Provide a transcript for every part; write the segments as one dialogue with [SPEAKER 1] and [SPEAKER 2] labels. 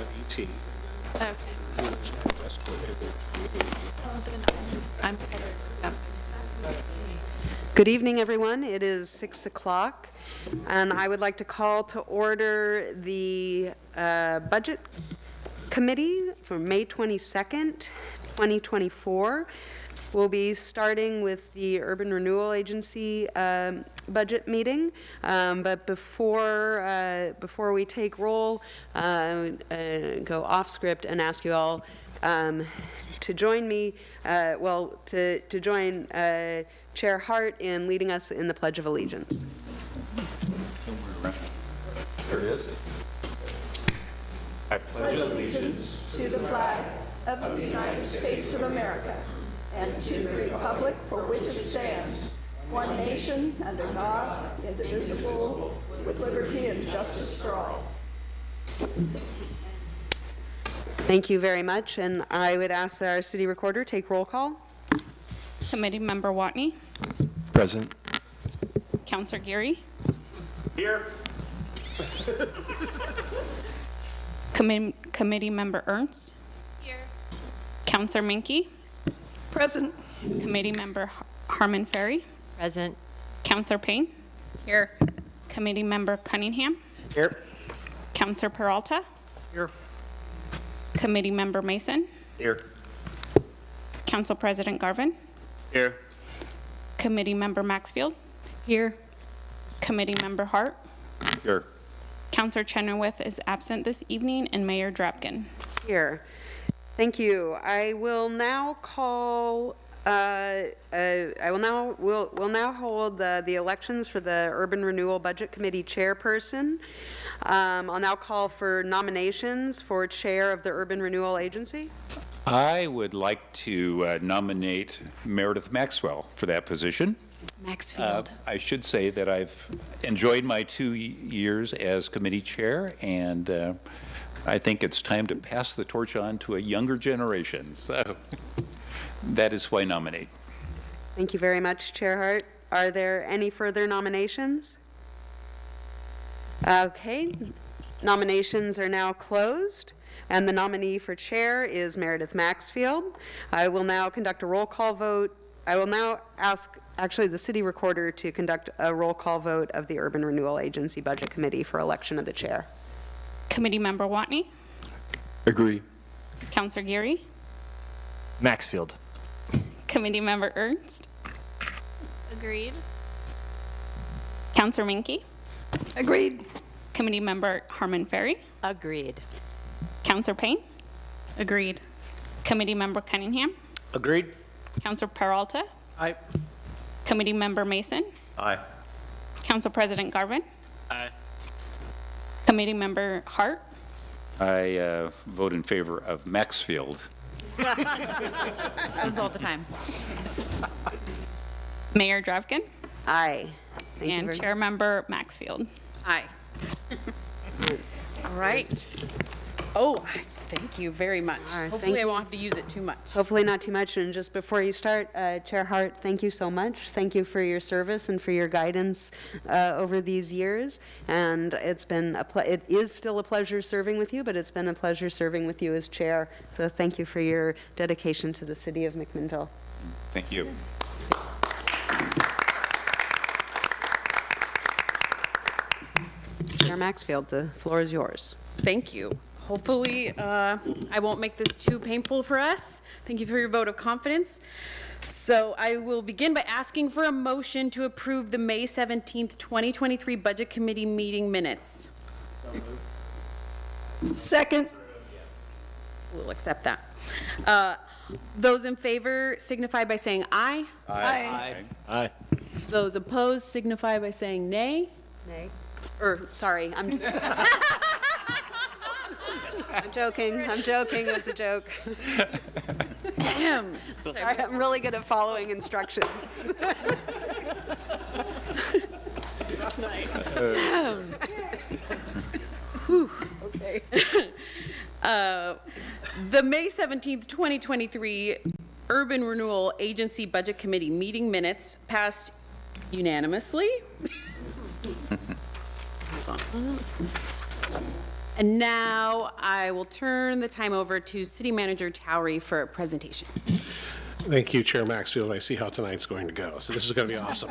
[SPEAKER 1] ET.
[SPEAKER 2] Okay. I'm
[SPEAKER 3] Good evening, everyone. It is 6 o'clock, and I would like to call to order the Budget Committee for May 22nd, 2024. We'll be starting with the Urban Renewal Agency budget meeting, but before we take roll, go off script and ask you all to join me, to join Chair Hart in leading us in the Pledge of Allegiance.
[SPEAKER 1] There it is. I pledge allegiance
[SPEAKER 4] to the flag of the United States of America and to the republic for which it stands, one nation, under God, indivisible, with liberty and justice for all.
[SPEAKER 3] Thank you very much, and I would ask our City Recorder take roll call.
[SPEAKER 2] Committee Member Watney.
[SPEAKER 1] Present.
[SPEAKER 2] Councillor Geary.
[SPEAKER 1] Here.
[SPEAKER 2] Committee Member Ernst.
[SPEAKER 5] Here.
[SPEAKER 2] Councillor Minke.
[SPEAKER 4] Present.
[SPEAKER 2] Committee Member Harmon Ferry.
[SPEAKER 5] Present.
[SPEAKER 2] Councillor Payne.
[SPEAKER 5] Here.
[SPEAKER 2] Committee Member Cunningham.
[SPEAKER 1] Here.
[SPEAKER 2] Councillor Peralta.
[SPEAKER 1] Here.
[SPEAKER 2] Committee Member Mason.
[SPEAKER 1] Here.
[SPEAKER 2] Council President Garvin.
[SPEAKER 1] Here.
[SPEAKER 2] Committee Member Maxfield.
[SPEAKER 5] Here.
[SPEAKER 2] Committee Member Hart.
[SPEAKER 1] Here.
[SPEAKER 2] Councillor Chenoweth is absent this evening, and Mayor Drapkin.
[SPEAKER 3] Here. Thank you. I will now call. We'll now hold the elections for the Urban Renewal Budget Committee chairperson. I'll now call for nominations for chair of the Urban Renewal Agency.
[SPEAKER 6] I would like to nominate Meredith Maxwell for that position.
[SPEAKER 2] Maxfield.
[SPEAKER 6] I should say that I've enjoyed my 2 years as committee chair, and I think it's time to pass the torch on to a younger generation. So that is why I nominate.
[SPEAKER 3] Thank you very much, Chair Hart. Are there any further nominations? Okay. Nominations are now closed, and the nominee for chair is Meredith Maxfield. I will now conduct a roll call vote. I will now ask, actually, the City Recorder to conduct a roll call vote of the Urban Renewal Agency Budget Committee for election of the chair.
[SPEAKER 2] Committee Member Watney.
[SPEAKER 1] Agree.
[SPEAKER 2] Councillor Geary.
[SPEAKER 1] Maxfield.
[SPEAKER 2] Committee Member Ernst.
[SPEAKER 5] Agreed.
[SPEAKER 2] Councillor Minke.
[SPEAKER 4] Agreed.
[SPEAKER 2] Committee Member Harmon Ferry.
[SPEAKER 5] Agreed.
[SPEAKER 2] Councillor Payne. Agreed. Committee Member Cunningham.
[SPEAKER 1] Agreed.
[SPEAKER 2] Councillor Peralta.
[SPEAKER 1] Aye.
[SPEAKER 2] Committee Member Mason.
[SPEAKER 1] Aye. Council
[SPEAKER 2] Council President Garvin.
[SPEAKER 1] Aye.
[SPEAKER 2] Committee Member Hart.
[SPEAKER 6] I vote in favor of Maxfield.
[SPEAKER 5] Happens all the time.
[SPEAKER 2] Mayor Drapkin.
[SPEAKER 3] Aye. Thank you
[SPEAKER 2] And
[SPEAKER 3] very
[SPEAKER 2] Chair Member Maxfield.
[SPEAKER 5] Aye. All right. Oh, thank you very much.
[SPEAKER 3] All right,
[SPEAKER 5] Hopefully
[SPEAKER 3] thank
[SPEAKER 5] I won't have to use it too much.
[SPEAKER 3] Hopefully not too much. And just before you start, Chair Hart, thank you so much. Thank you for your service and for your guidance over these years. And it's been it is still a pleasure serving with you, but it's been a pleasure serving with you as chair. So thank you for your dedication to the city of McMinnville.
[SPEAKER 6] Thank you.
[SPEAKER 3] Chair Maxfield, the floor is yours.
[SPEAKER 5] Thank you. Hopefully, I won't make this too painful for us. Thank you for your vote of confidence. So I will begin by asking for a motion to approve the May 17th, 2023 Budget Committee meeting minutes.
[SPEAKER 4] Second.
[SPEAKER 5] We'll accept that. Those in favor signify by saying aye.
[SPEAKER 4] Aye.
[SPEAKER 1] Aye.
[SPEAKER 5] Those opposed signify by saying nay.
[SPEAKER 3] Nay. Or, sorry, I'm just... I'm joking. I'm joking. It was a joke. Sorry, I'm really good at following instructions.
[SPEAKER 5] Okay. The May 17th, 2023 Urban Renewal Agency Budget Committee meeting minutes passed unanimously. And now I will turn the time over to City Manager Towery for a presentation.
[SPEAKER 7] Thank you, Chair Maxfield. I see how tonight's going to go, so this is going to be awesome.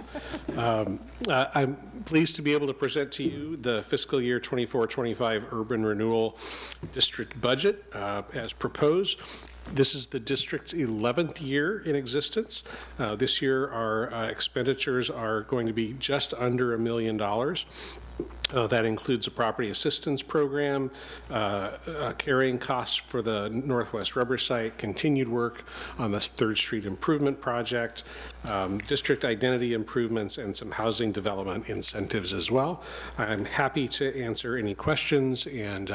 [SPEAKER 7] I'm pleased to be able to present to you the fiscal year 24-25 Urban Renewal District budget as proposed. This is the district's 11th year in existence. This year, our expenditures are going to be just under $1 million. That includes a property assistance program, carrying costs for the Northwest Rubber Site, continued work on the 3rd Street Improvement Project, district identity improvements, and some housing development incentives as well. I'm happy to answer any questions, and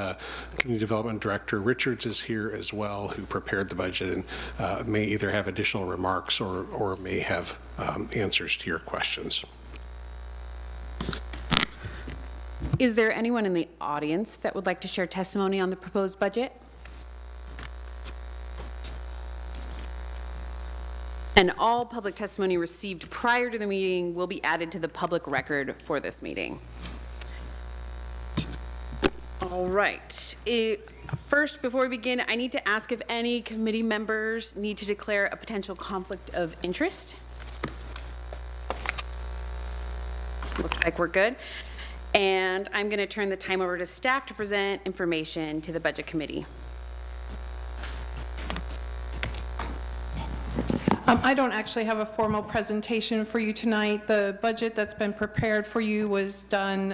[SPEAKER 7] Community Development Director Richards is here as well, who prepared the budget and may either have additional remarks or may have answers to your questions.
[SPEAKER 5] Is there anyone in the audience that would like to share testimony on the proposed budget? And all public testimony received prior to the meeting will be added to the public record for this meeting. All right. First, before we begin, I need to ask if any committee members need to declare a potential conflict of interest. Looks like we're good. And I'm going to turn the time over to staff to present information to the Budget Committee.
[SPEAKER 8] I don't actually have a formal presentation for you tonight. The budget that's been prepared for you was done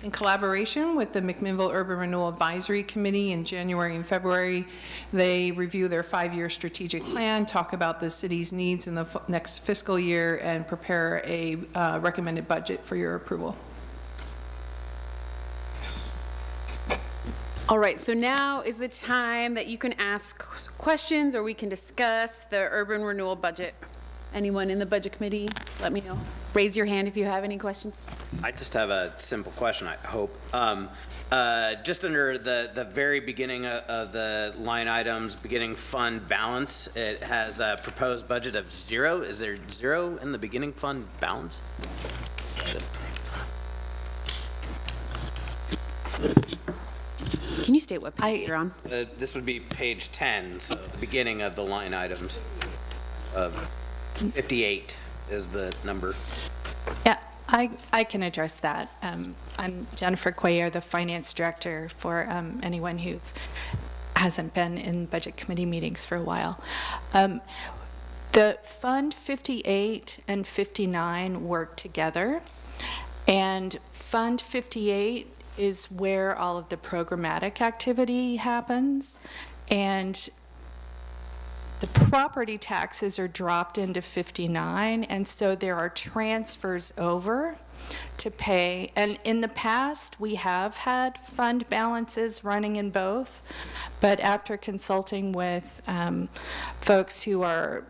[SPEAKER 8] in collaboration with the McMinnville Urban Renewal Advisory Committee in January and February. They review their 5-year strategic plan, talk about the city's needs in the next fiscal year, and prepare a recommended budget for your approval.
[SPEAKER 5] All right, so now is the time that you can ask questions or we can discuss the urban renewal budget. Anyone in the Budget Committee, let me know. Raise your hand if you have any questions.
[SPEAKER 9] I just have a simple question, I hope. Just under the very beginning of the line items, beginning fund balance, it has a proposed budget of 0. Is there 0 in the beginning fund balance?
[SPEAKER 5] Can you state what page you're on?
[SPEAKER 9] This would be page 10, so the beginning of the line items. 58 is the number.
[SPEAKER 10] Yeah, I can address that. I'm Jennifer Cuellar, the Finance Director, for anyone who hasn't been in Budget Committee meetings for a while. The Fund 58 and 59 work together, and Fund 58 is where all of the programmatic activity happens, and the property taxes are dropped into 59, and so there are transfers over to pay. And in the past, we have had fund balances running in both, but after consulting with folks who are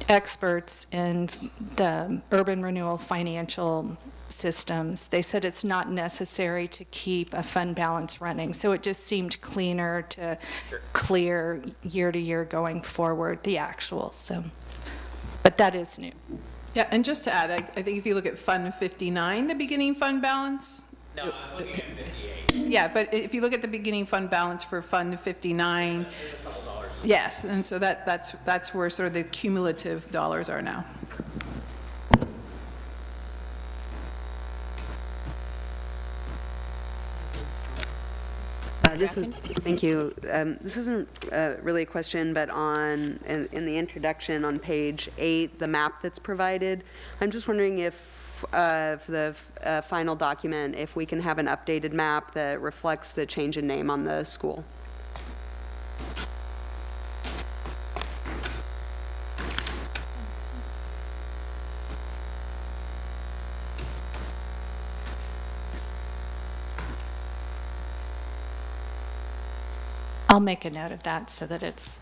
[SPEAKER 10] experts in the urban renewal financial systems, they said it's not necessary to keep a fund balance running. So it just seemed cleaner to clear year to year going forward the actuals. So, but that is new.
[SPEAKER 8] Yeah, and just to add, I think if you look at Fund 59, the beginning fund balance.
[SPEAKER 9] No, I was looking at 58.
[SPEAKER 8] Yeah, but if you look at the beginning fund balance for Fund 59, yes, and so that's where sort of the cumulative dollars are now.
[SPEAKER 3] Thank you. This isn't really a question, but in the introduction on page 8, the map that's provided, I'm just wondering if for the final document, if we can have an updated map that reflects the change in name on the school.
[SPEAKER 10] I'll make a note of that so that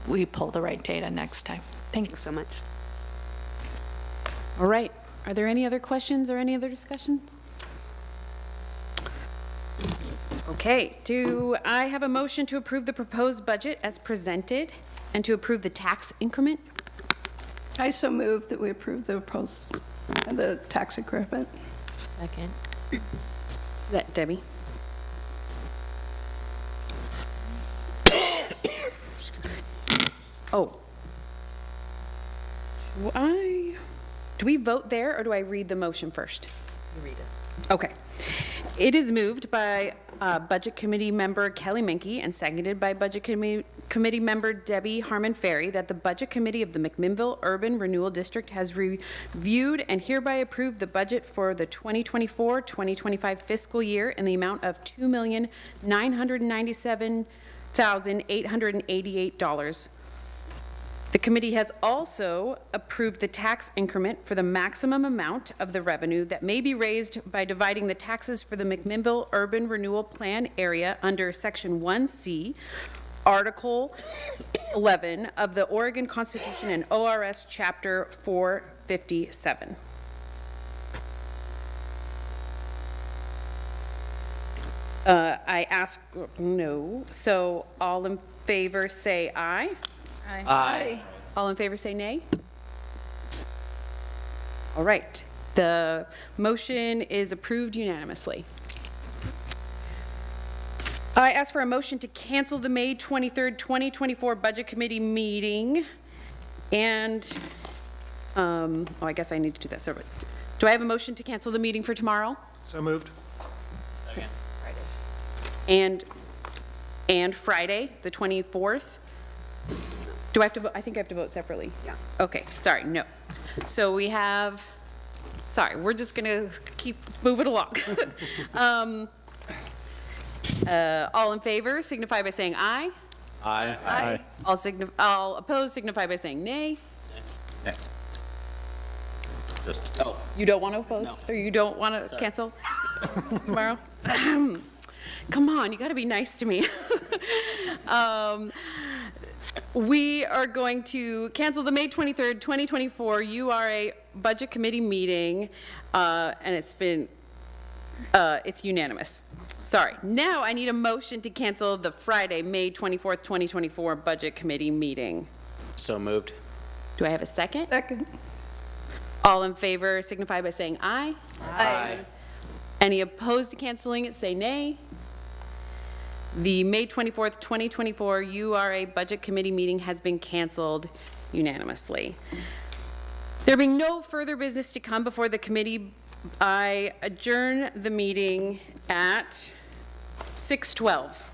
[SPEAKER 10] we pull the right data next time. Thanks
[SPEAKER 3] so much.
[SPEAKER 5] All right. Are there any other questions or any other discussions? Okay. Do I have a motion to approve the proposed budget as presented and to approve the tax increment?
[SPEAKER 4] I so move that we approve the tax increment.
[SPEAKER 5] Second. That Debbie? Oh. Do we vote there, or do I read the motion first? You read it. Okay. It is moved by Budget Committee Member Kelly Menke and seconded by Budget Committee Member Debbie Harmon Ferry that the Budget Committee of the McMinnville Urban Renewal District has reviewed and hereby approved the budget for the 2024-2025 fiscal year in the amount of $2,997,888. The committee has also approved the tax increment for the maximum amount of the revenue that may be raised by dividing the taxes for the McMinnville Urban Renewal Plan area under Section 1C, Article 11 of the Oregon Constitution and ORS Chapter 457. I ask no, so all in favor say aye.
[SPEAKER 9] Aye.
[SPEAKER 5] All in favor say nay. All right, the motion is approved unanimously. I ask for a motion to cancel the May 23rd, 2024 Budget Committee meeting and, I guess I need to do that separately. Do I have a motion to cancel the meeting for tomorrow?
[SPEAKER 1] So moved.
[SPEAKER 5] And Friday, the 24th? Do I have to vote? I think I have to vote separately.
[SPEAKER 3] Yeah.
[SPEAKER 5] Okay, sorry, no. So we have, sorry, we're just gonna keep moving along. All in favor signify by saying aye.
[SPEAKER 9] Aye.
[SPEAKER 1] Aye.
[SPEAKER 5] All opposed signify by saying nay. You don't want to oppose? Or you don't want to cancel tomorrow? Come on, you got to be nice to me. We are going to cancel the May 23rd, 2024 URA Budget Committee meeting, and it's unanimous. Sorry. Now I need a motion to cancel the Friday, May 24th, 2024 Budget Committee meeting.
[SPEAKER 9] So moved.
[SPEAKER 5] Do I have a second?
[SPEAKER 4] Second.
[SPEAKER 5] All in favor signify by saying aye.
[SPEAKER 9] Aye.
[SPEAKER 5] Any opposed to canceling it, say nay. The May 24th, 2024 URA Budget Committee meeting has been canceled unanimously. There being no further business to come before the committee, I adjourn the meeting at 6:12.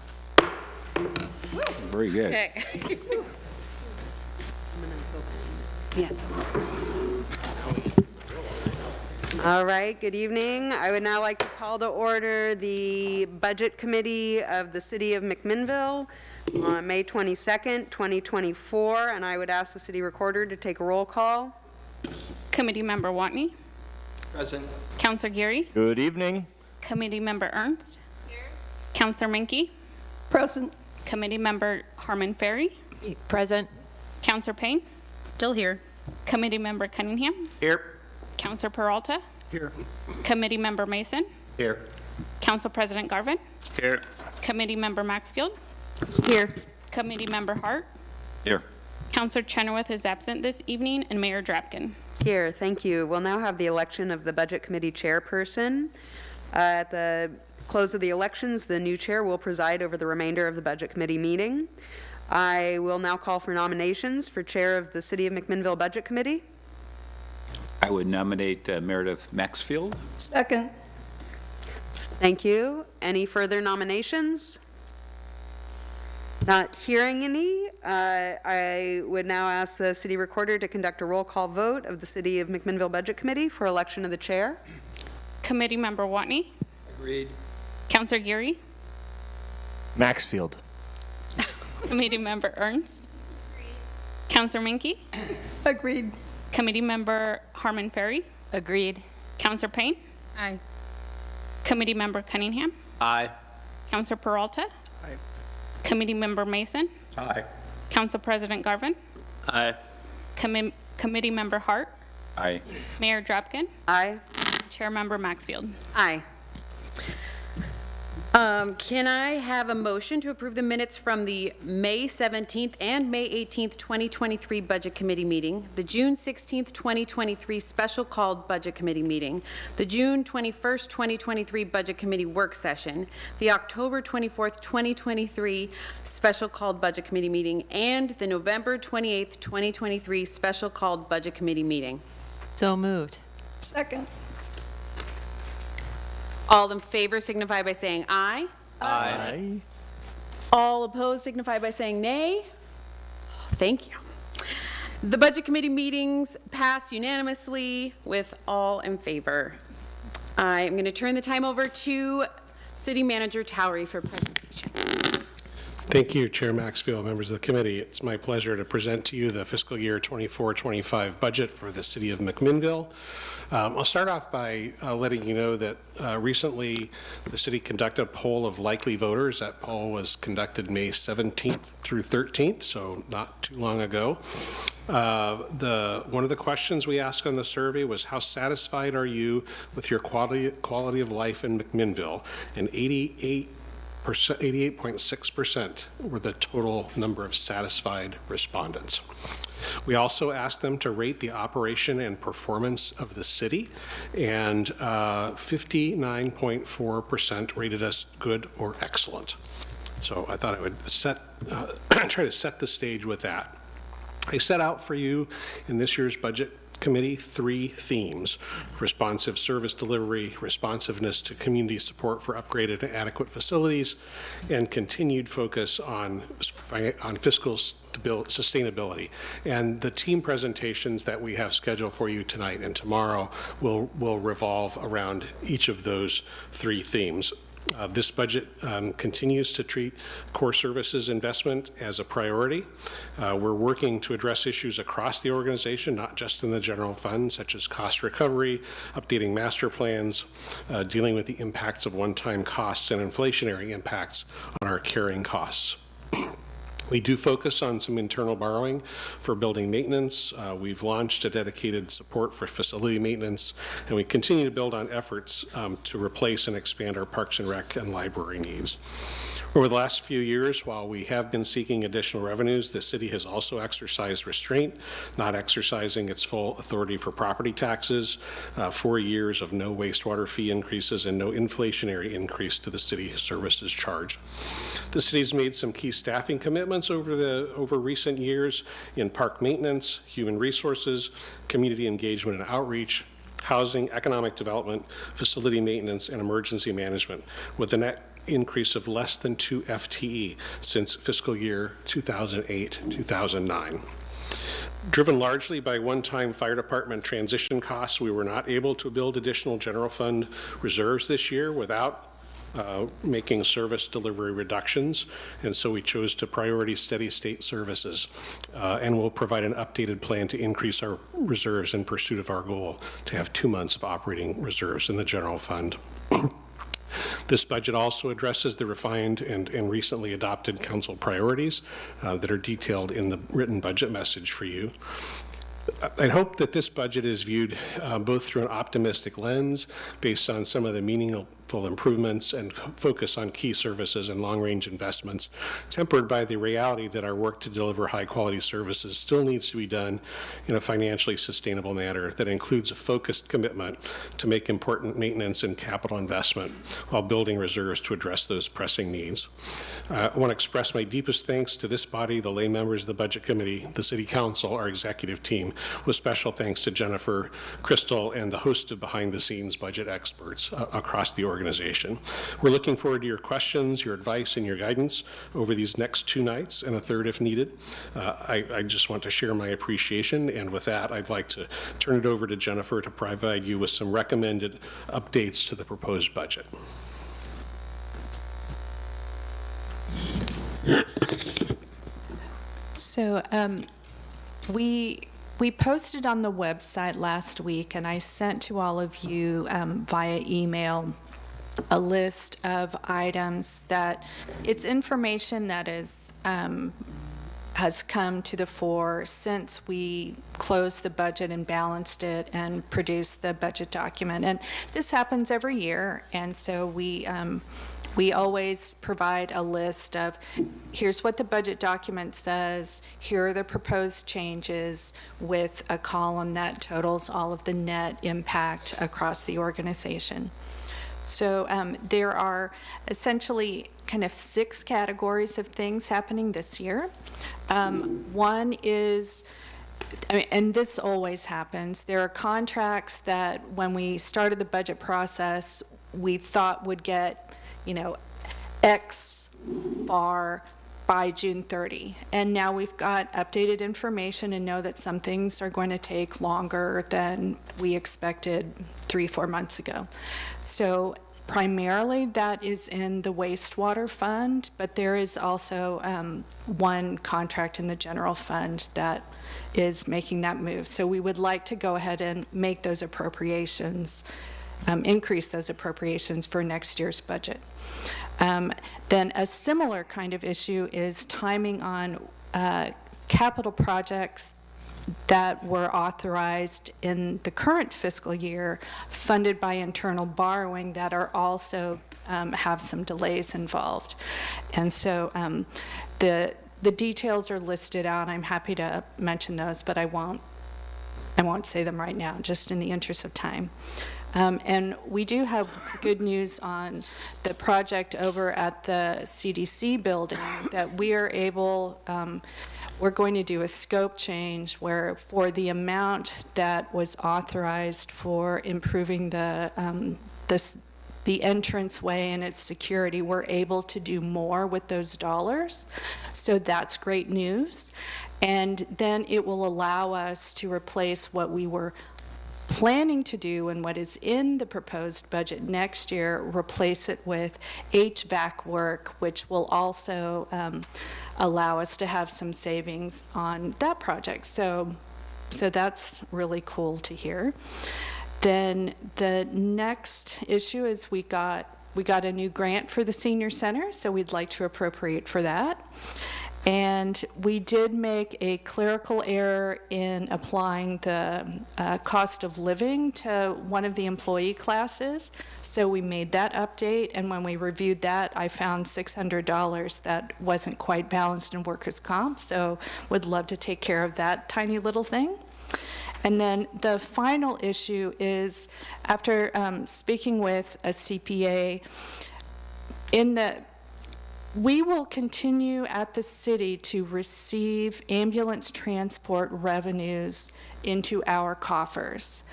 [SPEAKER 6] Very good.
[SPEAKER 5] Okay.
[SPEAKER 3] All right, good evening. I would now like to call to order the Budget Committee of the City of McMinnville on May 22nd, 2024, and I would ask the city recorder to take a roll call.
[SPEAKER 2] Committee Member Watney.
[SPEAKER 1] Present.
[SPEAKER 2] Counselor Geary.
[SPEAKER 1] Good evening.
[SPEAKER 2] Committee Member Ernst. Here. Counselor Menke.
[SPEAKER 4] Present.
[SPEAKER 2] Committee Member Harmon Ferry.
[SPEAKER 10] Present.
[SPEAKER 2] Counselor Payne.
[SPEAKER 5] Still here.
[SPEAKER 2] Committee Member Cunningham.
[SPEAKER 9] Here.
[SPEAKER 2] Counselor Peralta.
[SPEAKER 1] Here.
[SPEAKER 2] Committee Member Mason.
[SPEAKER 1] Here.
[SPEAKER 2] Council President Garvin.
[SPEAKER 1] Here.
[SPEAKER 2] Committee Member Maxfield.
[SPEAKER 3] Here.
[SPEAKER 2] Committee Member Hart.
[SPEAKER 6] Here.
[SPEAKER 2] Counselor Chenoweth is absent this evening, and Mayor Drapkin.
[SPEAKER 3] Here, thank you. We'll now have the election of the Budget Committee chairperson. At the close of the elections, the new chair will preside over the remainder of the Budget Committee meeting. I will now call for nominations for chair of the City of McMinnville Budget Committee.
[SPEAKER 6] I would nominate Meredith Maxfield.
[SPEAKER 4] Second.
[SPEAKER 3] Thank you. Any further nominations? Not hearing any, I would now ask the city recorder to conduct a roll call vote of the City of McMinnville Budget Committee for election of the chair.
[SPEAKER 2] Committee Member Watney.
[SPEAKER 1] Agreed.
[SPEAKER 2] Counselor Geary.
[SPEAKER 1] Maxfield.
[SPEAKER 2] Committee Member Ernst. Counselor Menke.
[SPEAKER 4] Agreed.
[SPEAKER 2] Committee Member Harmon Ferry.
[SPEAKER 10] Agreed.
[SPEAKER 2] Counselor Payne.
[SPEAKER 5] Aye.
[SPEAKER 2] Committee Member Cunningham.
[SPEAKER 9] Aye.
[SPEAKER 2] Counselor Peralta.
[SPEAKER 1] Aye.
[SPEAKER 2] Committee Member Mason.
[SPEAKER 1] Aye.
[SPEAKER 2] Council President Garvin.
[SPEAKER 1] Aye.
[SPEAKER 2] Committee Member Hart.
[SPEAKER 6] Aye.
[SPEAKER 2] Mayor Drapkin.
[SPEAKER 3] Aye.
[SPEAKER 2] Chair Member Maxfield.
[SPEAKER 3] Aye.
[SPEAKER 5] Can I have a motion to approve the minutes from the May 17th and May 18th, 2023 Budget Committee meeting, the June 16th, 2023 special called Budget Committee meeting, the June 21st, 2023 Budget Committee work session, the October 24th, 2023 special called Budget Committee meeting, and the November 28th, 2023 special called Budget Committee meeting?
[SPEAKER 11] So moved.
[SPEAKER 4] Second.
[SPEAKER 5] All in favor signify by saying aye.
[SPEAKER 1] Aye.
[SPEAKER 5] All opposed signify by saying nay. Thank you. The Budget Committee meetings pass unanimously with all in favor. I am going to turn the time over to City Manager Towery for presentation.
[SPEAKER 7] Thank you, Chair Maxfield, members of the committee. It's my pleasure to present to you the fiscal year 24-25 budget for the city of McMinnville. I'll start off by letting you know that recently the city conducted a poll of likely voters. That poll was conducted May 17th through 13th, so not too long ago. One of the questions we asked on the survey was, how satisfied are you with your quality of life in McMinnville? And 88.6% were the total number of satisfied respondents. We also asked them to rate the operation and performance of the city, and 59.4% rated us good or excellent. So I thought I would try to set the stage with that. I set out for you in this year's budget committee 3 themes: responsive service delivery, responsiveness to community support for upgraded and adequate facilities, and continued focus on fiscal sustainability. And the team presentations that we have scheduled for you tonight and tomorrow will revolve around each of those 3 themes. This budget continues to treat core services investment as a priority. We're working to address issues across the organization, not just in the general fund, such as cost recovery, updating master plans, dealing with the impacts of one-time costs and inflationary impacts on our carrying costs. We do focus on some internal borrowing for building maintenance. We've launched a dedicated support for facility maintenance, and we continue to build on efforts to replace and expand our parks and rec and library needs. Over the last few years, while we have been seeking additional revenues, the city has also exercised restraint, not exercising its full authority for property taxes, 4 years of no wastewater fee increases, and no inflationary increase to the city services charge. The city's made some key staffing commitments over recent years in park maintenance, human resources, community engagement and outreach, housing, economic development, facility maintenance, and emergency management, with a net increase of less than 2 FTE since fiscal year 2008-2009. Driven largely by one-time fire department transition costs, we were not able to build additional general fund reserves this year without making service delivery reductions, and so we chose to priority steady state services, and we'll provide an updated plan to increase our reserves in pursuit of our goal to have 2 months of operating reserves in the general fund. This budget also addresses the refined and recently adopted council priorities that are detailed in the written budget message for you. I hope that this budget is viewed both through an optimistic lens based on some of the meaningful improvements and focus on key services and long-range investments, tempered by the reality that our work to deliver high-quality services still needs to be done in a financially sustainable manner that includes a focused commitment to make important maintenance and capital investment while building reserves to address those pressing needs. I want to express my deepest thanks to this body, the lay members of the Budget Committee, the City Council, our executive team, with special thanks to Jennifer, Crystal, and the host of behind-the-scenes budget experts across the organization. We're looking forward to your questions, your advice, and your guidance over these next 2 nights, and a third if needed. I just want to share my appreciation, and with that, I'd like to turn it over to Jennifer to provide you with some recommended updates to the proposed budget.
[SPEAKER 10] So we posted on the website last week, and I sent to all of you via email a list of items that it's information that is has come to the fore since we closed the budget and balanced it and produced the budget document. And this happens every year, and so we We always provide a list of, here's what the budget document says, here are the proposed changes, with a column that totals all of the net impact across the organization. So there are essentially kind of 6 categories of things happening this year. One is, I mean, and this always happens, there are contracts that when we started the budget process, we thought would get, X FAR by June 30. And now we've got updated information and know that some things are going to take longer than we expected 3-4 months ago. So primarily that is in the wastewater fund, but there is also one contract in the general fund that is making that move. So we would like to go ahead and make those appropriations, increase those appropriations for next year's budget. Then a similar kind of issue is timing on capital projects that were authorized in the current fiscal year, funded by internal borrowing, that are also have some delays involved. And so the details are listed out. I'm happy to mention those, but I won't say them right now, just in the interest of time. And we do have good news on the project over at the CDC building, that we are able, we're going to do a scope change where for the amount that was authorized for improving the entranceway and its security, we're able to do more with those dollars. So that's great news. And then it will allow us to replace what we were planning to do and what is in the proposed budget next year, replace it with HVAC work, which will also allow us to have some savings on that project. So that's really cool to hear. Then the next issue is we got a new grant for the senior center, so we'd like to appropriate for that. And we did make a clerical error in applying the cost of living to one of the employee classes. So we made that update, and when we reviewed that, I found $600 that wasn't quite balanced in workers' comp, so would love to take care of that tiny little thing. And then the final issue is, after speaking with a CPA, we will continue at the city to receive ambulance transport revenues into our coffers.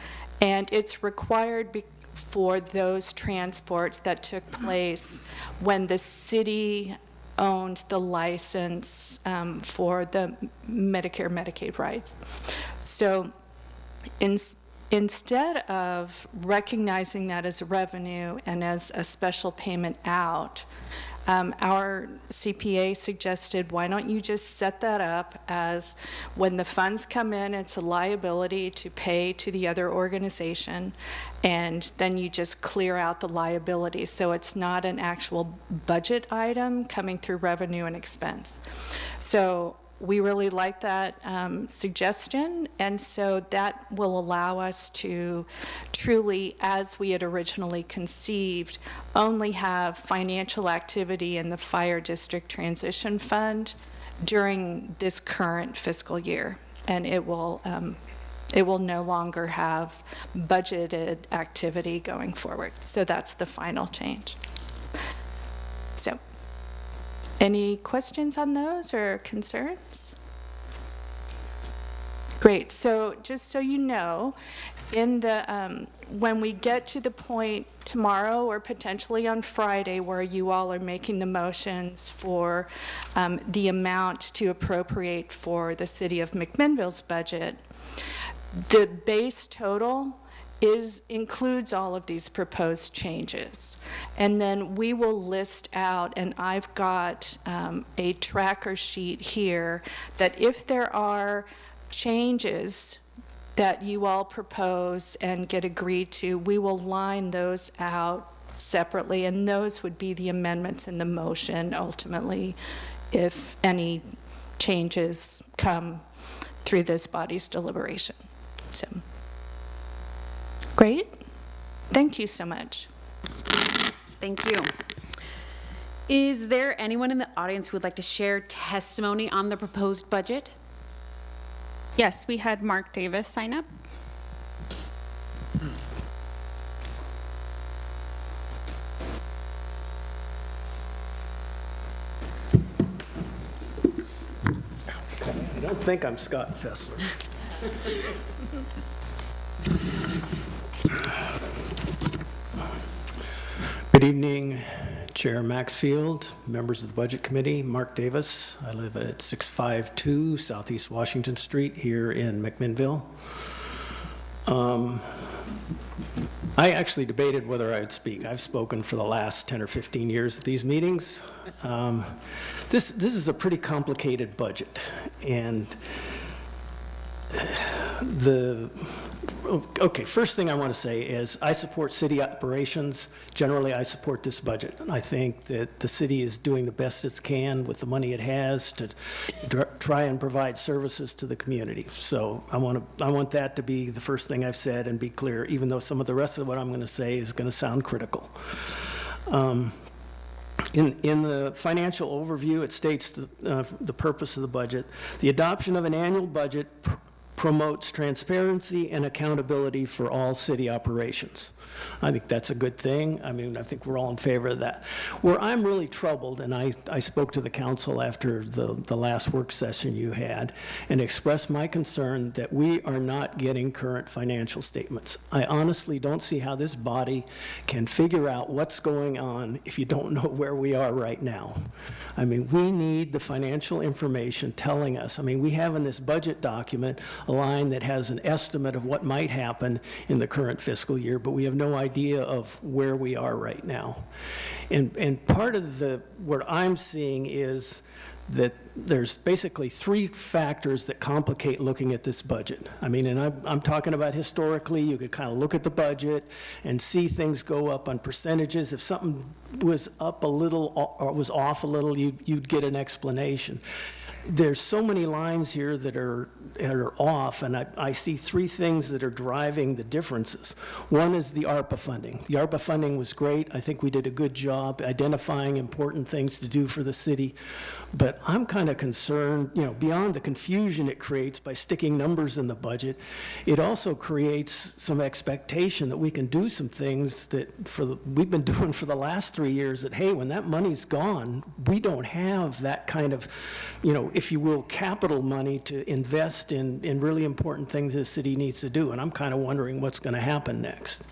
[SPEAKER 10] And it's required for those transports that took place when the city owned the license for the Medicare, Medicaid rights. So instead of recognizing that as revenue and as a special payment out, our CPA suggested, why don't you just set that up as when the funds come in, it's a liability to pay to the other organization, and then you just clear out the liability. So it's not an actual budget item coming through revenue and expense. So we really like that suggestion, and so that will allow us to truly, as we had originally conceived, only have financial activity in the Fire District Transition Fund during this current fiscal year, and it will no longer have budgeted activity going forward. So that's the final change. So, any questions on those or concerns? Great. So just so you know, in the when we get to the point tomorrow or potentially on Friday where you all are making the motions for the amount to appropriate for the city of McMinnville's budget, the base total includes all of these proposed changes. And then we will list out, and I've got a tracker sheet here, that if there are changes that you all propose and get agreed to, we will line those out separately, and those would be the amendments in the motion ultimately if any changes come through this body's deliberation. So. Great. Thank you so much.
[SPEAKER 5] Thank you. Is there anyone in the audience who would like to share testimony on the proposed budget?
[SPEAKER 2] Yes, we had Mark Davis sign up.
[SPEAKER 11] I don't think I'm Scott Fessler. Good evening, Chair Maxfield, members of the Budget Committee, Mark Davis. I live at 652 Southeast Washington Street here in McMinnville. I actually debated whether I'd speak. I've spoken for the last 10 or 15 years at these meetings. This is a pretty complicated budget, and first thing I want to say is I support city operations. Generally, I support this budget. I think that the city is doing the best it can with the money it has to try and provide services to the community. So I want that to be the first thing I've said and be clear, even though some of the rest of what I'm going to say is going to sound critical. In the financial overview, it states the purpose of the budget. The adoption of an annual budget promotes transparency and accountability for all city operations. I think that's a good thing. I mean, I think we're all in favor of that. Where I'm really troubled, and I spoke to the council after the last work session you had and expressed my concern that we are not getting current financial statements. I honestly don't see how this body can figure out what's going on if you don't know where we are right now. I mean, we need the financial information telling us. I mean, we have in this budget document a line that has an estimate of what might happen in the current fiscal year, but we have no idea of where we are right now. And part of what I'm seeing is that there's basically three factors that complicate looking at this budget. I mean, and I'm talking about historically, you could kind of look at the budget and see things go up on percentages. If something was up a little or was off a little, you'd get an explanation. There's so many lines here that are off, and I see three things that are driving the differences. One is the ARPA funding. The ARPA funding was great. I think we did a good job identifying important things to do for the city, but I'm kind of concerned, beyond the confusion it creates by sticking numbers in the budget, it also creates some expectation that we can do some things that we've been doing for the last 3 years that, hey, when that money's gone, we don't have that kind of, if you will, capital money to invest in really important things the city needs to do. And I'm kind of wondering what's going to happen next.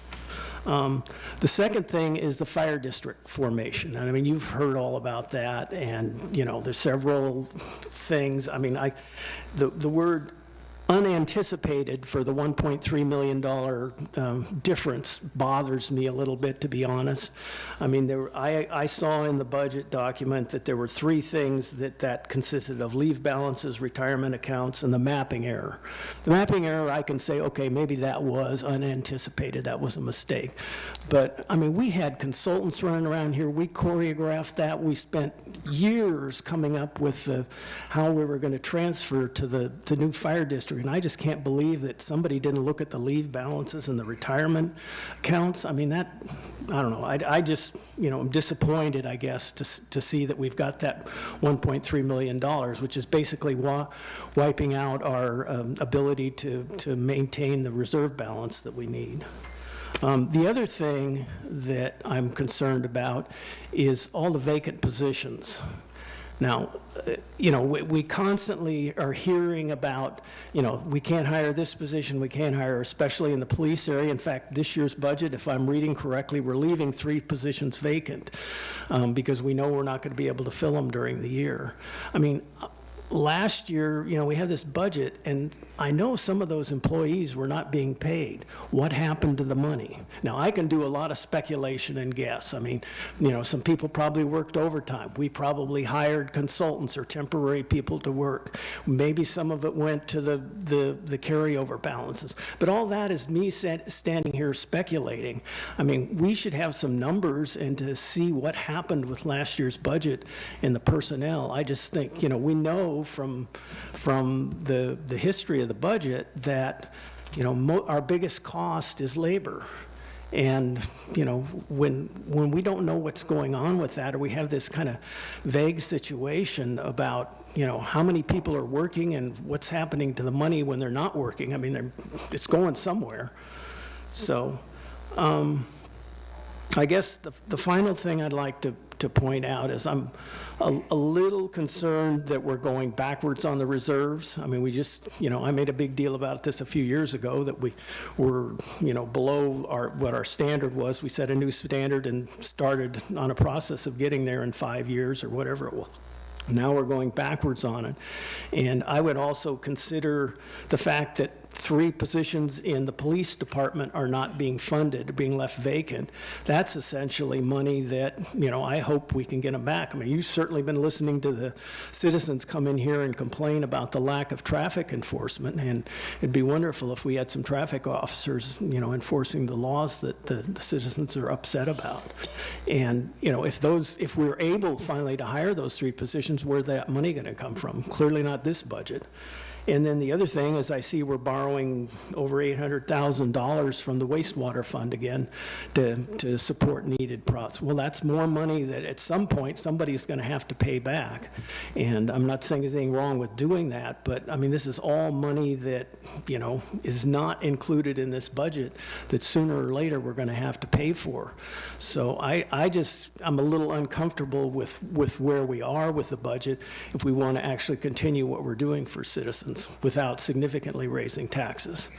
[SPEAKER 11] The second thing is the fire district formation. And I mean, you've heard all about that, and there's several things. I mean, the word unanticipated for the $1.3 million difference bothers me a little bit, to be honest. I mean, I saw in the budget document that there were three things that consisted of leave balances, retirement accounts, and the mapping error. The mapping error, I can say, okay, maybe that was unanticipated. That was a mistake. But, I mean, we had consultants running around here. We choreographed that. We spent years coming up with how we were going to transfer to the new fire district. And I just can't believe that somebody didn't look at the leave balances and the retirement accounts. I mean, I don't know. I just, I'm disappointed, I guess, to see that we've got that $1.3 million, which is basically wiping out our ability to maintain the reserve balance that we need. The other thing that I'm concerned about is all the vacant positions. Now, we constantly are hearing about, we can't hire this position, we can't hire, especially in the police area. In fact, this year's budget, if I'm reading correctly, we're leaving 3 positions vacant because we know we're not going to be able to fill them during the year. I mean, last year, we had this budget, and I know some of those employees were not being paid. What happened to the money? Now, I can do a lot of speculation and guess. I mean, some people probably worked overtime. We probably hired consultants or temporary people to work. Maybe some of it went to the carryover balances. But all that is me standing here speculating. I mean, we should have some numbers and to see what happened with last year's budget and the personnel. I just think, we know from the history of the budget that our biggest cost is labor, And, you know, when we don't know what's going on with that, or we have this kind of vague situation about, you know, how many people are working and what's happening to the money when they're not working, I mean, it's going somewhere. So I guess the final thing I'd like to point out is I'm a little concerned that we're going backwards on the reserves. I mean, we just, you know, I made a big deal about this a few years ago that we were, you know, below what our standard was. We set a new standard and started on a process of getting there in 5 years or whatever it was. Now we're going backwards on it. And I would also consider the fact that 3 positions in the police department are not being funded, being left vacant. That's essentially money that, you know, I hope we can get them back. I mean, you've certainly been listening to the citizens come in here and complain about the lack of traffic enforcement, and it'd be wonderful if we had some traffic officers, you know, enforcing the laws that the citizens are upset about. And, you know, if we're able finally to hire those 3 positions, where's that money going to come from? Clearly not this budget. And then the other thing is I see we're borrowing over $800,000 from the wastewater fund again to support needed projects. Well, that's more money that at some point somebody's going to have to pay back. And I'm not saying anything wrong with doing that, but I mean, this is all money that, you know, is not included in this budget that sooner or later we're going to have to pay for. So I'm a little uncomfortable with where we are with the budget if we want to actually continue what we're doing for citizens without significantly raising taxes.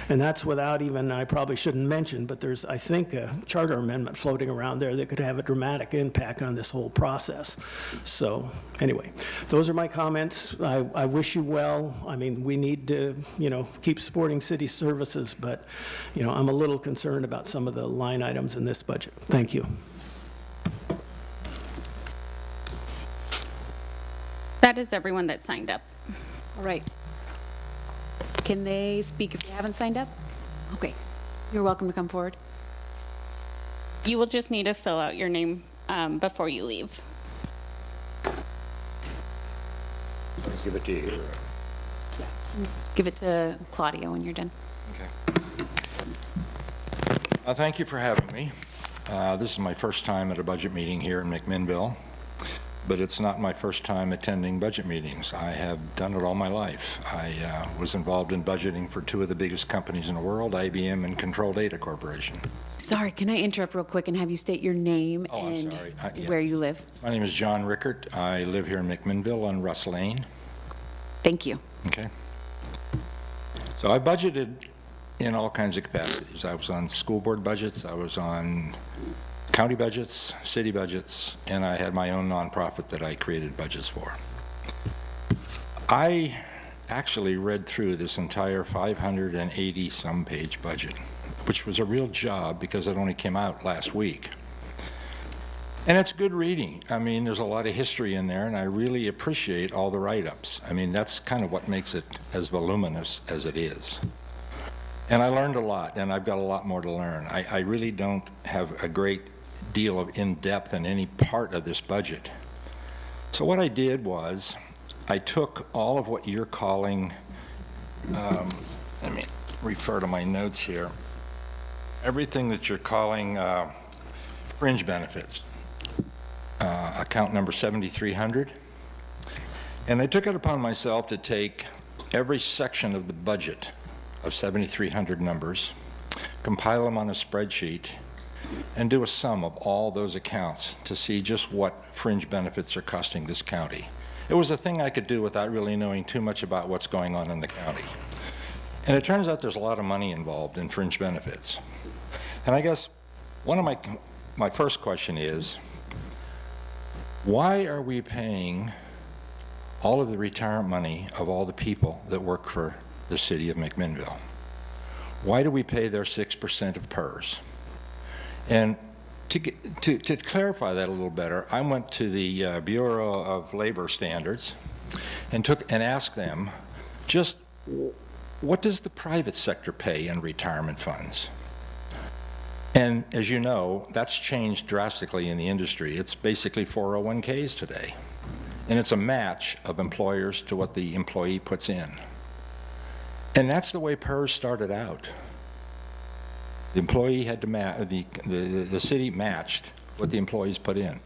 [SPEAKER 11] And that's without even, I probably shouldn't mention, but there's, I think, a charter amendment floating around there that could have a dramatic impact on this whole process. So anyway, those are my comments. I wish you well. I mean, we need to, you know, keep supporting city services, but, you know, I'm a little concerned about some of the line items in this budget. Thank you.
[SPEAKER 2] That is everyone that signed up.
[SPEAKER 5] All right. Can they speak if they haven't signed up? Okay. You're welcome to come forward.
[SPEAKER 2] You will just need to fill out your name before you leave.
[SPEAKER 12] Let's give it to you here.
[SPEAKER 5] Give it to Claudia when you're done.
[SPEAKER 12] Okay. Thank you for having me. This is my first time at a budget meeting here in McMinnville, but it's not my first time attending budget meetings. I have done it all my life. I was involved in budgeting for 2 of the biggest companies in the world, IBM and Control Data Corporation.
[SPEAKER 5] Sorry, can I interrupt real quick and have you state your name and where you live?
[SPEAKER 12] My name is John Rickert. I live here in McMinnville on Russ Lane.
[SPEAKER 5] Thank you.
[SPEAKER 12] Okay. So I budgeted in all kinds of capacities. I was on school board budgets, I was on county budgets, city budgets, and I had my own nonprofit that I created budgets for. I actually read through this entire 580-some page budget, which was a real job because it only came out last week. And it's good reading. I mean, there's a lot of history in there, and I really appreciate all the write-ups. I mean, that's kind of what makes it as voluminous as it is. And I learned a lot, and I've got a lot more to learn. I really don't have a great deal of in-depth in any part of this budget. So what I did was I took all of what you're calling, let me refer to my notes here, everything that you're calling fringe benefits, account number 7300, and I took it upon myself to take every section of the budget of 7,300 numbers, compile them on a spreadsheet, and do a sum of all those accounts to see just what fringe benefits are costing this county. It was a thing I could do without really knowing too much about what's going on in the county. And it turns out there's a lot of money involved in fringe benefits. And I guess one of my first question is, why are we paying all of the retirement money of all the people that work for the city of McMinnville? Why do we pay their 6% of PERS? And to clarify that a little better, I went to the Bureau of Labor Standards and asked them, just what does the private sector pay in retirement funds? And as you know, that's changed drastically in the industry. It's basically 401ks today. And it's a match of employers to what the employee puts in. And that's the way PERS started out. The employee had to the city matched what the employees put in.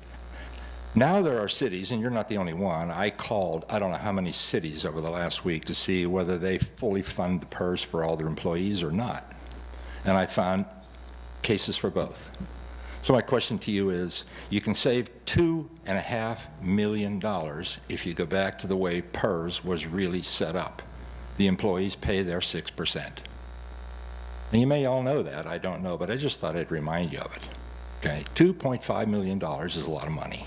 [SPEAKER 12] Now there are cities, and you're not the only one, I called, I don't know how many cities over the last week to see whether they fully fund the PERS for all their employees or not. And I found cases for both. So my question to you is, you can save $2.5 million if you go back to the way PERS was really set up. The employees pay their 6%. And you may all know that, I don't know, but I just thought I'd remind you of it. Okay, $2.5 million is a lot of money.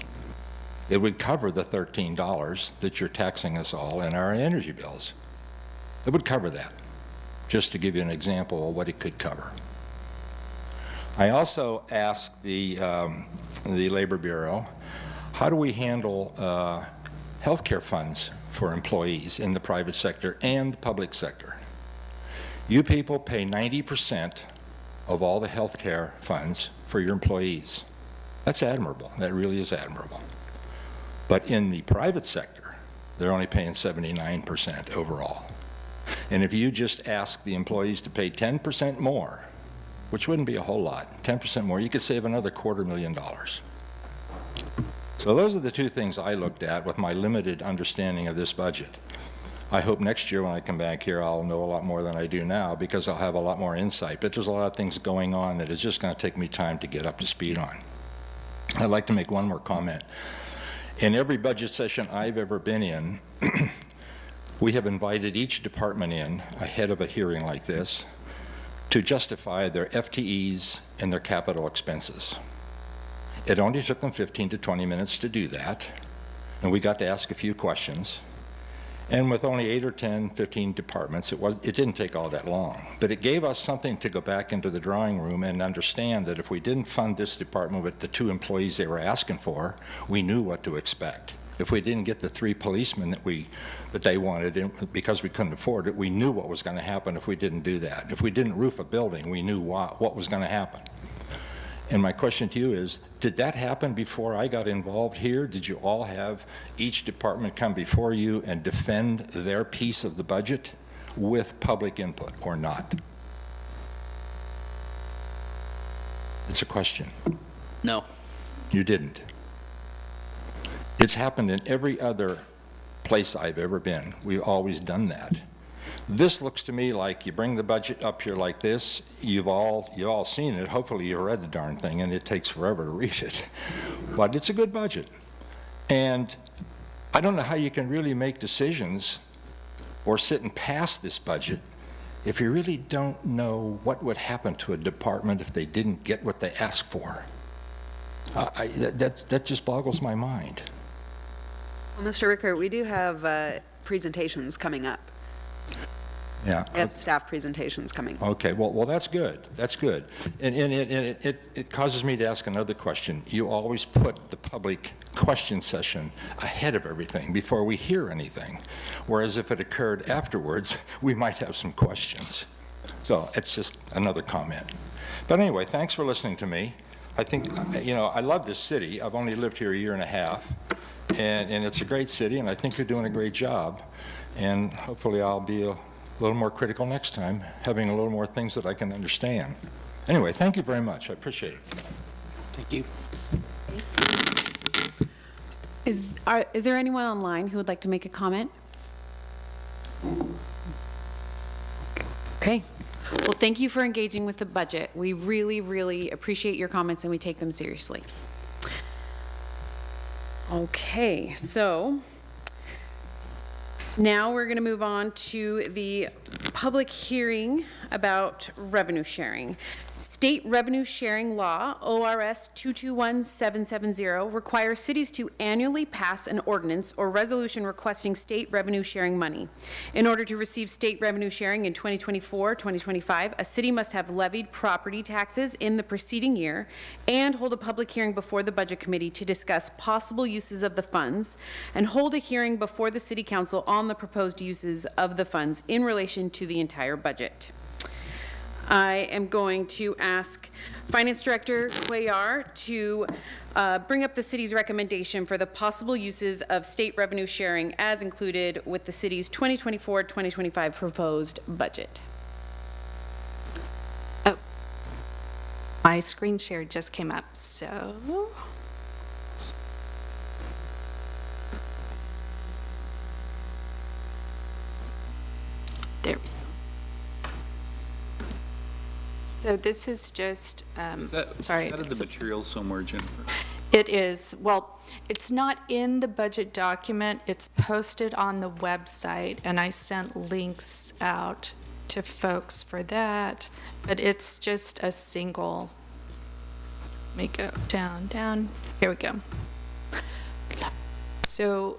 [SPEAKER 12] It would cover the $13 that you're taxing us all in our energy bills. It would cover that, just to give you an example of what it could cover. I also asked the Labor Bureau, how do we handle healthcare funds for employees in the private sector and the public sector? You people pay 90% of all the healthcare funds for your employees. That's admirable. That really is admirable. But in the private sector, they're only paying 79% overall. And if you just ask the employees to pay 10% more, which wouldn't be a whole lot, 10% more, you could save another $250,000. So those are the two things I looked at with my limited understanding of this budget. I hope next year when I come back here, I'll know a lot more than I do now because I'll have a lot more insight. But there's a lot of things going on that is just going to take me time to get up to speed on. I'd like to make one more comment. In every budget session I've ever been in, we have invited each department in ahead of a hearing like this to justify their FTEs and their capital expenses. It only took them 15 to 20 minutes to do that, and we got to ask a few questions. And with only 8 or 10, 15 departments, it didn't take all that long. But it gave us something to go back into the drawing room and understand that if we didn't fund this department with the 2 employees they were asking for, we knew what to expect. If we didn't get the 3 policemen that they wanted because we couldn't afford it, we knew what was going to happen if we didn't do that. If we didn't roof a building, we knew what was going to happen. And my question to you is, did that happen before I got involved here? Did you all have each department come before you and defend their piece of the budget with public input or not? It's a question.
[SPEAKER 1] No.
[SPEAKER 12] You didn't. It's happened in every other place I've ever been. We've always done that. This looks to me like you bring the budget up here like this. You've all seen it. Hopefully you've read the darn thing, and it takes forever to read it. But it's a good budget. And I don't know how you can really make decisions or sit and pass this budget if you really don't know what would happen to a department if they didn't get what they asked for. That just boggles my mind.
[SPEAKER 3] Well, Mr. Rickert, we do have presentations coming up.
[SPEAKER 12] Yeah.
[SPEAKER 3] We have staff presentations coming.
[SPEAKER 12] Okay, well, that's good. That's good. And it causes me to ask another question. You always put the public question session ahead of everything before we hear anything, whereas if it occurred afterwards, we might have some questions. So it's just another comment. But anyway, thanks for listening to me. I think, I love this city. I've only lived here a year and a half, and it's a great city, and I think you're doing a great job. And hopefully I'll be a little more critical next time, having a little more things that I can understand. Anyway, thank you very much. I appreciate it.
[SPEAKER 9] Thank you.
[SPEAKER 5] Is there anyone online who would like to make a comment? Okay. Well, thank you for engaging with the budget. We really, really appreciate your comments, and we take them seriously. Okay, so now we're going to move on to the public hearing about revenue sharing. State revenue sharing law, ORS 221770, requires cities to annually pass an ordinance or resolution requesting state revenue sharing money. In order to receive state revenue sharing in 2024-2025, a city must have levied property taxes in the preceding year and hold a public hearing before the Budget Committee to discuss possible uses of the funds and hold a hearing before the City Council on the proposed uses of the funds in relation to the entire budget. I am going to ask Finance Director Cuellar to bring up the city's recommendation for the possible uses of state revenue sharing as included with the city's 2024-2025 proposed budget.
[SPEAKER 10] My screen share just came up, so. There. So this is just, sorry.
[SPEAKER 6] Out of the materials somewhere, Jennifer?
[SPEAKER 10] It is, well, it's not in the budget document, it's posted on the website, and I sent links out to folks for that, but it's just a single, let me go down, here we go. So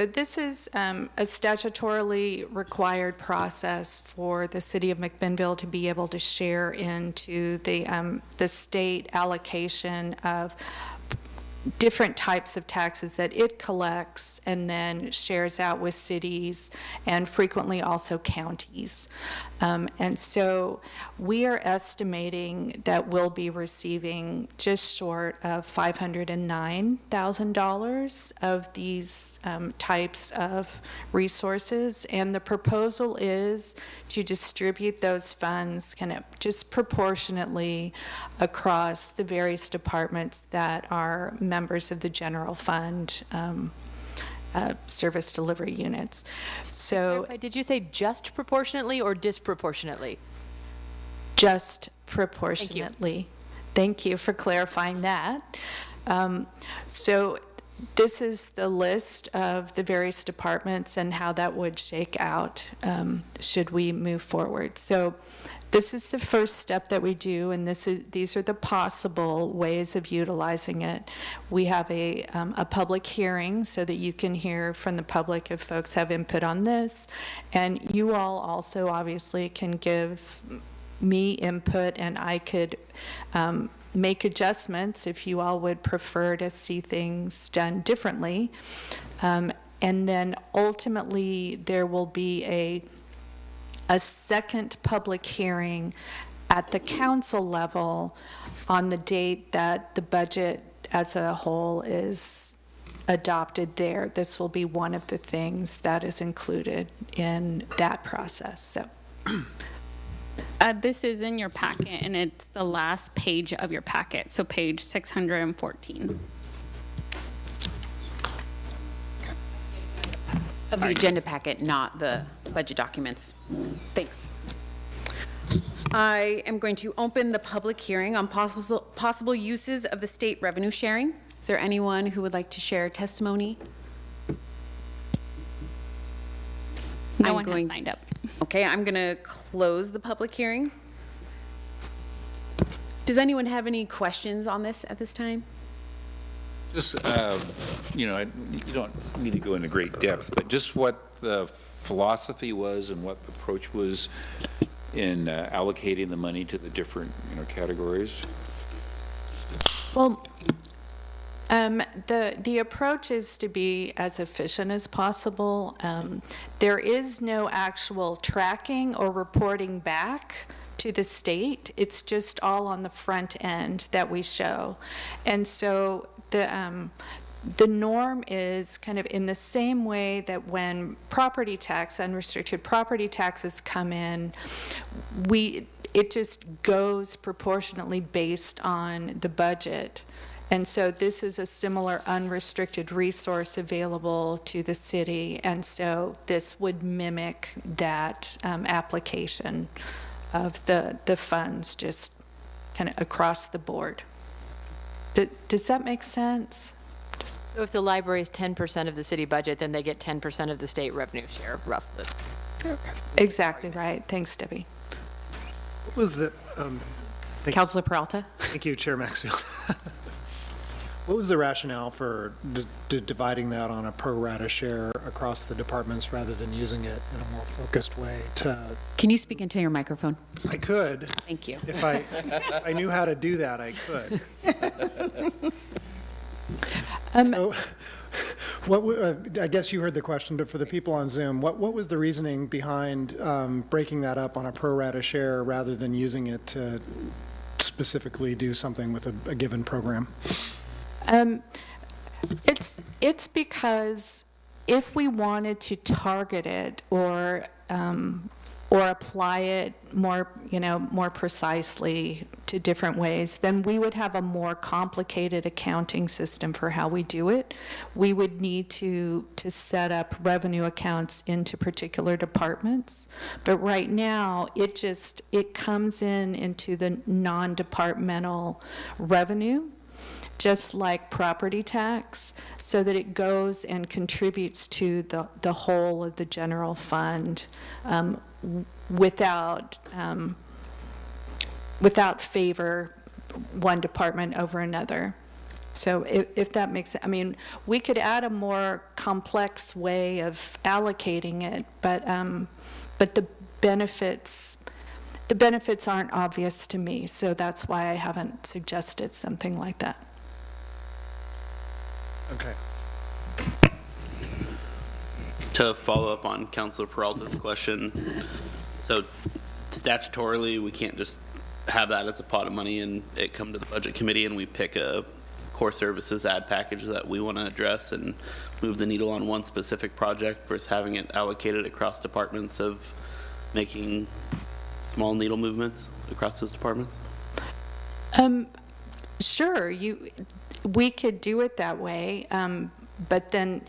[SPEAKER 10] this is a statutorily required process for the city of McMinnville to be able to share into the state allocation of different types of taxes that it collects and then shares out with cities and frequently also counties. And so we are estimating that we'll be receiving just short of $509,000 of these types of resources. And the proposal is to distribute those funds kind of just proportionately across the various departments that are members of the general fund service delivery units. So
[SPEAKER 13] Did you say just proportionately or disproportionately?
[SPEAKER 10] just proportionately. Thank you for clarifying that. So this is the list of the various departments and how that would shake out should we move forward. So this is the first step that we do, and these are the possible ways of utilizing it. We have a public hearing so that you can hear from the public if folks have input on this, and you all also obviously can give me input, and I could make adjustments if you all would prefer to see things done differently. And then ultimately there will be a second public hearing at the council level on the date that the budget as a whole is adopted there. This will be one of the things that is included in that process. So.
[SPEAKER 2] This is in your packet, and it's the last page of your packet, so page 614.
[SPEAKER 5] Of the agenda packet, not the budget documents. Thanks. I am going to open the public hearing on possible uses of the state revenue sharing. Is there anyone who would like to share testimony?
[SPEAKER 2] No one has signed up.
[SPEAKER 5] Okay, I'm going to close the public hearing. Does anyone have any questions on this at this time?
[SPEAKER 6] Just, you don't need to go into great depth, but just what the philosophy was and what the approach was in allocating the money to the different, categories?
[SPEAKER 10] Well, the approach is to be as efficient as possible. There is no actual tracking or reporting back to the state. It's just all on the front end that we show. And so the norm is kind of in the same way that when property tax, unrestricted property taxes come in, it just goes proportionately based on the budget. And so this is a similar unrestricted resource available to the city, and so this would mimic that application of the funds just kind of across the board. Does that make sense?
[SPEAKER 13] So if the library is 10% of the city budget, then they get 10% of the state revenue share, roughly.
[SPEAKER 10] Exactly right. Thanks, Debbie.
[SPEAKER 1] What was the,
[SPEAKER 5] Councilor Peralta?
[SPEAKER 1] thank you, Chair Maxfield. What was the rationale for dividing that on a pro rata share across the departments rather than using it in a more focused way to?
[SPEAKER 5] Can you speak into your microphone?
[SPEAKER 1] I could.
[SPEAKER 5] Thank you.
[SPEAKER 1] If I knew how to do that, I could. So, I guess you heard the question, but for the people on Zoom, what was the reasoning behind breaking that up on a pro rata share rather than using it to specifically do something with a given program?
[SPEAKER 10] It's because if we wanted to target it or or apply it more, more precisely to different ways, then we would have a more complicated accounting system for how we do it. We would need to set up revenue accounts into particular departments. But right now, it comes into the non-departmental revenue, just like property tax, so that it goes and contributes to the whole of the general fund without favor one department over another. So if that makes sense, I mean, we could add a more complex way of allocating it, but the benefits aren't obvious to me, so that's why I haven't suggested something like that.
[SPEAKER 1] Okay.
[SPEAKER 14] To follow up on Councilor Peralta's question, so statutorily, we can't just have that as a pot of money and it come to the budget committee and we pick a core services ad package that we want to address and move the needle on one specific project versus having it allocated across departments of making small needle movements across those departments?
[SPEAKER 10] Sure, we could do it that way, but then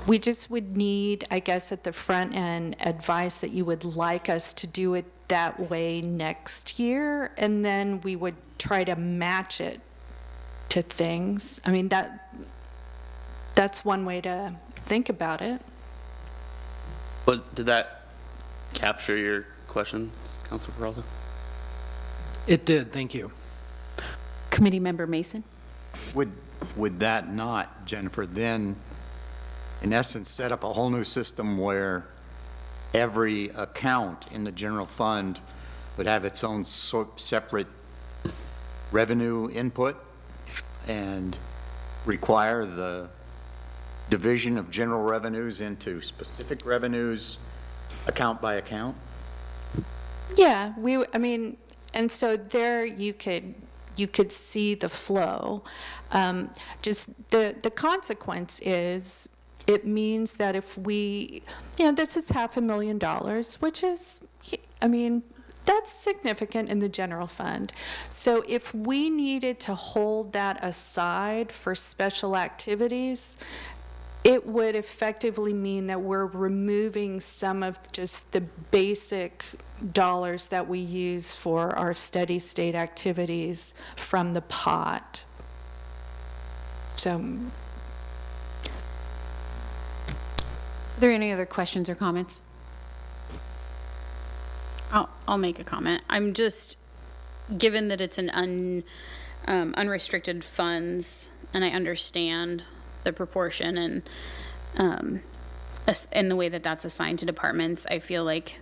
[SPEAKER 10] we just would need, I guess, at the front end, advice that you would like us to do it that way next year, and then we would try to match it to things. I mean, that's one way to think about it.
[SPEAKER 14] But did that capture your question, Councilor Peralta?
[SPEAKER 1] It did, thank you.
[SPEAKER 5] Committee Member Mason?
[SPEAKER 15] Would that not, Jennifer, then, in essence, set up a whole new system where every account in the general fund would have its own separate revenue input and require the division of general revenues into specific revenues, account by account?
[SPEAKER 10] Yeah, I mean, and so there you could see the flow. Just the consequence is, it means that if we, this is $500,000, which is, I mean, that's significant in the general fund. So if we needed to hold that aside for special activities, it would effectively mean that we're removing some of just the basic dollars that we use for our steady state activities from the pot. So,
[SPEAKER 5] Are there any other questions or comments?
[SPEAKER 2] I'll make a comment. I'm just, given that it's an unrestricted funds, and I understand the proportion and the way that that's assigned to departments, I feel like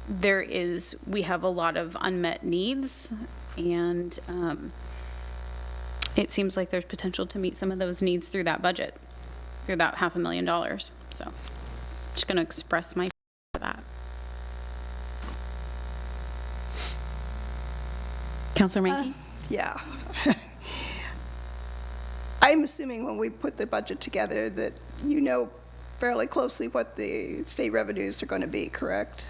[SPEAKER 2] we have a lot of unmet needs, and it seems like there's potential to meet some of those needs through that budget, through that $500,000. So just going to express my for that.
[SPEAKER 5] Councilor Mankey?
[SPEAKER 4] Yeah. I'm assuming when we put the budget together that you know fairly closely what the state revenues are going to be, correct?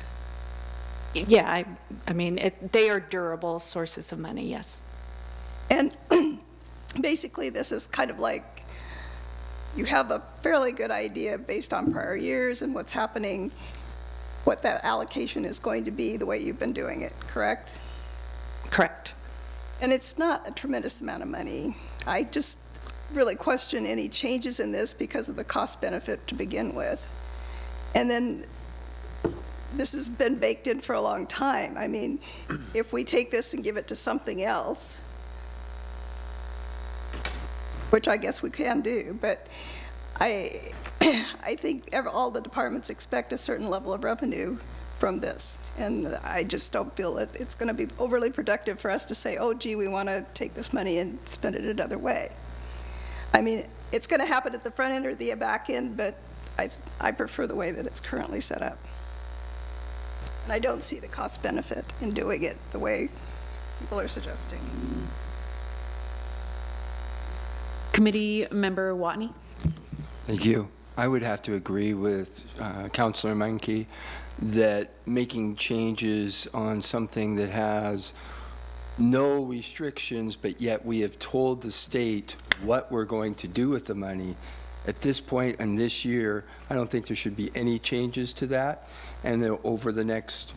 [SPEAKER 10] yeah, I mean, they are durable sources of money, yes.
[SPEAKER 4] And basically, this is kind of like you have a fairly good idea based on prior years and what's happening, what that allocation is going to be the way you've been doing it, correct?
[SPEAKER 10] Correct.
[SPEAKER 4] And it's not a tremendous amount of money. I just really question any changes in this because of the cost benefit to begin with. And then this has been baked in for a long time. I mean, if we take this and give it to something else, which I guess we can do, but I think all the departments expect a certain level of revenue from this. And I just don't feel that it's going to be overly productive for us to say, oh, gee, we want to take this money and spend it another way. I mean, it's going to happen at the front end or the back end, but I prefer the way that it's currently set up. And I don't see the cost benefit in doing it the way people are suggesting.
[SPEAKER 5] Committee Member Watney?
[SPEAKER 16] Thank you. I would have to agree with Councilor Menke that making changes on something that has no restrictions, but yet we have told the state what we're going to do with the money, at this point in this year, I don't think there should be any changes to that. And then over the next,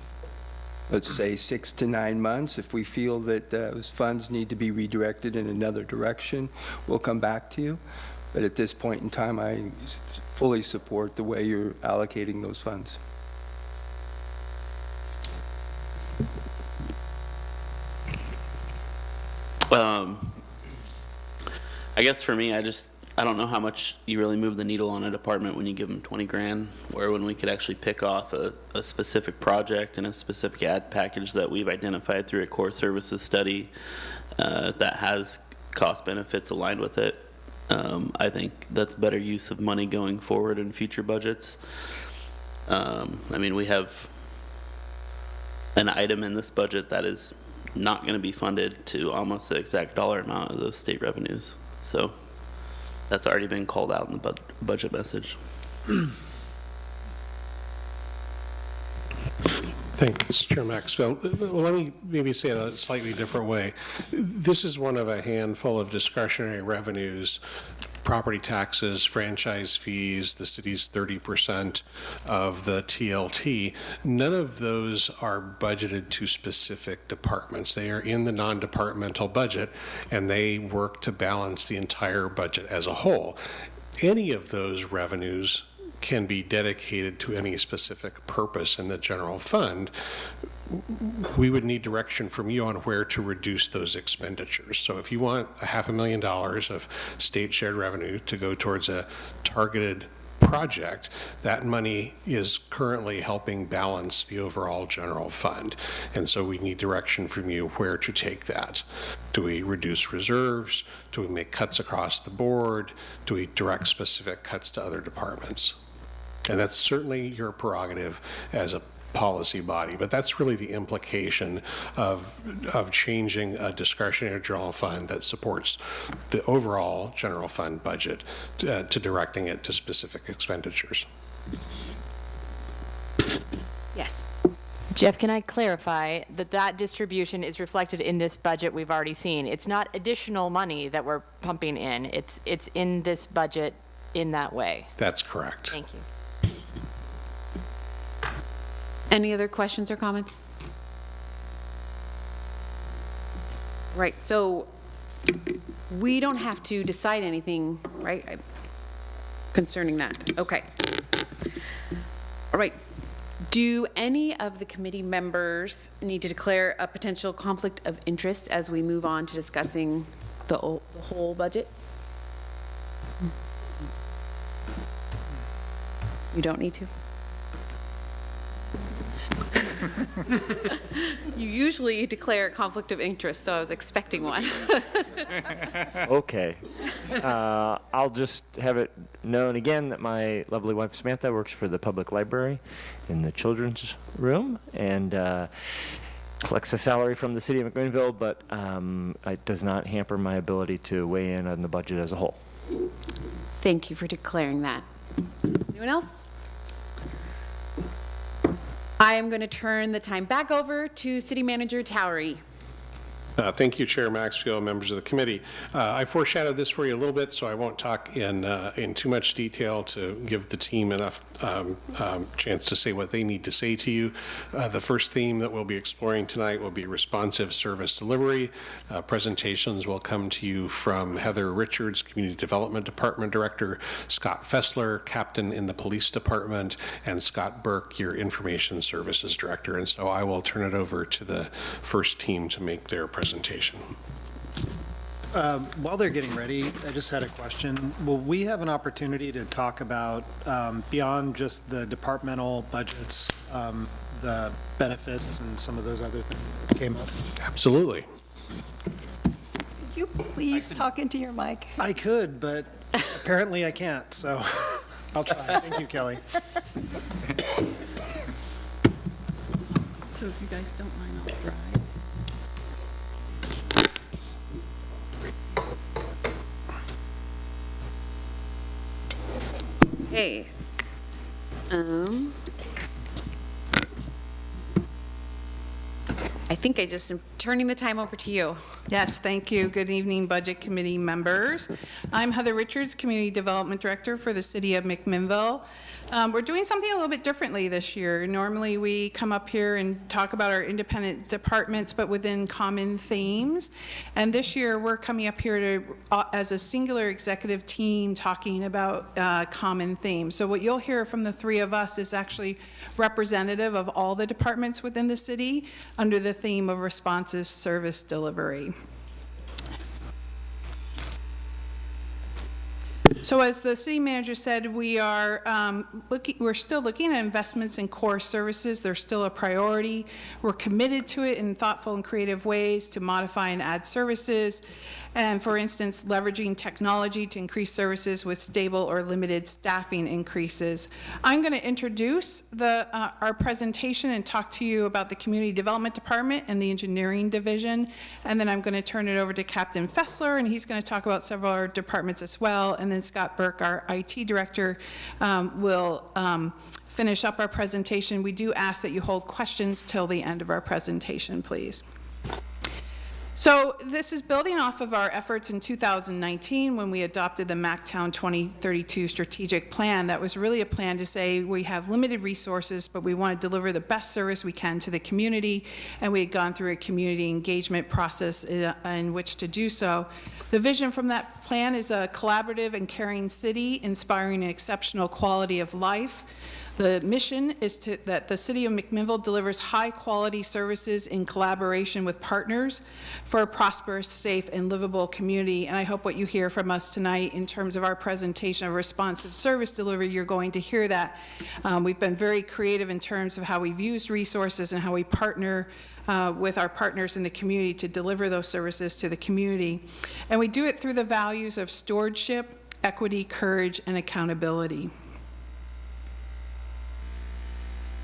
[SPEAKER 16] let's say, 6 to 9 months, if we feel that those funds need to be redirected in another direction, we'll come back to you. But at this point in time, I fully support the way you're allocating those funds.
[SPEAKER 14] I guess for me, I don't know how much you really move the needle on a department when you give them 20 grand, where when we could actually pick off a specific project and a specific ad package that we've identified through a core services study that has cost benefits aligned with it. I think that's better use of money going forward in future budgets. I mean, we have an item in this budget that is not going to be funded to almost the exact dollar amount of those state revenues. So that's already been called out in the budget message.
[SPEAKER 7] Thanks, Chair Maxwell. Well, let me maybe say it a slightly different way. This is one of a handful of discretionary revenues, property taxes, franchise fees, the city's 30% of the TLT. None of those are budgeted to specific departments. They are in the non-departmental budget, and they work to balance the entire budget as a whole. Any of those revenues can be dedicated to any specific purpose in the general fund. We would need direction from you on where to reduce those expenditures. So if you want $500,000 of state shared revenue to go towards a targeted project, that money is currently helping balance the overall general fund. And so we need direction from you where to take that. Do we reduce reserves? Do we make cuts across the board? Do we direct specific cuts to other departments? And that's certainly your prerogative as a policy body, but that's really the implication of changing a discretionary general fund that supports the overall general fund budget to directing it to specific expenditures.
[SPEAKER 13] Yes. Jeff, can I clarify that that distribution is reflected in this budget we've already seen? It's not additional money that we're pumping in. It's in this budget in that way.
[SPEAKER 7] That's correct.
[SPEAKER 13] Thank you.
[SPEAKER 5] Any other questions or comments? Right, so we don't have to decide anything, right, concerning that? Okay. All right. Do any of the committee members need to declare a potential conflict of interest as we move on to discussing the whole budget? You don't need to? You usually declare a conflict of interest, so I was expecting one.
[SPEAKER 17] Okay. I'll just have it known again that my lovely wife Samantha works for the public library in the children's room and collects a salary from the city of McMinnville, but it does not hamper my ability to weigh in on the budget as a whole.
[SPEAKER 5] Thank you for declaring that. Anyone else? I am going to turn the time back over to City Manager Towery.
[SPEAKER 7] Thank you, Chair Maxfield, members of the committee. I foreshadowed this for you a little bit, so I won't talk in too much detail to give the team enough chance to say what they need to say to you. The first theme that we'll be exploring tonight will be responsive service delivery. Presentations will come to you from Heather Richards, Community Development Department Director, Scott Fessler, Captain in the Police Department, and Scott Burke, your Information Services Director. And so I will turn it over to the first team to make their presentation.
[SPEAKER 1] While they're getting ready, I just had a question. Will we have an opportunity to talk about, beyond just the departmental budgets, the benefits and some of those other things that came up?
[SPEAKER 7] Absolutely.
[SPEAKER 4] Could you please talk into your mic?
[SPEAKER 1] I could, but apparently I can't, so I'll try. Thank you, Kelly.
[SPEAKER 2] So if you guys don't mind, I'll try.
[SPEAKER 5] Okay. I think I just am turning the time over to you.
[SPEAKER 8] Yes, thank you. Good evening, Budget Committee members. I'm Heather Richards, Community Development Director for the City of McMinnville. We're doing something a little bit differently this year. Normally, we come up here and talk about our independent departments, but within common themes. And this year, we're coming up here to, as a singular executive team, talking about common themes. So what you'll hear from the three of us is actually representative of all the departments within the city under the theme of responsive service delivery. So as the city manager said, we are we're still looking at investments in core services. They're still a priority. We're committed to it in thoughtful and creative ways to modify and add services. And for instance, leveraging technology to increase services with stable or limited staffing increases. I'm going to introduce our presentation and talk to you about the Community Development Department and the Engineering Division. And then I'm going to turn it over to Captain Fessler, and he's going to talk about several other departments as well. And then Scott Burke, our IT Director, will finish up our presentation. We do ask that you hold questions till the end of our presentation, please. So this is building off of our efforts in 2019 when we adopted the MacTown 2032 strategic plan. That was really a plan to say we have limited resources, but we want to deliver the best service we can to the community, and we had gone through a community engagement process in which to do so. The vision from that plan is a collaborative and caring city, inspiring an exceptional quality of life. The mission is that the City of McMinnville delivers high-quality services in collaboration with partners for a prosperous, safe, and livable community. And I hope what you hear from us tonight in terms of our presentation of responsive service delivery, you're going to hear that. We've been very creative in terms of how we've used resources and how we partner with our partners in the community to deliver those services to the community. And we do it through the values of stewardship, equity, courage, and accountability.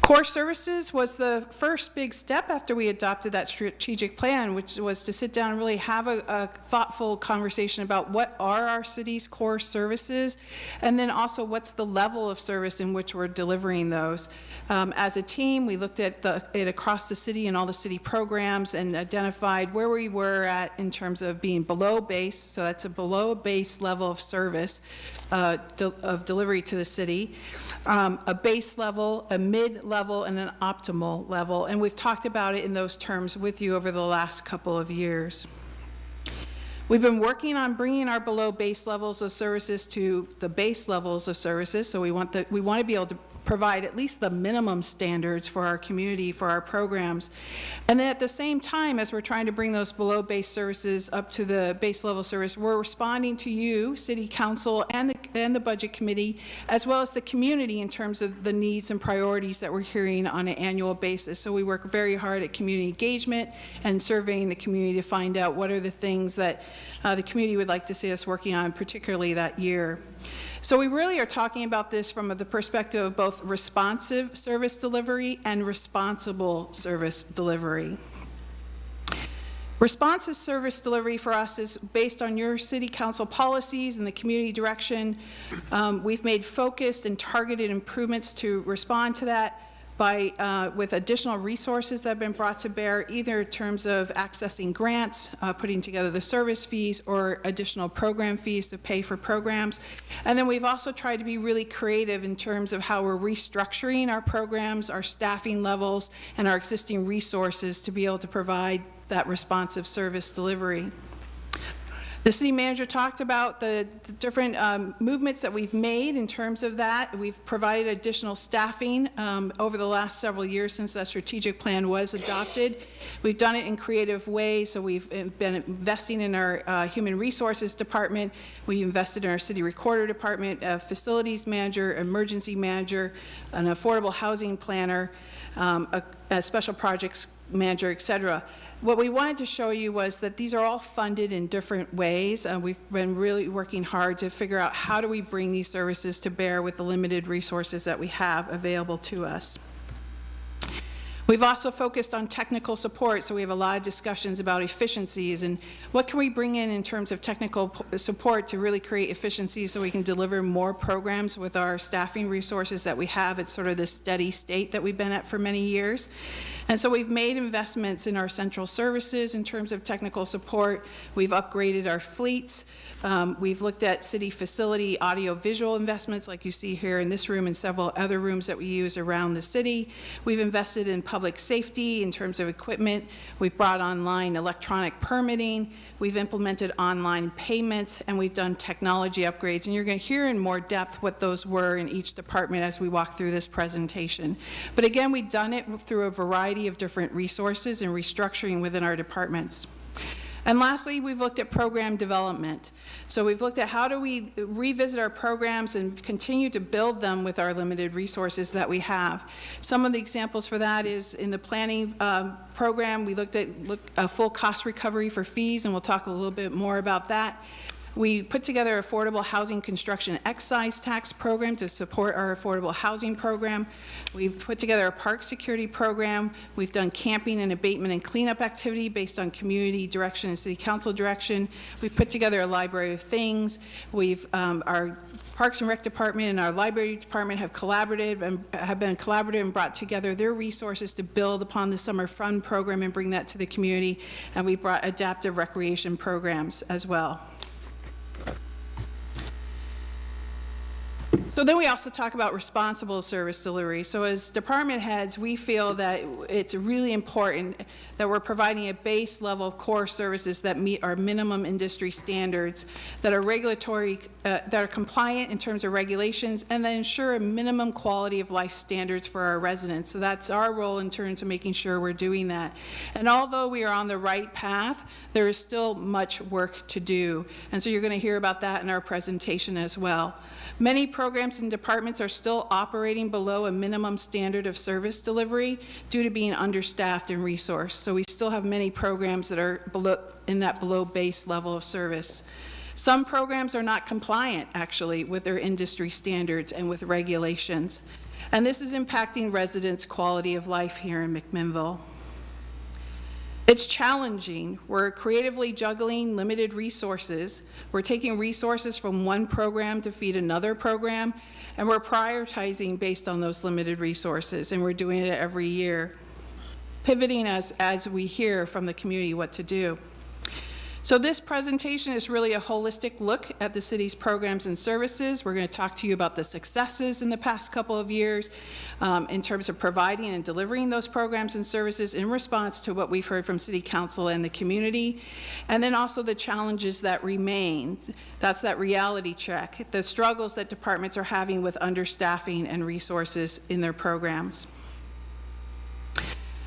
[SPEAKER 8] Core services was the first big step after we adopted that strategic plan, which was to sit down and really have a thoughtful conversation about what are our city's core services, and then also what's the level of service in which we're delivering those. As a team, we looked at it across the city and all the city programs and identified where we were at in terms of being below base, so that's a below base level of service of delivery to the city, a base level, a mid-level, and an optimal level. And we've talked about it in those terms with you over the last couple of years. We've been working on bringing our below base levels of services to the base levels of services. So we want to be able to provide at least the minimum standards for our community, for our programs. And then at the same time, as we're trying to bring those below base services up to the base level service, we're responding to you, City Council, and the Budget Committee, as well as the community in terms of the needs and priorities that we're hearing on an annual basis. So we work very hard at community engagement and surveying the community to find out what are the things that the community would like to see us working on, particularly that year. So we really are talking about this from the perspective of both responsive service delivery and responsible service delivery. Responsive service delivery for us is based on your city council policies and the community direction. We've made focused and targeted improvements to respond to that with additional resources that have been brought to bear, either in terms of accessing grants, putting together the service fees, or additional program fees to pay for programs. And then we've also tried to be really creative in terms of how we're restructuring our programs, our staffing levels, and our existing resources to be able to provide that responsive service delivery. The city manager talked about the different movements that we've made in terms of that. We've provided additional staffing over the last several years since that strategic plan was adopted. We've done it in creative ways, so we've been investing in our human resources department. We invested in our city recorder department, a facilities manager, emergency manager, an affordable housing planner, a special projects manager, et cetera. What we wanted to show you was that these are all funded in different ways, and we've been really working hard to figure out how do we bring these services to bear with the limited resources that we have available to us. We've also focused on technical support, so we have a lot of discussions about efficiencies and what can we bring in terms of technical support to really create efficiencies so we can deliver more programs with our staffing resources that we have. It's sort of this steady state that we've been at for many years. And so we've made investments in our central services in terms of technical support. We've upgraded our fleets. We've looked at city facility audio-visual investments like you see here in this room and several other rooms that we use around the city. We've invested in public safety in terms of equipment. We've brought online electronic permitting. We've implemented online payments, and we've done technology upgrades. And you're going to hear in more depth what those were in each department as we walk through this presentation. But again, we've done it through a variety of different resources and restructuring within our departments. And lastly, we've looked at program development. So we've looked at how do we revisit our programs and continue to build them with our limited resources that we have. Some of the examples for that is in the planning program, we looked at a full cost recovery for fees, and we'll talk a little bit more about that. We put together affordable housing construction excise tax program to support our affordable housing program. We've put together a park security program. We've done camping and abatement and cleanup activity based on community direction and city council direction. We've put together a library of things. We've our Parks and Rec department and our library department have been collaborative and brought together their resources to build upon the summer fun program and bring that to the community. And we brought adaptive recreation programs as well. So then we also talk about responsible service delivery. So as department heads, we feel that it's really important that we're providing a base level of core services that meet our minimum industry standards, that are regulatory, that are compliant in terms of regulations, and that ensure a minimum quality of life standards for our residents. So that's our role in terms of making sure we're doing that. And although we are on the right path, there is still much work to do. And so you're going to hear about that in our presentation as well. Many programs and departments are still operating below a minimum standard of service delivery due to being understaffed and resourced. So we still have many programs that are below base level of service. Some programs are not compliant, actually, with their industry standards and with regulations. And this is impacting residents' quality of life here in McMinnville. It's challenging. We're creatively juggling limited resources. We're taking resources from one program to feed another program, and we're prioritizing based on those limited resources, and we're doing it every year, pivoting as we hear from the community what to do. So this presentation is really a holistic look at the city's programs and services. We're going to talk to you about the successes in the past couple of years in terms of providing and delivering those programs and services in response to what we've heard from City Council and the community, and then also the challenges that remain. That's that reality check, the struggles that departments are having with understaffing and resources in their programs.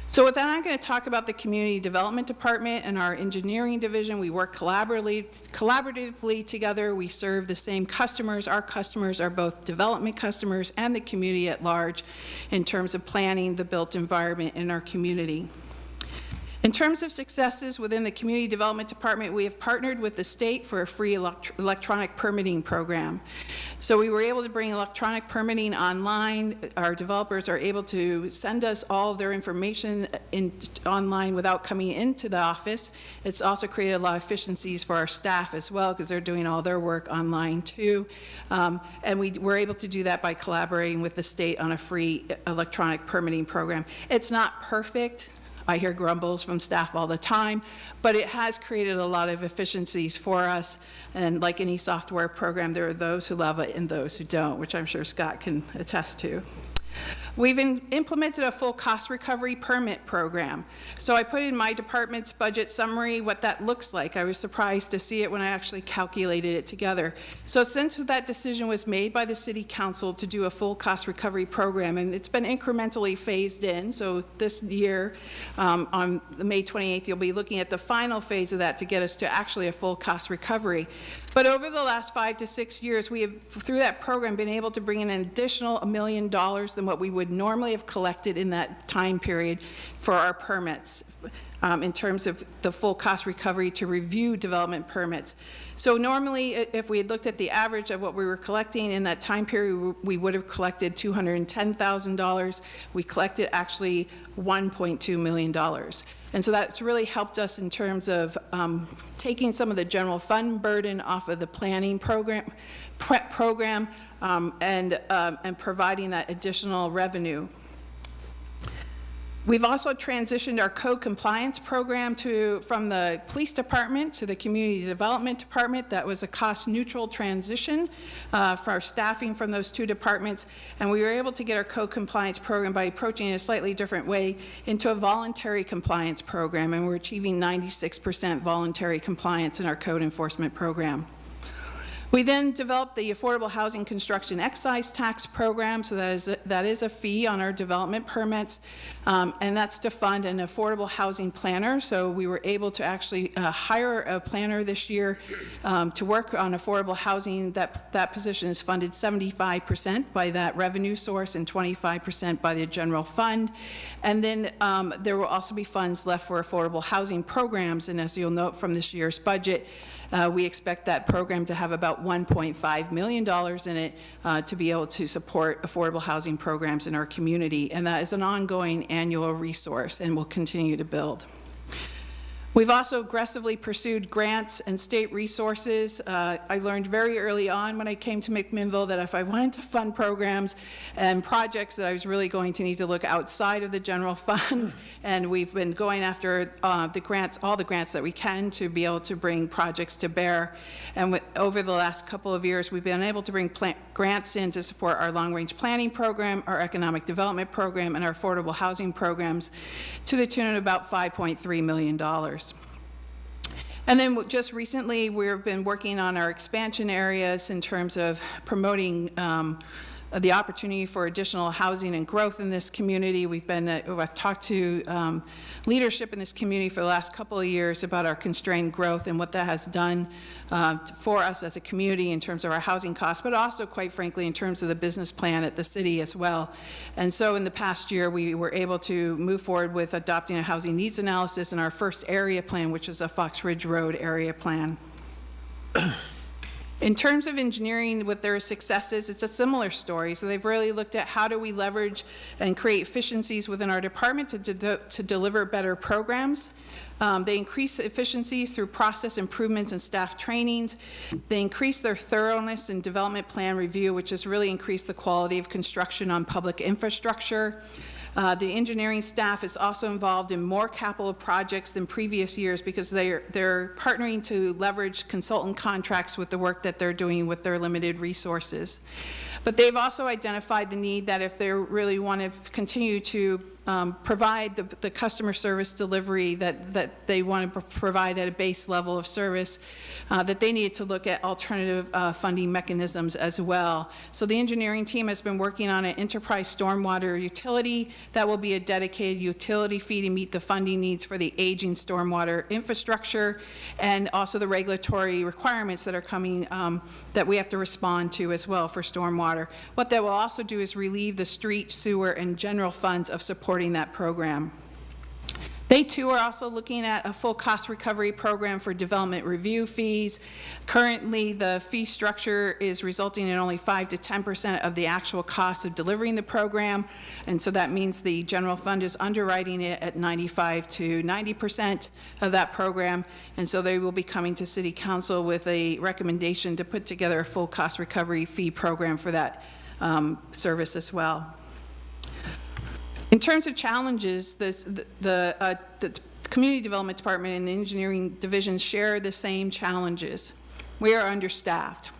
[SPEAKER 8] So with that, I'm going to talk about the Community Development Department and our engineering division. We work collaboratively together. We serve the same customers. Our customers are both development customers and the community at large in terms of planning the built environment in our community. In terms of successes within the Community Development Department, we have partnered with the state for a free electronic permitting program. So we were able to bring electronic permitting online. Our developers are able to send us all of their information online without coming into the office. It's also created a lot of efficiencies for our staff as well because they're doing all their work online too. And we were able to do that by collaborating with the state on a free electronic permitting program. It's not perfect. I hear grumbles from staff all the time, but it has created a lot of efficiencies for us. And like any software program, there are those who love it and those who don't, which I'm sure Scott can attest to. We've implemented a full cost recovery permit program. So I put in my department's budget summary what that looks like. I was surprised to see it when I actually calculated it together. So since that decision was made by the City Council to do a full cost recovery program, and it's been incrementally phased in, so this year on May 28th, you'll be looking at the final phase of that to get us to actually a full cost recovery. But over the last 5 to 6 years, we have, through that program, been able to bring in an additional $1 million than what we would normally have collected in that time period for our permits. in terms of the full cost recovery to review development permits. So normally, if we had looked at the average of what we were collecting in that time period, we would have collected $210,000. We collected actually $1.2 million. And so that's really helped us in terms of taking some of the general fund burden off of the planning program, and providing that additional revenue. We've also transitioned our code compliance program from the police department to the community development department. That was a cost-neutral transition for our staffing from those two departments, and we were able to get our code compliance program by approaching it a slightly different way into a voluntary compliance program, and we're achieving 96% voluntary compliance in our code enforcement program. We then developed the Affordable Housing Construction Excise Tax Program, so that is a fee on our development permits, and that's to fund an affordable housing planner. So we were able to actually hire a planner this year to work on affordable housing. That position is funded 75% by that revenue source and 25% by the general fund. And then there will also be funds left for affordable housing programs, and as you'll note from this year's budget, we expect that program to have about $1.5 million in it to be able to support affordable housing programs in our community. And that is an ongoing annual resource and will continue to build. We've also aggressively pursued grants and state resources. I learned very early on when I came to McMinnville that if I wanted to fund programs and projects that I was really going to need to look outside of the general fund, and we've been going after the grants, all the grants that we can to be able to bring projects to bear. And over the last couple of years, we've been able to bring grants in to support our long-range planning program, our economic development program, and our affordable housing programs to the tune of about $5.3 million. And then just recently, we've been working on our expansion areas in terms of promoting the opportunity for additional housing and growth in this community. I've talked to leadership in this community for the last couple of years about our constrained growth and what that has done for us as a community in terms of our housing costs, but also, quite frankly, in terms of the business plan at the city as well. And so in the past year, we were able to move forward with adopting a housing needs analysis in our first area plan, which is a Fox Ridge Road area plan. In terms of engineering with their successes, it's a similar story. So they've really looked at how do we leverage and create efficiencies within our department to deliver better programs. They increase efficiencies through process improvements and staff trainings. They increase their thoroughness in development plan review, which has really increased the quality of construction on public infrastructure. The engineering staff is also involved in more capital projects than previous years because they're partnering to leverage consultant contracts with the work that they're doing with their limited resources. But they've also identified the need that if they really want to continue to provide the customer service delivery that they want to provide at a base level of service, that they need to look at alternative funding mechanisms as well. So the engineering team has been working on an enterprise stormwater utility that will be a dedicated utility fee to meet the funding needs for the aging stormwater infrastructure and also the regulatory requirements that are coming that we have to respond to as well for stormwater. What that will also do is relieve the street, sewer, and general funds of supporting that program. They too are also looking at a full cost recovery program for development review fees. Currently, the fee structure is resulting in only 5 to 10% of the actual cost of delivering the program, and so that means the general fund is underwriting it at 95 to 90% of that program, and so they will be coming to City Council with a recommendation to put together a full cost recovery fee program for that service as well. In terms of challenges, the Community Development Department and the Engineering Division share the same challenges. We are understaffed.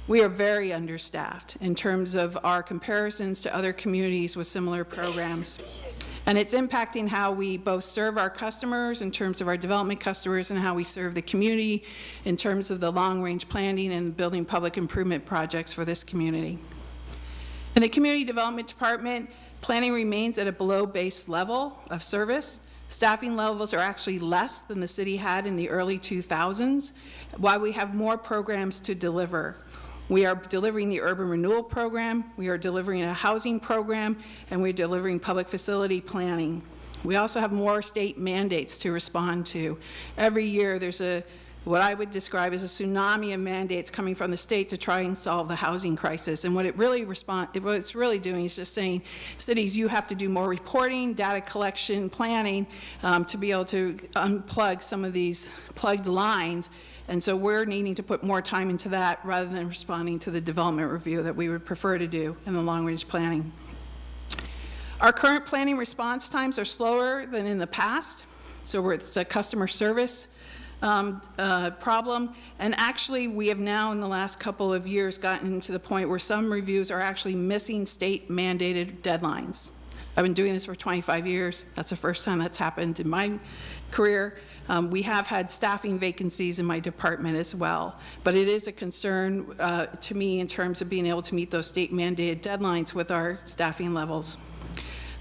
[SPEAKER 8] We are very understaffed in terms of our comparisons to other communities with similar programs. And it's impacting how we both serve our customers in terms of our development customers and how we serve the community in terms of the long-range planning and building public improvement projects for this community. In the Community Development Department, planning remains at a below base level of service. Staffing levels are actually less than the city had in the early 2000s, while we have more programs to deliver. We are delivering the urban renewal program, we are delivering a housing program, and we're delivering public facility planning. We also have more state mandates to respond to. Every year, there's what I would describe as a tsunami of mandates coming from the state to try and solve the housing crisis. And what it's really doing is just saying, cities, you have to do more reporting, data collection, planning, to be able to unplug some of these plugged lines. And so we're needing to put more time into that rather than responding to the development review that we would prefer to do in the long-range planning. Our current planning response times are slower than in the past. So it's a customer service problem. And actually, we have now in the last couple of years gotten to the point where some reviews are actually missing state mandated deadlines. I've been doing this for 25 years. That's the first time that's happened in my career. We have had staffing vacancies in my department as well, but it is a concern to me in terms of being able to meet those state mandated deadlines with our staffing levels.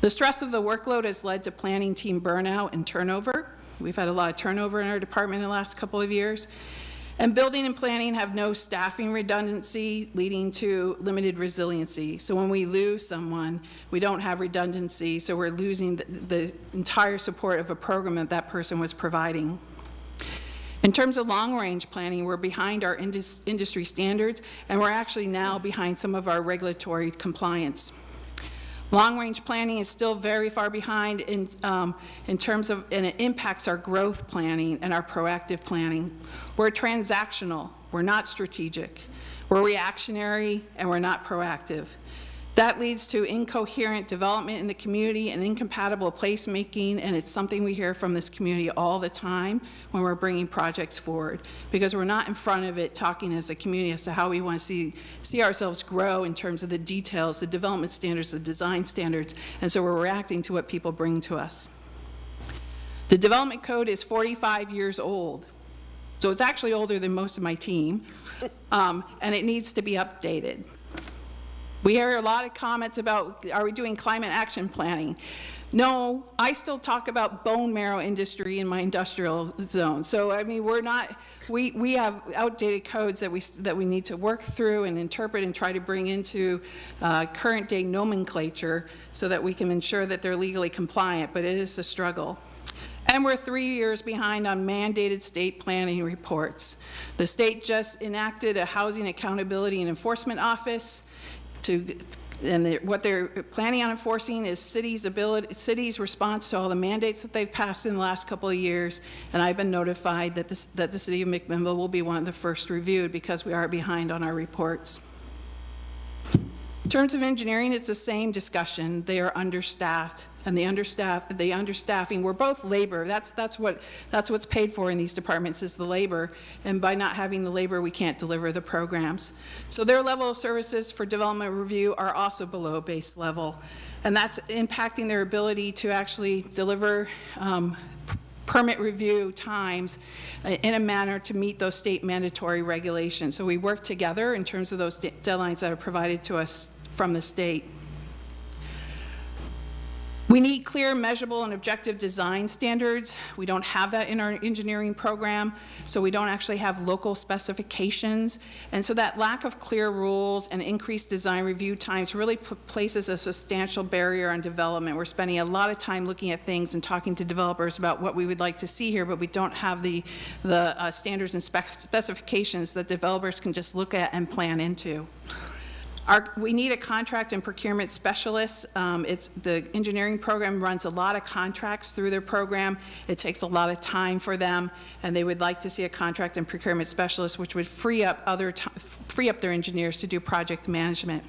[SPEAKER 8] The stress of the workload has led to planning team burnout and turnover. We've had a lot of turnover in our department in the last couple of years. And building and planning have no staffing redundancy, leading to limited resiliency. So when we lose someone, we don't have redundancy, so we're losing the entire support of a program that that person was providing. In terms of long-range planning, we're behind our industry standards, and we're actually now behind some of our regulatory compliance. Long-range planning is still very far behind in terms of, and it impacts our growth planning and our proactive planning. We're transactional, we're not strategic. We're reactionary, and we're not proactive. That leads to incoherent development in the community and incompatible placemaking, and it's something we hear from this community all the time when we're bringing projects forward, because we're not in front of it talking as a community as to how we want to see ourselves grow in terms of the details, the development standards, the design standards, and so we're reacting to what people bring to us. The development code is 45 years old, so it's actually older than most of my team, and it needs to be updated. We hear a lot of comments about, are we doing climate action planning? No, I still talk about bone marrow industry in my industrial zone. So, I mean, we have outdated codes that we need to work through and interpret and try to bring into current day nomenclature so that we can ensure that they're legally compliant, but it is a struggle. And we're 3 years behind on mandated state planning reports. The state just enacted a Housing Accountability and Enforcement Office, what they're planning on enforcing is cities' response to all the mandates that they've passed in the last couple of years, and I've been notified that the city of McMinnville will be one of the first reviewed because we are behind on our reports. In terms of engineering, it's the same discussion. They are understaffed, and the understaffing, we're both labor. That's what's paid for in these departments is the labor, and by not having the labor, we can't deliver the programs. So their level of services for development review are also below base level, and that's impacting their ability to actually deliver permit review times in a manner to meet those state mandatory regulations. So we work together in terms of those deadlines that are provided to us from the state. We need clear, measurable, and objective design standards. We don't have that in our engineering program, so we don't actually have local specifications. And so that lack of clear rules and increased design review times really places a substantial barrier on development. We're spending a lot of time looking at things and talking to developers about what we would like to see here, but we don't have the standards and specifications that developers can just look at and plan into. We need a contract and procurement specialist. The engineering program runs a lot of contracts through their program. It takes a lot of time for them, and they would like to see a contract and procurement specialist, which would free up their engineers to do project management.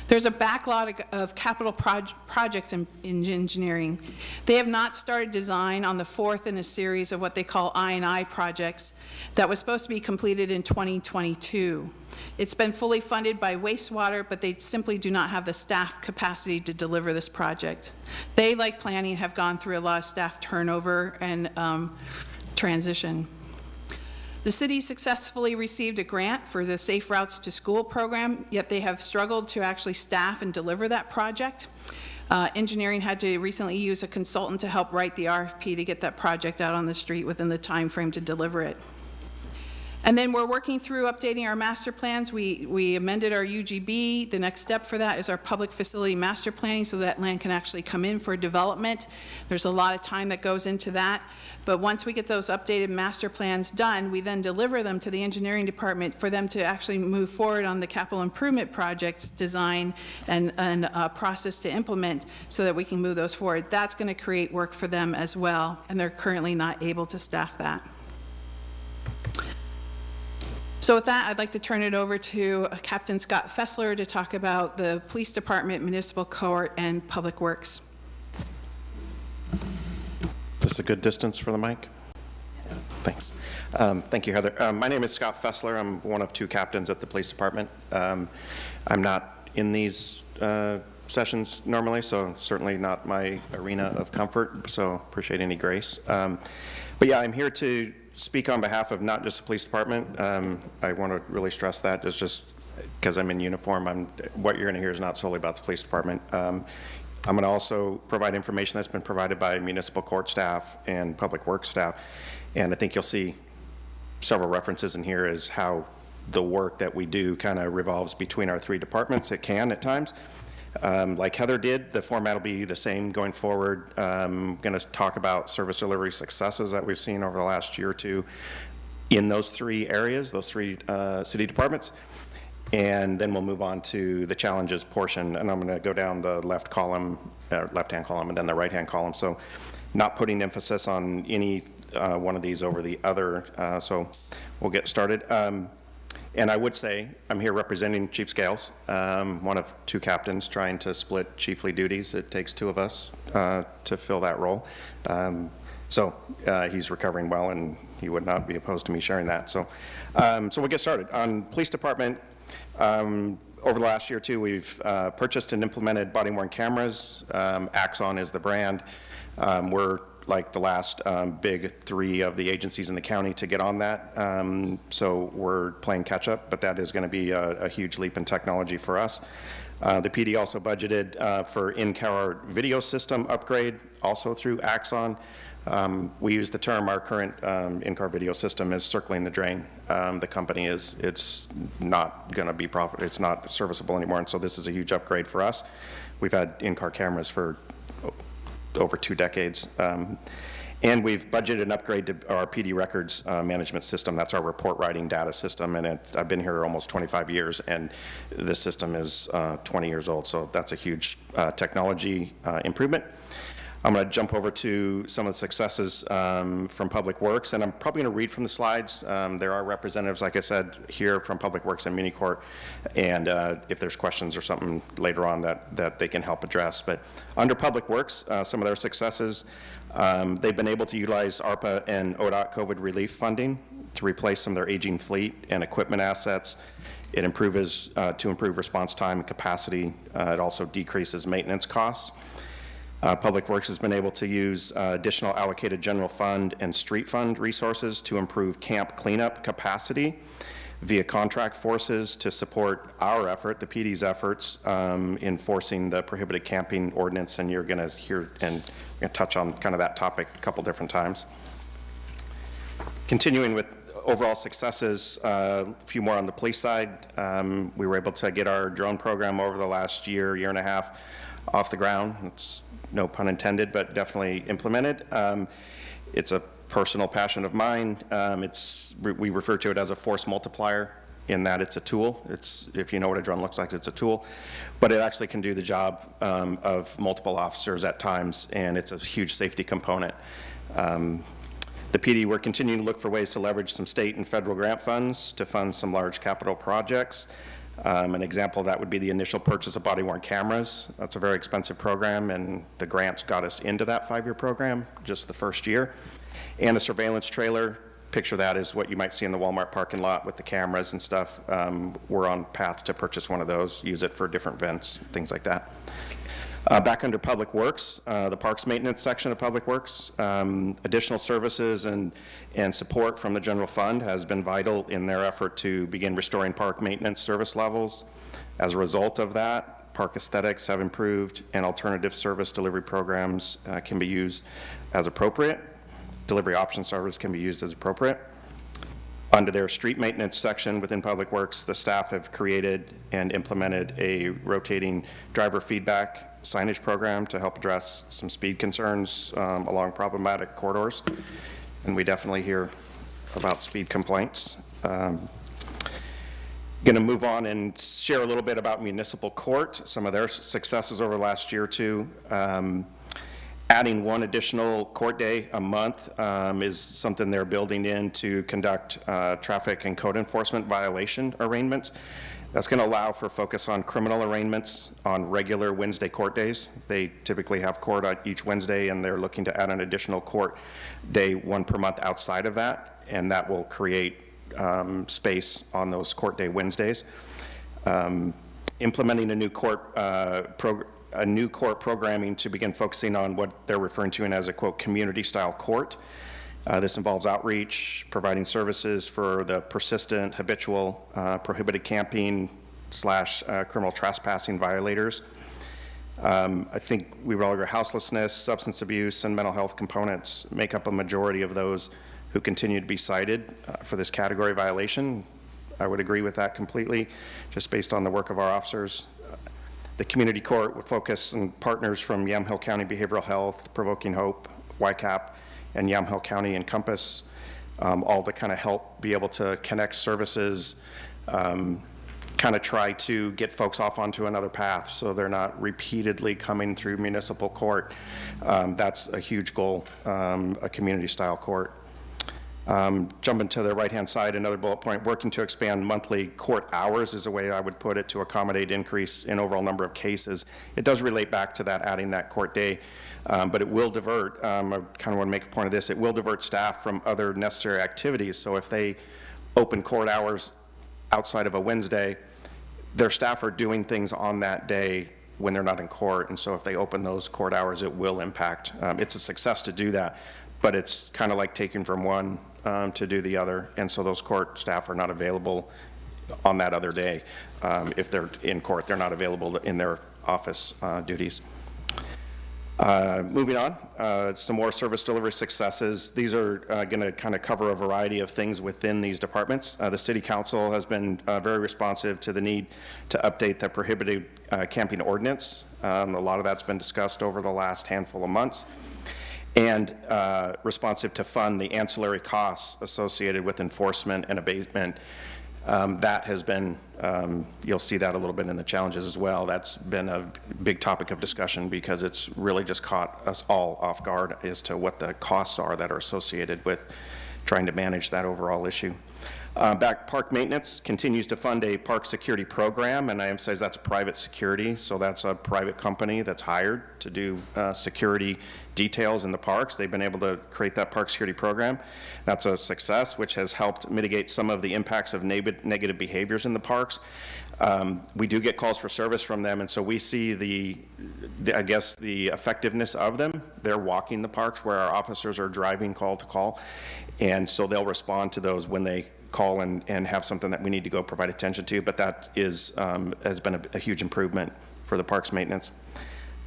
[SPEAKER 8] There's a backlog of capital projects in engineering. They have not started design on the fourth in a series of what they call I&I projects that was supposed to be completed in 2022. It's been fully funded by wastewater, but they simply do not have the staff capacity to deliver this project. They, like planning, have gone through a lot of staff turnover and transition. The city successfully received a grant for the Safe Routes to School program, yet they have struggled to actually staff and deliver that project. Engineering had to recently use a consultant to help write the RFP to get that project out on the street within the time frame to deliver it. And then we're working through updating our master plans. We amended our UGB. The next step for that is our public facility master planning, so that land can actually come in for development. There's a lot of time that goes into that. But once we get those updated master plans done, we then deliver them to the engineering department for them to actually move forward on the capital improvement projects design and process to implement, so that we can move those forward. That's going to create work for them as well, and they're currently not able to staff that. So with that, I'd like to turn it over to Captain Scott Fessler to talk about the Police Department, Municipal Court, and Public Works.
[SPEAKER 18] Is this a good distance for the mic? Yeah, thanks. Thank you, Heather. My name is Scott Fessler. I'm one of 2 captains at the Police Department. I'm not in these sessions normally, so certainly not my arena of comfort, so appreciate any grace. But yeah, I'm here to speak on behalf of not just the police department. I want to really stress that. It's just because I'm in uniform, what you're going to hear is not solely about the police department. I'm going to also provide information that's been provided by municipal court staff and public works staff. And I think you'll see several references in here as how the work that we do kind of revolves between our 3 departments. It can at times. Like Heather did, the format will be the same going forward. I'm going to talk about service delivery successes that we've seen over the last year or 2 in those 3 areas, those 3 city departments. And then we'll move on to the challenges portion. And I'm going to go down the left-hand column, and then the right-hand column. So not putting emphasis on any one of these over the other. So we'll get started. And I would say I'm here representing Chief Scales, one of 2 captains trying to split chiefly duties. It takes 2 of us to fill that role. So he's recovering well, and he would not be opposed to me sharing that. So we'll get started. On police department, over the last year or 2, we've purchased and implemented body-worn cameras. Axon is the brand. We're like the last big 3 of the agencies in the county to get on that. So we're playing catch up, but that is going to be a huge leap in technology for us. The PD also budgeted for in-car video system upgrade, also through Axon. We use the term, our current in-car video system is circling the drain. The company it's not going to be it's not serviceable anymore, and so this is a huge upgrade for us. We've had in-car cameras for over 2 decades. And we've budgeted an upgrade to our PD records management system. That's our report writing data system, and I've been here almost 25 years, and this system is 20 years old, so that's a huge technology improvement. I'm going to jump over to some of the successes from Public Works, and I'm probably going to read from the slides. There are representatives, like I said, here from Public Works and Muni Court, and if there's questions or something later on that they can help address. But under Public Works, some of their successes, they've been able to utilize ARPA and ODOT COVID relief funding to replace some of their aging fleet and equipment assets. It improves to improve response time and capacity. It also decreases maintenance costs. Public Works has been able to use additional allocated general fund and street fund resources to improve camp cleanup capacity via contract forces to support our effort, the PD's efforts, in enforcing the prohibited camping ordinance, and you're going to hear and touch on kind of that topic a couple different times. Continuing with overall successes, a few more on the police side. We were able to get our drone program over the last year and a half off the ground. It's no pun intended, but definitely implemented. It's a personal passion of mine. We refer to it as a force multiplier in that it's a tool. If you know what a drone looks like, it's a tool, but it actually can do the job of multiple officers at times, and it's a huge safety component. The PD, we're continuing to look for ways to leverage some state and federal grant funds to fund some large capital projects. An example of that would be the initial purchase of body-worn cameras. That's a very expensive program, and the grants got us into that 5-year program just the first year. And a surveillance trailer. Picture that as what you might see in the Walmart parking lot with the cameras and stuff. We're on path to purchase one of those, use it for different events, things like that. Back under Public Works, the Parks Maintenance section of Public Works, additional services and support from the general fund has been vital in their effort to begin restoring park maintenance service levels. As a result of that, park aesthetics have improved and alternative service delivery programs can be used as appropriate. Delivery option servers can be used as appropriate. Under their street maintenance section within Public Works, the staff have created and implemented a rotating driver feedback signage program to help address some speed concerns along problematic corridors. And we definitely hear about speed complaints. Going to move on and share a little bit about municipal court, some of their successes over the last year or two. Adding one additional court day a month is something they're building in to conduct traffic and code enforcement violation arraignments. That's going to allow for focus on criminal arraignments on regular Wednesday court days. They typically have court on each Wednesday, and they're looking to add an additional court day, one per month outside of that, and that will create space on those court day Wednesdays. Implementing a new court programming to begin focusing on what they're referring to as a, quote, community-style court. This involves outreach, providing services for the persistent, habitual, prohibited camping / criminal trespassing violators. I think we would all agree houselessness, substance abuse, and mental health components make up a majority of those who continue to be cited for this category violation. I would agree with that completely, just based on the work of our officers. The community court would focus on partners from Yamhill County Behavioral Health, Provoking Hope, YCAP, and Yamhill County Encompass, all to kind of help be able to connect services, kind of try to get folks off onto another path so they're not repeatedly coming through municipal court. That's a huge goal, a community-style court. Jumping to the right-hand side, another bullet point, working to expand monthly court hours is a way I would put it to accommodate increase in overall number of cases. It does relate back to that, adding that court day, but it will divert, I kind of want to make a point of this, it will divert staff from other necessary activities. So if they open court hours outside of a Wednesday, their staff are doing things on that day when they're not in court, and so if they open those court hours, it will impact. It's a success to do that, but it's kind of like taking from one to do the other, and so those court staff are not available on that other day. If they're in court, they're not available in their office duties. Moving on, some more service delivery successes. These are going to kind of cover a variety of things within these departments. The City Council has been very responsive to the need to update the prohibited camping ordinance. A lot of that's been discussed over the last handful of months. And responsive to fund the ancillary costs associated with enforcement and abatement. That has been, you'll see that a little bit in the challenges as well. That's been a big topic of discussion because it's really just caught us all off guard as to what the costs are that are associated with trying to manage that overall issue. Park maintenance continues to fund a park security program, and I emphasize that's private security, so that's a private company that's hired to do security details in the parks. They've been able to create that park security program. That's a success, which has helped mitigate some of the impacts of negative behaviors in the parks. We do get calls for service from them, and so we see I guess the effectiveness of them. They're walking the parks where our officers are driving call to call, and so they'll respond to those when they call and have something that we need to go provide attention to, but that is has been a huge improvement for the parks maintenance.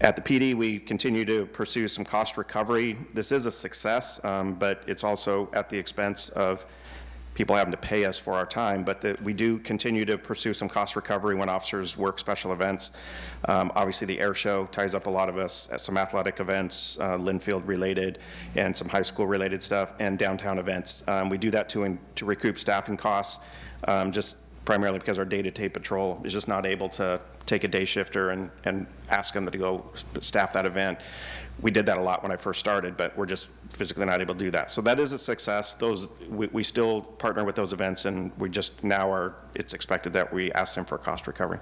[SPEAKER 18] At the PD, we continue to pursue some cost recovery. This is a success, but it's also at the expense of people having to pay us for our time, but we do continue to pursue some cost recovery when officers work special events. Obviously, the air show ties up a lot of us at some athletic events, Linfield related, and some high school related stuff, and downtown events. We do that to recoup staffing costs, just primarily because our day-to-day patrol is just not able to take a day shifter and ask them to go staff that event. We did that a lot when I first started, but we're just physically not able to do that. So that is a success. We still partner with those events, and we just now it's expected that we ask them for cost recovery.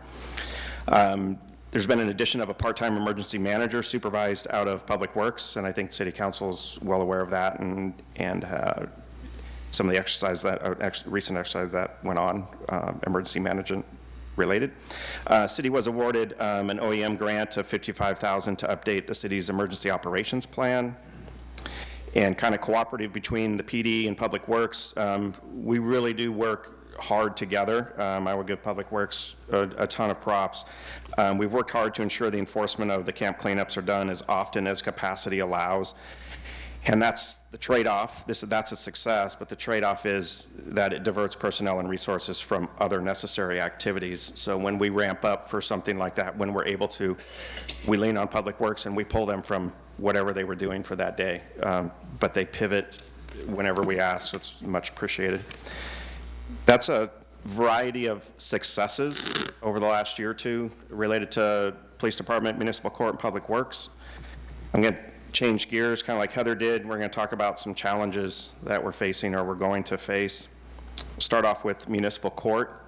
[SPEAKER 18] There's been an addition of a part-time emergency manager supervised out of Public Works, and I think City Council is well aware of that, and some of the exercise recent exercise that went on, emergency management related. City was awarded an OEM grant of $55,000 to update the city's emergency operations plan, and kind of cooperative between the PD and Public Works. We really do work hard together. I would give Public Works a ton of props. We've worked hard to ensure the enforcement of the camp cleanups are done as often as capacity allows. And that's the trade-off. That's a success, but the trade-off is that it diverts personnel and resources from other necessary activities. So when we ramp up for something like that, when we're able to, we lean on Public Works and we pull them from whatever they were doing for that day. But they pivot whenever we ask, so it's much appreciated. That's a variety of successes over the last year or two related to Police Department, Municipal Court, and Public Works. I'm going to change gears, kind of like Heather did. We're going to talk about some challenges that we're facing or we're going to face. We'll start off with Municipal Court.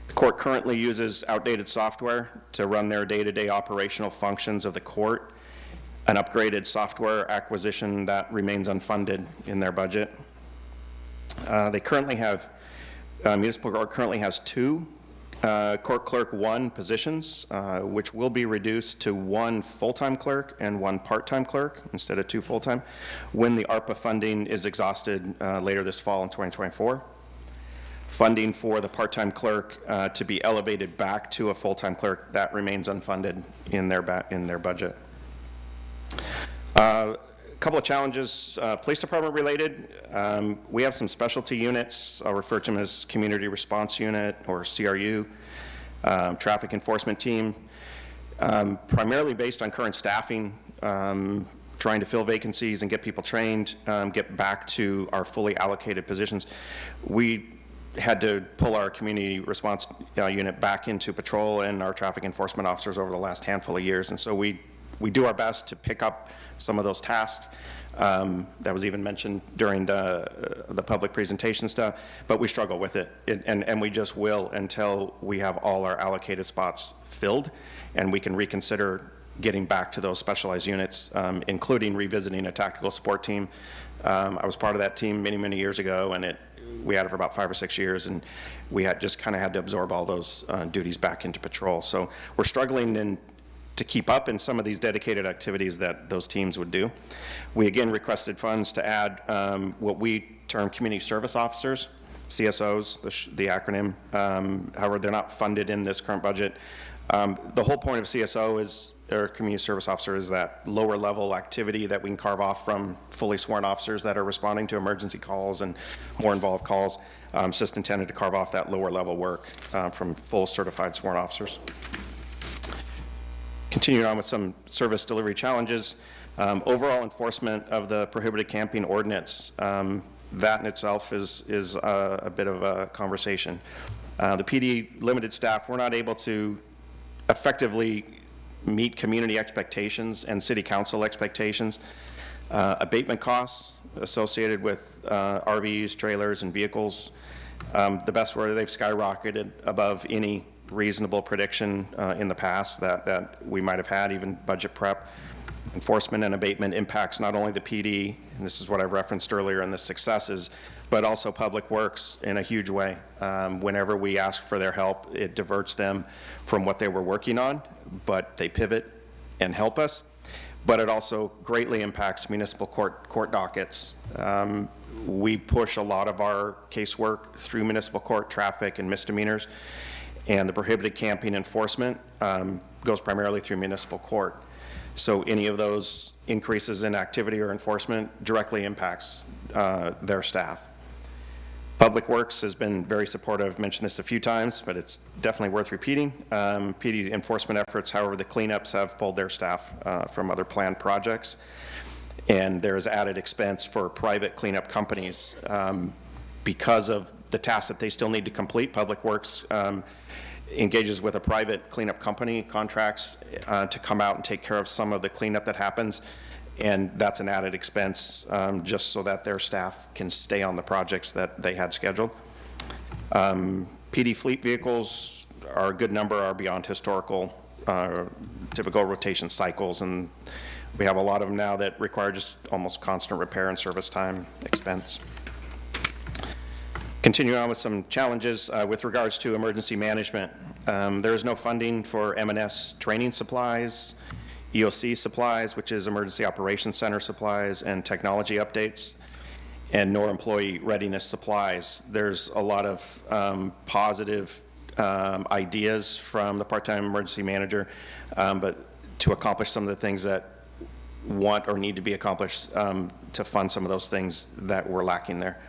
[SPEAKER 18] The court currently uses outdated software to run their day-to-day operational functions of the court, an upgraded software acquisition that remains unfunded in their budget. They currently have, Municipal Court currently has 2 Court Clerk 1 positions, which will be reduced to 1 full-time clerk and 1 part-time clerk instead of 2 full-time when the ARPA funding is exhausted later this fall in 2024. Funding for the part-time clerk to be elevated back to a full-time clerk, that remains unfunded in their budget. A couple of challenges, police department related. We have some specialty units. I'll refer to them as Community Response Unit or CRU, Traffic Enforcement Team, primarily based on current staffing, trying to fill vacancies and get people trained, get back to our fully allocated positions. We had to pull our community response unit back into patrol and our traffic enforcement officers over the last handful of years, and so we do our best to pick up some of those tasks. That was even mentioned during the public presentation stuff, but we struggle with it, and we just will until we have all our allocated spots filled, and we can reconsider getting back to those specialized units, including revisiting a tactical support team. I was part of that team many, many years ago, and we had it for about 5 or 6 years, and we had just kind of had to absorb all those duties back into patrol. So we're struggling to keep up in some of these dedicated activities that those teams would do. We again requested funds to add what we term community service officers, CSOs, the acronym. However, they're not funded in this current budget. The whole point of CSO or community service officer is that lower level activity that we can carve off from fully sworn officers that are responding to emergency calls and more involved calls. It's just intended to carve off that lower level work from full certified sworn officers. Continuing on with some service delivery challenges, overall enforcement of the prohibited camping ordinance, that in itself is a bit of a conversation. The PD limited staff, we're not able to effectively meet community expectations and city council expectations. Abatement costs associated with RVs, trailers, and vehicles, the best word, they've skyrocketed above any reasonable prediction in the past that we might have had, even budget prep. Enforcement and abatement impacts not only the PD, and this is what I referenced earlier in the successes, but also Public Works in a huge way. Whenever we ask for their help, it diverts them from what they were working on, but they pivot and help us. But it also greatly impacts municipal court dockets. We push a lot of our casework through municipal court, traffic and misdemeanors, and the prohibited camping enforcement goes primarily through municipal court. So any of those increases in activity or enforcement directly impacts their staff. Public Works has been very supportive. I've mentioned this a few times, but it's definitely worth repeating. PD enforcement efforts, however, the cleanups have pulled their staff from other planned projects. And there is added expense for private cleanup companies because of the tasks that they still need to complete. Public Works engages with a private cleanup company, contracts to come out and take care of some of the cleanup that happens. And that's an added expense just so that their staff can stay on the projects that they had scheduled. PD fleet vehicles are a good number, are beyond historical typical rotation cycles, and we have a lot of them now that require just almost constant repair and service time expense. Continuing on with some challenges with regards to emergency management. There is no funding for M&S training supplies, EOC supplies, which is Emergency Operations Center supplies, and technology updates, and nor employee readiness supplies. There's a lot of positive ideas from the part-time emergency manager, but to accomplish some of the things that want or need to be accomplished to fund some of those things that we're lacking there.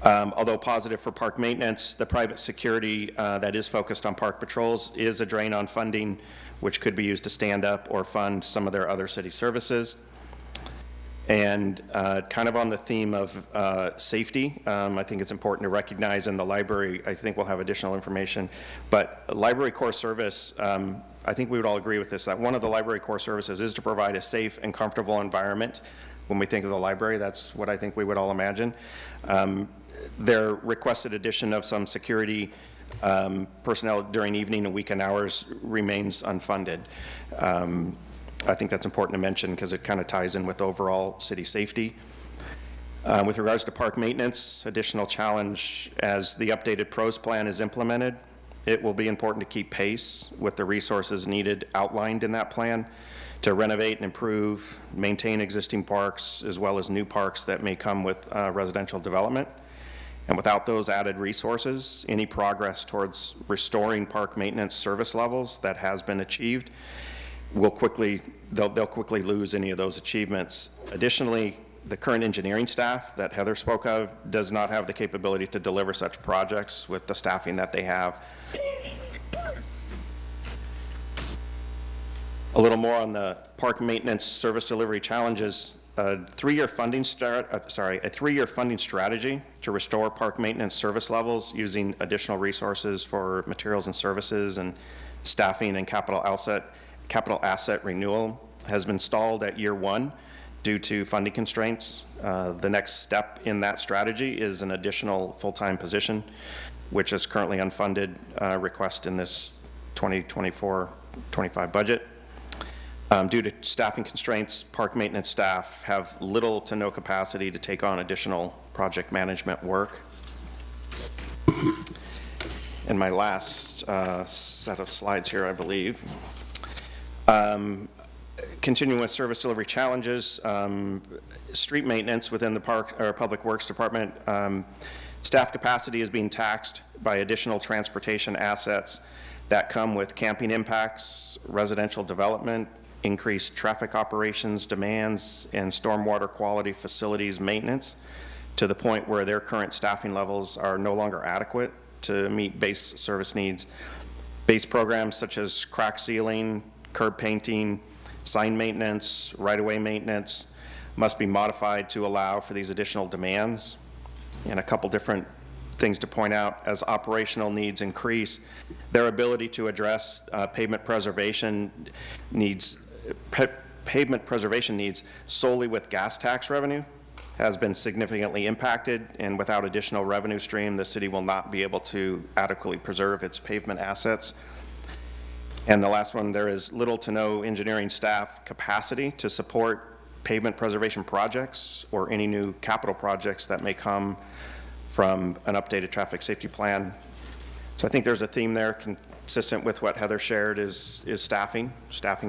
[SPEAKER 18] Although positive for park maintenance, the private security that is focused on park patrols is a drain on funding, which could be used to stand up or fund some of their other city services. And kind of on the theme of safety, I think it's important to recognize in the library, I think we'll have additional information, but library core service, I think we would all agree with this, that one of the library core services is to provide a safe and comfortable environment. When we think of the library, that's what I think we would all imagine. Their requested addition of some security personnel during evening and weekend hours remains unfunded. I think that's important to mention because it kind of ties in with overall city safety. With regards to park maintenance, additional challenge as the updated PROS plan is implemented, it will be important to keep pace with the resources needed outlined in that plan to renovate and improve, maintain existing parks, as well as new parks that may come with residential development. And without those added resources, any progress towards restoring park maintenance service levels that has been achieved will they'll quickly lose any of those achievements. Additionally, the current engineering staff that Heather spoke of does not have the capability to deliver such projects with the staffing that they have. A little more on the park maintenance service delivery challenges. A three-year funding strategy to restore park maintenance service levels using additional resources for materials and services and staffing and capital asset renewal has been stalled at year one due to funding constraints. The next step in that strategy is an additional full-time position, which is currently unfunded request in this 2024-25 budget. Due to staffing constraints, park maintenance staff have little to no capacity to take on additional project management work. And my last set of slides here, I believe. Continuing with service delivery challenges, street maintenance within the park or Public Works Department, staff capacity is being taxed by additional transportation assets that come with camping impacts, residential development, increased traffic operations demands, and stormwater quality facilities maintenance to the point where their current staffing levels are no longer adequate to meet base service needs. Base programs such as crack sealing, curb painting, sign maintenance, right-of-way maintenance must be modified to allow for these additional demands. And a couple different things to point out: as operational needs increase, their ability to address pavement preservation needs solely with gas tax revenue has been significantly impacted, and without additional revenue stream, the city will not be able to adequately preserve its pavement assets. And the last one, there is little to no engineering staff capacity to support pavement preservation projects or any new capital projects that may come from an updated traffic safety plan. So I think there's a theme there consistent with what Heather shared is staffing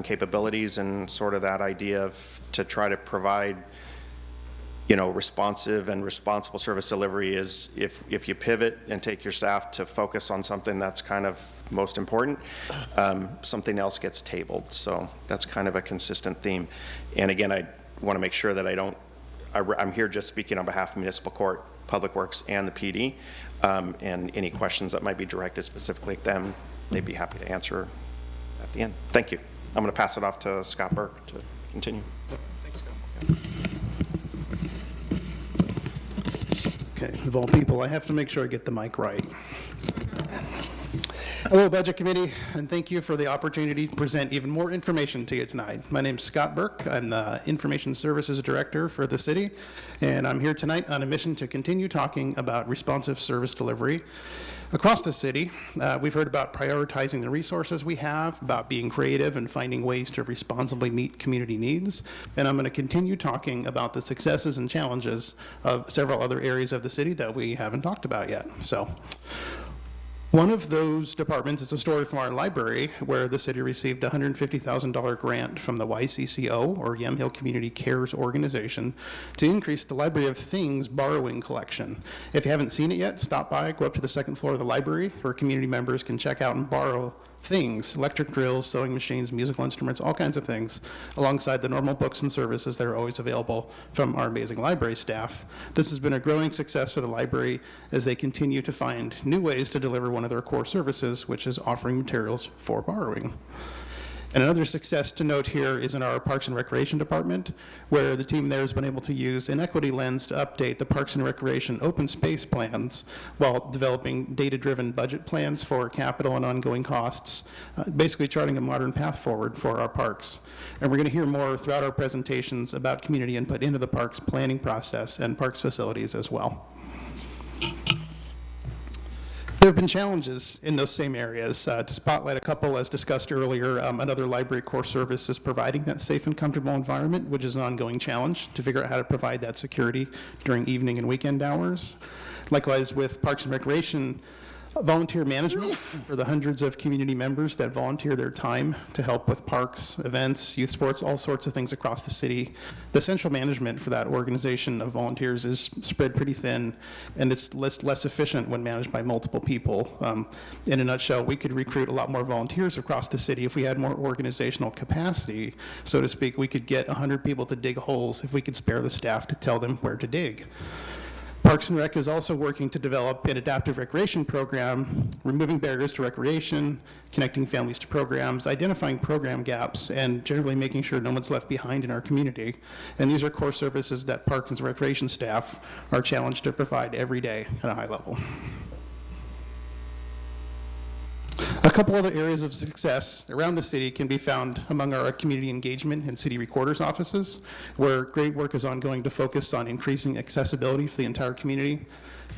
[SPEAKER 18] capabilities, and sort of that idea of to try to provide, responsive and responsible service delivery is if you pivot and take your staff to focus on something that's kind of most important, something else gets tabled. So that's kind of a consistent theme. And again, I want to make sure that I'm here just speaking on behalf of Municipal Court, Public Works, and the PD, and any questions that might be directed specifically at them, they'd be happy to answer at the end. Thank you. I'm going to pass it off to Scott Burke to continue.
[SPEAKER 19] Thanks, Scott. Okay, of all people, I have to make sure I get the mic right. Hello, Budget Committee, and thank you for the opportunity to present even more information to you tonight. My name is Scott Burke. I'm the Information Services Director for the city, and I'm here tonight on a mission to continue talking about responsive service delivery across the city. We've heard about prioritizing the resources we have, about being creative and finding ways to responsibly meet community needs, and I'm going to continue talking about the successes and challenges of several other areas of the city that we haven't talked about yet. So, one of those departments is a story from our library, where the city received a $150,000 grant from the YCCO, or Yamhill Community Cares Organization, to increase the Library of Things borrowing collection. If you haven't seen it yet, stop by, go up to the second floor of the library, where community members can check out and borrow things, electric drills, sewing machines, musical instruments, all kinds of things, alongside the normal books and services that are always available from our amazing library staff. This has been a growing success for the library as they continue to find new ways to deliver one of their core services, which is offering materials for borrowing. And another success to note here is in our Parks and Recreation Department, where the team there has been able to use an equity lens to update the Parks and Recreation open space plans while developing data-driven budget plans for capital and ongoing costs, basically charting a modern path forward for our parks. And we're going to hear more throughout our presentations about community input into the parks planning process and parks facilities as well. There have been challenges in those same areas. To spotlight a couple, as discussed earlier, another library core service is providing that safe and comfortable environment, which is an ongoing challenge to figure out how to provide that security during evening and weekend hours. Likewise, with Parks and Recreation, volunteer management for the hundreds of community members that volunteer their time to help with parks, events, youth sports, all sorts of things across the city. The central management for that organization of volunteers is spread pretty thin, and it's less efficient when managed by multiple people. In a nutshell, we could recruit a lot more volunteers across the city if we had more organizational capacity, so to speak. We could get 100 people to dig holes if we could spare the staff to tell them where to dig. Parks and Rec is also working to develop an adaptive recreation program, removing barriers to recreation, connecting families to programs, identifying program gaps, and generally making sure no one's left behind in our community. And these are core services that Parks and Recreation staff are challenged to provide every day at a high level. A couple other areas of success around the city can be found among our community engagement and city recorders offices, where great work is ongoing to focus on increasing accessibility for the entire community,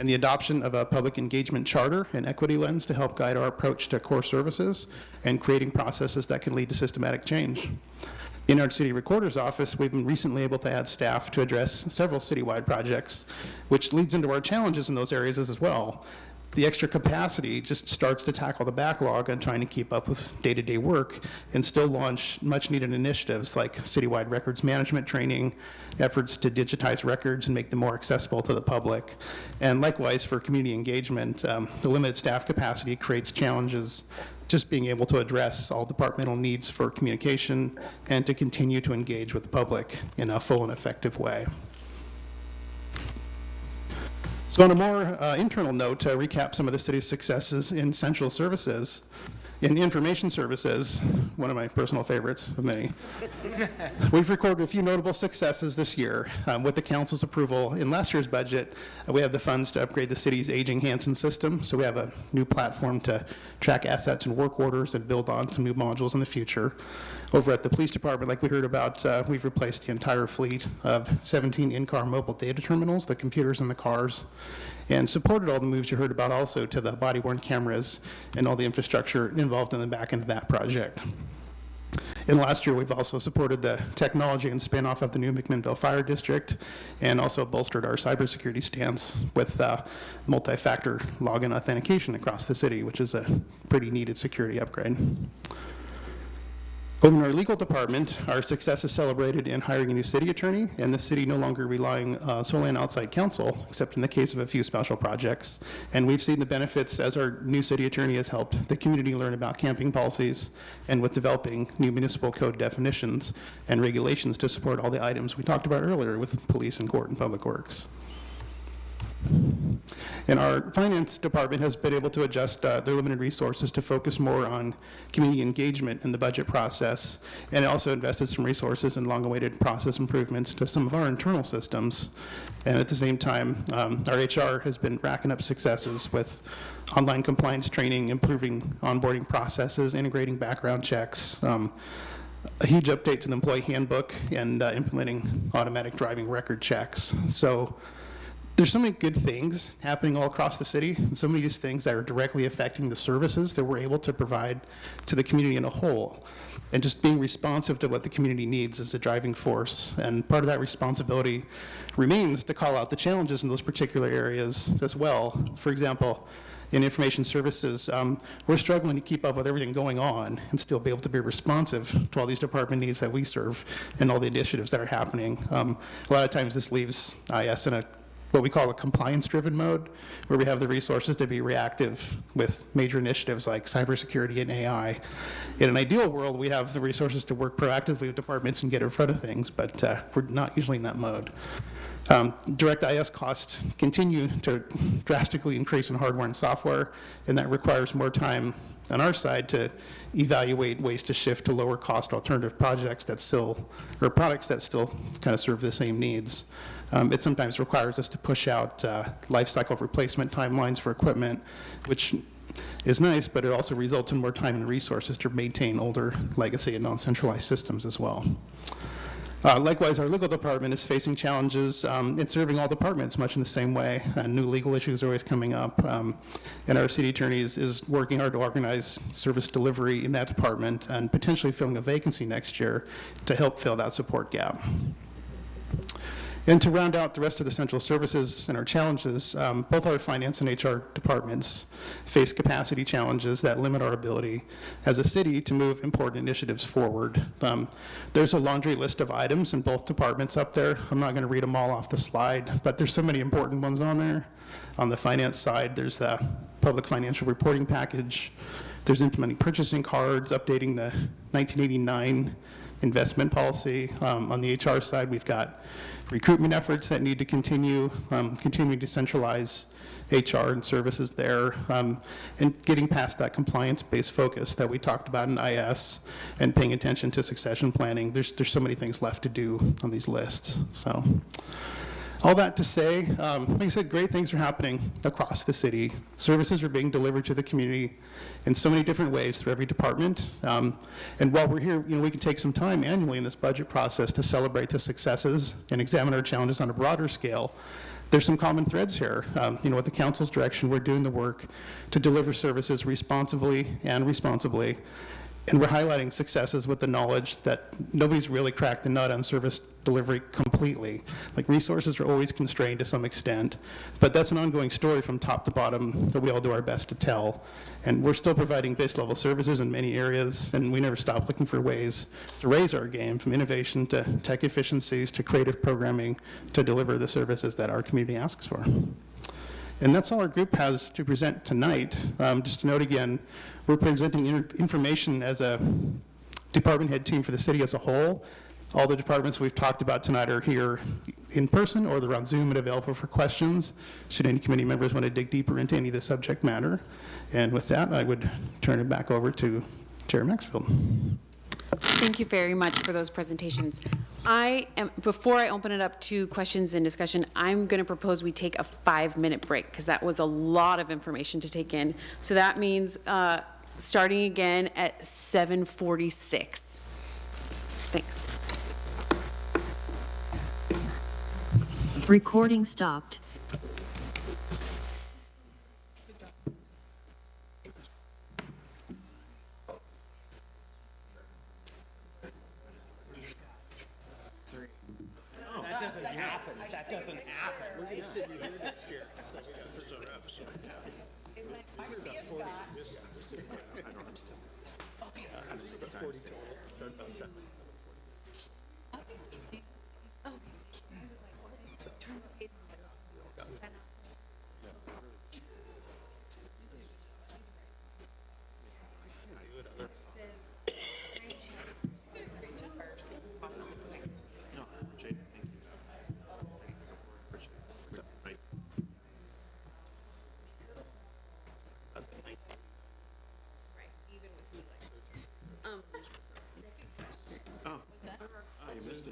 [SPEAKER 19] and the adoption of a public engagement charter and equity lens to help guide our approach to core services and creating processes that can lead to systematic change. In our city recorder's office, we've been recently able to add staff to address several citywide projects, which leads into our challenges in those areas as well. The extra capacity just starts to tackle the backlog on trying to keep up with day-to-day work and still launch much-needed initiatives like citywide records management training, efforts to digitize records and make them more accessible to the public. And likewise, for community engagement, the limited staff capacity creates challenges just being able to address all departmental needs for communication and to continue to engage with the public in a full and effective way. So on a more internal note, to recap some of the city's successes in central services, in information services, one of my personal favorites of many, we've recorded a few notable successes this year. With the council's approval in last year's budget, we have the funds to upgrade the city's aging Hansen system, so we have a new platform to track assets and work orders and build on some new modules in the future. Over at the police department, like we heard about, we've replaced the entire fleet of 17 in-car mobile data terminals, the computers in the cars, and supported all the moves you heard about also to the body-worn cameras and all the infrastructure involved in the back end of that project. And last year, we've also supported the technology and spin-off of the new McMinnville Fire District and also bolstered our cybersecurity stance with multi-factor login authentication across the city, which is a pretty needed security upgrade. Over in our legal department, our success is celebrated in hiring a new city attorney and the city no longer relying solely on outside counsel, except in the case of a few special projects. And we've seen the benefits as our new city attorney has helped the community learn about camping policies and with developing new municipal code definitions and regulations to support all the items we talked about earlier with police and court and public works. And our finance department has been able to adjust their limited resources to focus more on community engagement in the budget process, and it also invested some resources in long-awaited process improvements to some of our internal systems. And at the same time, our HR has been racking up successes with online compliance training, improving onboarding processes, integrating background checks, a huge update to the employee handbook, and implementing automatic driving record checks. So there's so many good things happening all across the city, and so many of these things that are directly affecting the services that we're able to provide to the community in a whole. And just being responsive to what the community needs is a driving force. And part of that responsibility remains to call out the challenges in those particular areas as well. For example, in information services, we're struggling to keep up with everything going on and still be able to be responsive to all these department needs that we serve and all the initiatives that are happening. A lot of times this leaves IS in a what we call a compliance-driven mode, where we have the resources to be reactive with major initiatives like cybersecurity and AI. In an ideal world, we have the resources to work proactively with departments and get in front of things, but we're not usually in that mode. Direct IS costs continue to drastically increase in hardware and software, and that requires more time on our side to evaluate ways to shift to lower cost alternative projects that still, or products that still kind of serve the same needs. It sometimes requires us to push out life cycle replacement timelines for equipment, which is nice, but it also results in more time and resources to maintain older legacy and non-centralized systems as well. Likewise, our legal department is facing challenges in serving all departments much in the same way. New legal issues are always coming up, and our city attorney is working hard to organize service delivery in that department and potentially filling a vacancy next year to help fill that support gap. And to round out the rest of the central services and our challenges, both our finance and HR departments face capacity challenges that limit our ability as a city to move important initiatives forward. There's a laundry list of items in both departments up there. I'm not going to read them all off the slide, but there's so many important ones on there. On the finance side, there's the public financial reporting package. There's implementing purchasing cards, updating the 1989 investment policy. On the HR side, we've got recruitment efforts that need to continue, continuing to centralize HR and services there, and getting past that compliance-based focus that we talked about in IS and paying attention to succession planning. There's so many things left to do on these lists. So all that to say, like I said, great things are happening across the city. Services are being delivered to the community in so many different ways through every department. And while we're here, we can take some time annually in this budget process to celebrate the successes and examine our challenges on a broader scale. There's some common threads here. With the council's direction, we're doing the work to deliver services responsibly and responsibly. And we're highlighting successes with the knowledge that nobody's really cracked the nut on service delivery completely. Like, resources are always constrained to some extent, but that's an ongoing story from top to bottom that we all do our best to tell. And we're still providing base level services in many areas, and we never stop looking for ways to raise our game, from innovation to tech efficiencies to creative programming, to deliver the services that our community asks for. And that's all our group has to present tonight. Just to note again, we're presenting information as a department head team for the city as a whole. All the departments we've talked about tonight are here in person, or they're on Zoom and available for questions, should any committee members want to dig deeper into any of the subject matter. And with that, I would turn it back over to Chair Maxfield.
[SPEAKER 5] Thank you very much for those presentations. Before I open it up to questions and discussion, I'm going to propose we take a 5-minute break, because that was a lot of information to take in. So that means starting again at 7:46. Thanks.
[SPEAKER 20] Recording stopped.
[SPEAKER 11] That doesn't happen. That doesn't happen. We're going to sit here next year.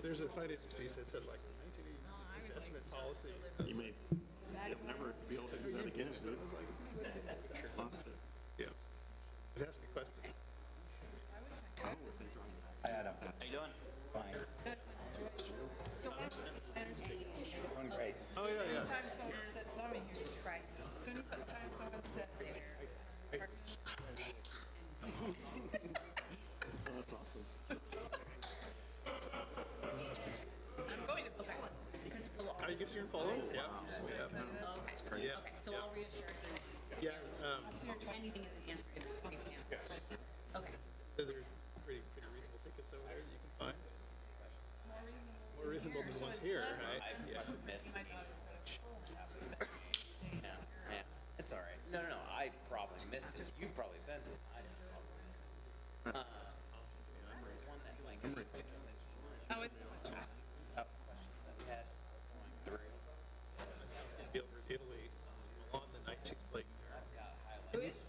[SPEAKER 19] There's a finance piece that said like 1980 investment policy.
[SPEAKER 11] You may never be able to do that again.
[SPEAKER 19] Yeah. It asked me a question.
[SPEAKER 15] How you doing? Fine.
[SPEAKER 21] So
[SPEAKER 15] Doing great.
[SPEAKER 21] Oh, yeah. Anytime someone says something here, right. Anytime someone says
[SPEAKER 11] That's awesome.
[SPEAKER 21] I'm going to put that because we'll all.
[SPEAKER 19] I guess you're in follow? Yeah.
[SPEAKER 21] Okay.
[SPEAKER 19] Yeah.
[SPEAKER 21] Okay, so I'll reassure you.
[SPEAKER 19] Yeah.
[SPEAKER 21] Anything is an answer. Okay.
[SPEAKER 19] Those are pretty reasonable tickets over there that you can find. More reasonable than the ones here, right? Yeah.
[SPEAKER 9] No, I probably missed it. You probably sent it. I didn't probably. It's one that like.
[SPEAKER 21] Oh, it's.
[SPEAKER 9] Questions that we had going through.
[SPEAKER 19] Italy on the night she's playing.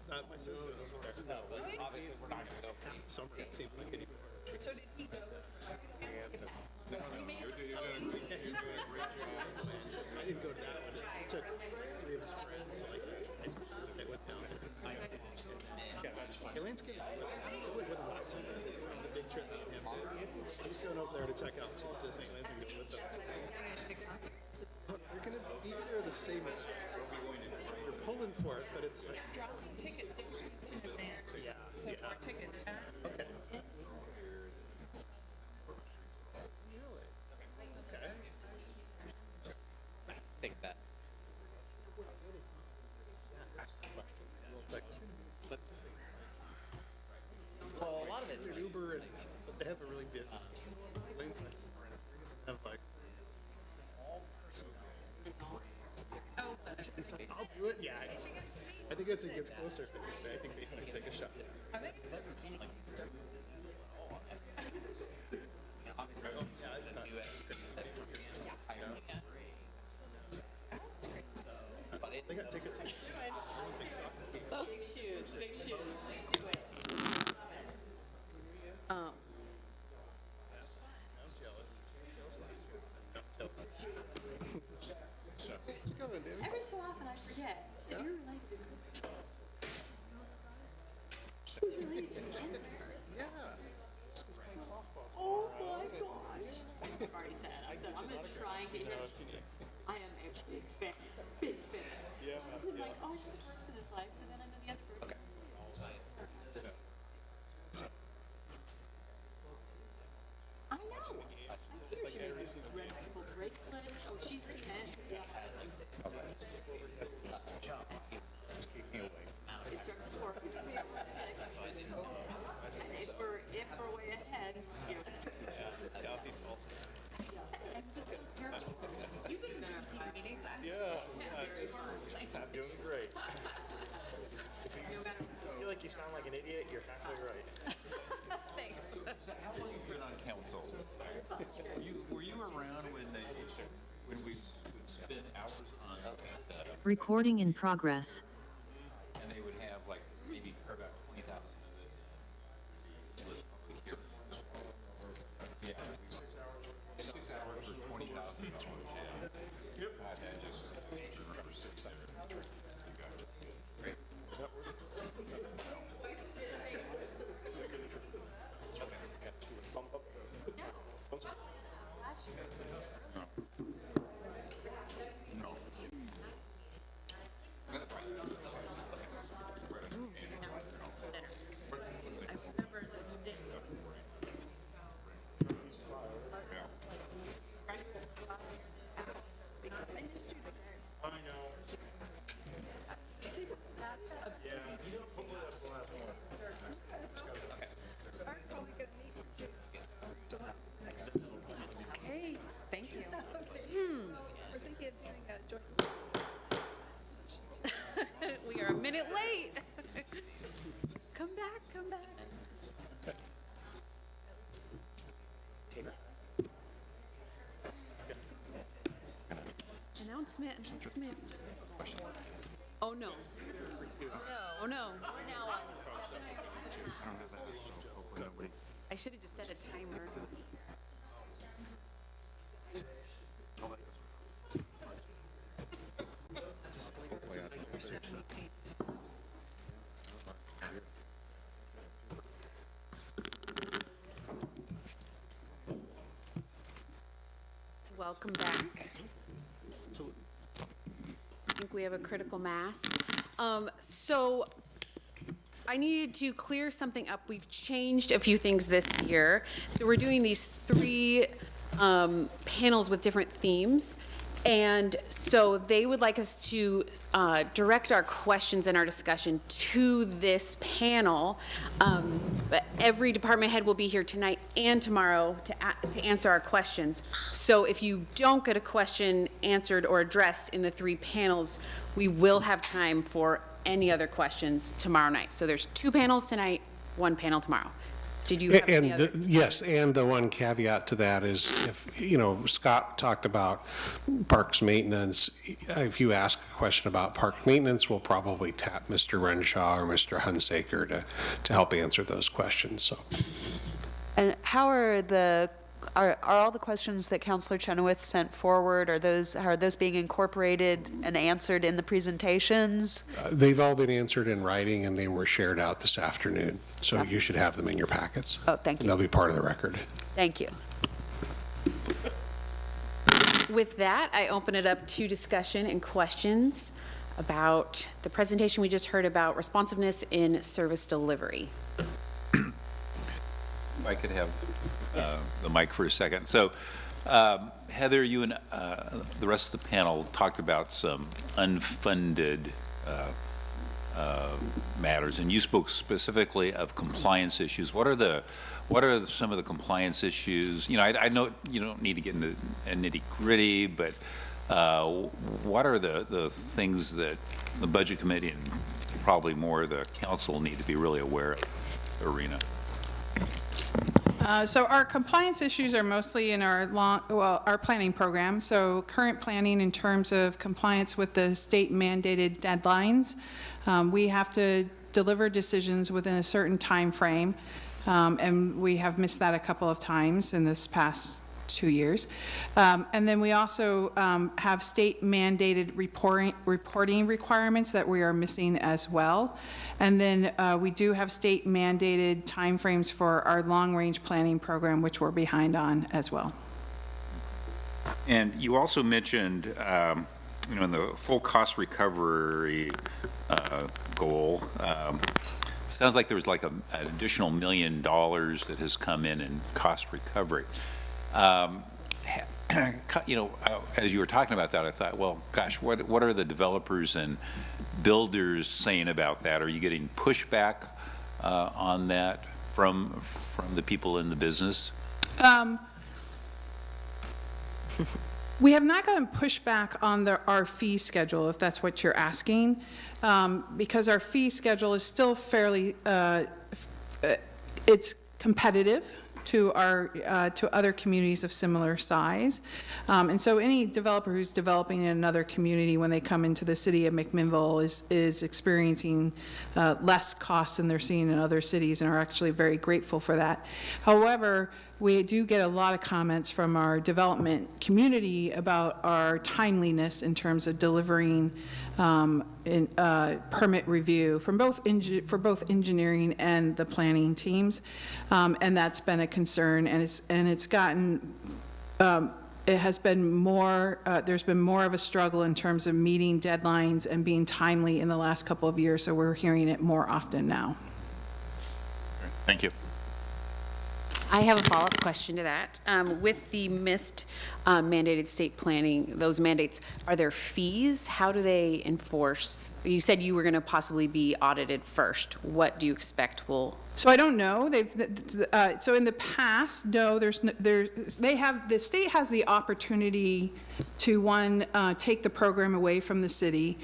[SPEAKER 19] Not my son's going over there.
[SPEAKER 9] No, but obviously we're not gonna go.
[SPEAKER 19] Summer, it seemed like it.
[SPEAKER 21] So did he go?
[SPEAKER 19] I didn't go to that one. I took 3 of his friends, like high school friends, they went down there. Yeah, that's fine. Elaine's good. I went with him last summer on the big trip. He's going over there to check out Disney. Elaine's going to go with them. They're going to be there the same as you're pulling for it, but it's like.
[SPEAKER 21] Dropping tickets in advance.
[SPEAKER 19] Yeah.
[SPEAKER 21] So more tickets.
[SPEAKER 19] Okay. Okay.
[SPEAKER 9] I think that. Well, a lot of it's like,
[SPEAKER 19] Uber, and but they have a really busy. Elaine's like, have like. He's like, I'll do it. Yeah. I think as it gets closer, I think they might take a shot.
[SPEAKER 21] I think it doesn't seem like it's done.
[SPEAKER 9] obviously,
[SPEAKER 19] Yeah, it's not.
[SPEAKER 9] that's what you're using. So, but it.
[SPEAKER 19] They got tickets.
[SPEAKER 13] Big shoes, big shoes. Do it.
[SPEAKER 19] I'm jealous. It's going, dude.
[SPEAKER 13] Every so often I forget that you're related to Chris. Who's related to Ken's?
[SPEAKER 19] Yeah.
[SPEAKER 13] Oh my gosh. I've already said, I'm going to try and get you. I am a big fan. Big fan.
[SPEAKER 19] Yeah.
[SPEAKER 13] I'm like, oh, she works in his life, and then I know the other person.
[SPEAKER 9] Okay.
[SPEAKER 13] I know. I see her. She made this red ankle bracelet. Oh, she's the man. Yeah. It's our sport. And if we're way ahead, you're. I'm just so terrible. You've been in our team meetings.
[SPEAKER 19] I'm doing great. I feel like you sound like an idiot. You're halfway right.
[SPEAKER 21] Thanks.
[SPEAKER 6] How long have you been on council? Were you around when we would spend hours on
[SPEAKER 20] Recording in progress.
[SPEAKER 6] and they would have like maybe about 20,000 of it was public hearings. Yeah. 6 hours for 20,000. Yeah. Yep. I just remember sitting there. Great. Does that work? No. That's right.
[SPEAKER 4] I missed you today.
[SPEAKER 19] I know.
[SPEAKER 4] That's a
[SPEAKER 19] Yeah. Hopefully that's the last one.
[SPEAKER 4] I'm probably going to meet you next
[SPEAKER 5] Okay, thank you.
[SPEAKER 4] We're thinking of doing a joint.
[SPEAKER 5] We are a minute late. Come back, come back. Announcement. Oh, no. Oh, no.
[SPEAKER 13] We're now on 7.
[SPEAKER 5] I should have just set a timer. Welcome back. I think we have a critical mass. So I needed to clear something up. We've changed a few things this year. So we're doing these 3 panels with different themes. And so they would like us to direct our questions and our discussion to this panel. But every department head will be here tonight and tomorrow to answer our questions. So if you don't get a question answered or addressed in the 3 panels, we will have time for any other questions tomorrow night. So there's 2 panels tonight, 1 panel tomorrow. Did you have any other?
[SPEAKER 7] Yes, and the one caveat to that is if, Scott talked about parks maintenance. If you ask a question about park maintenance, we'll probably tap Mr. Renshaw or Mr. Hunsaker to help answer those questions, so.
[SPEAKER 3] And how are all the questions that Councilor Chenoweth sent forward, are those being incorporated and answered in the presentations?
[SPEAKER 7] They've all been answered in writing, and they were shared out this afternoon, so you should have them in your packets.
[SPEAKER 3] Oh, thank you.
[SPEAKER 7] They'll be part of the record.
[SPEAKER 3] Thank you.
[SPEAKER 5] With that, I open it up to discussion and questions about the presentation we just heard about responsiveness in service delivery.
[SPEAKER 6] If I could have the mic for a second. So, Heather, you and the rest of the panel talked about some unfunded matters, and you spoke specifically of compliance issues. What are some of the compliance issues? I know you don't need to get into nitty-gritty, but what are the things that the Budget Committee and probably more the council need to be really aware of in the arena?
[SPEAKER 8] So our compliance issues are mostly in our planning program. So current planning in terms of compliance with the state mandated deadlines. We have to deliver decisions within a certain time frame, and we have missed that a couple of times in this past 2 years. And then we also have state mandated reporting requirements that we are missing as well. And then we do have state mandated timeframes for our long-range planning program, which we're behind on as well.
[SPEAKER 6] And you also mentioned, in the full cost recovery goal, sounds like there was like an additional $1 million that has come in cost recovery. As you were talking about that, I thought, well, gosh, what are the developers and builders saying about that? Are you getting pushback on that from the people in the business?
[SPEAKER 8] We have not gotten pushback on our fee schedule, if that's what you're asking, because our fee schedule is still fairly, it's competitive to other communities of similar size. And so any developer who's developing in another community when they come into the city of McMinnville is experiencing less costs than they're seeing in other cities and are actually very grateful for that. However, we do get a lot of comments from our development community about our timeliness in terms of delivering permit review for both engineering and the planning teams, and that's been a concern. And it's gotten. It has been more. There's been more of a struggle in terms of meeting deadlines and being timely in the last couple of years. So we're hearing it more often now.
[SPEAKER 6] Thank you.
[SPEAKER 5] I have a follow-up question to that. With the missed mandated state planning, those mandates, are there fees? How do they enforce? You said you were going to possibly be audited first. What do you expect will?
[SPEAKER 8] So I don't know. So in the past, no. The state has the opportunity to take the program away from the city.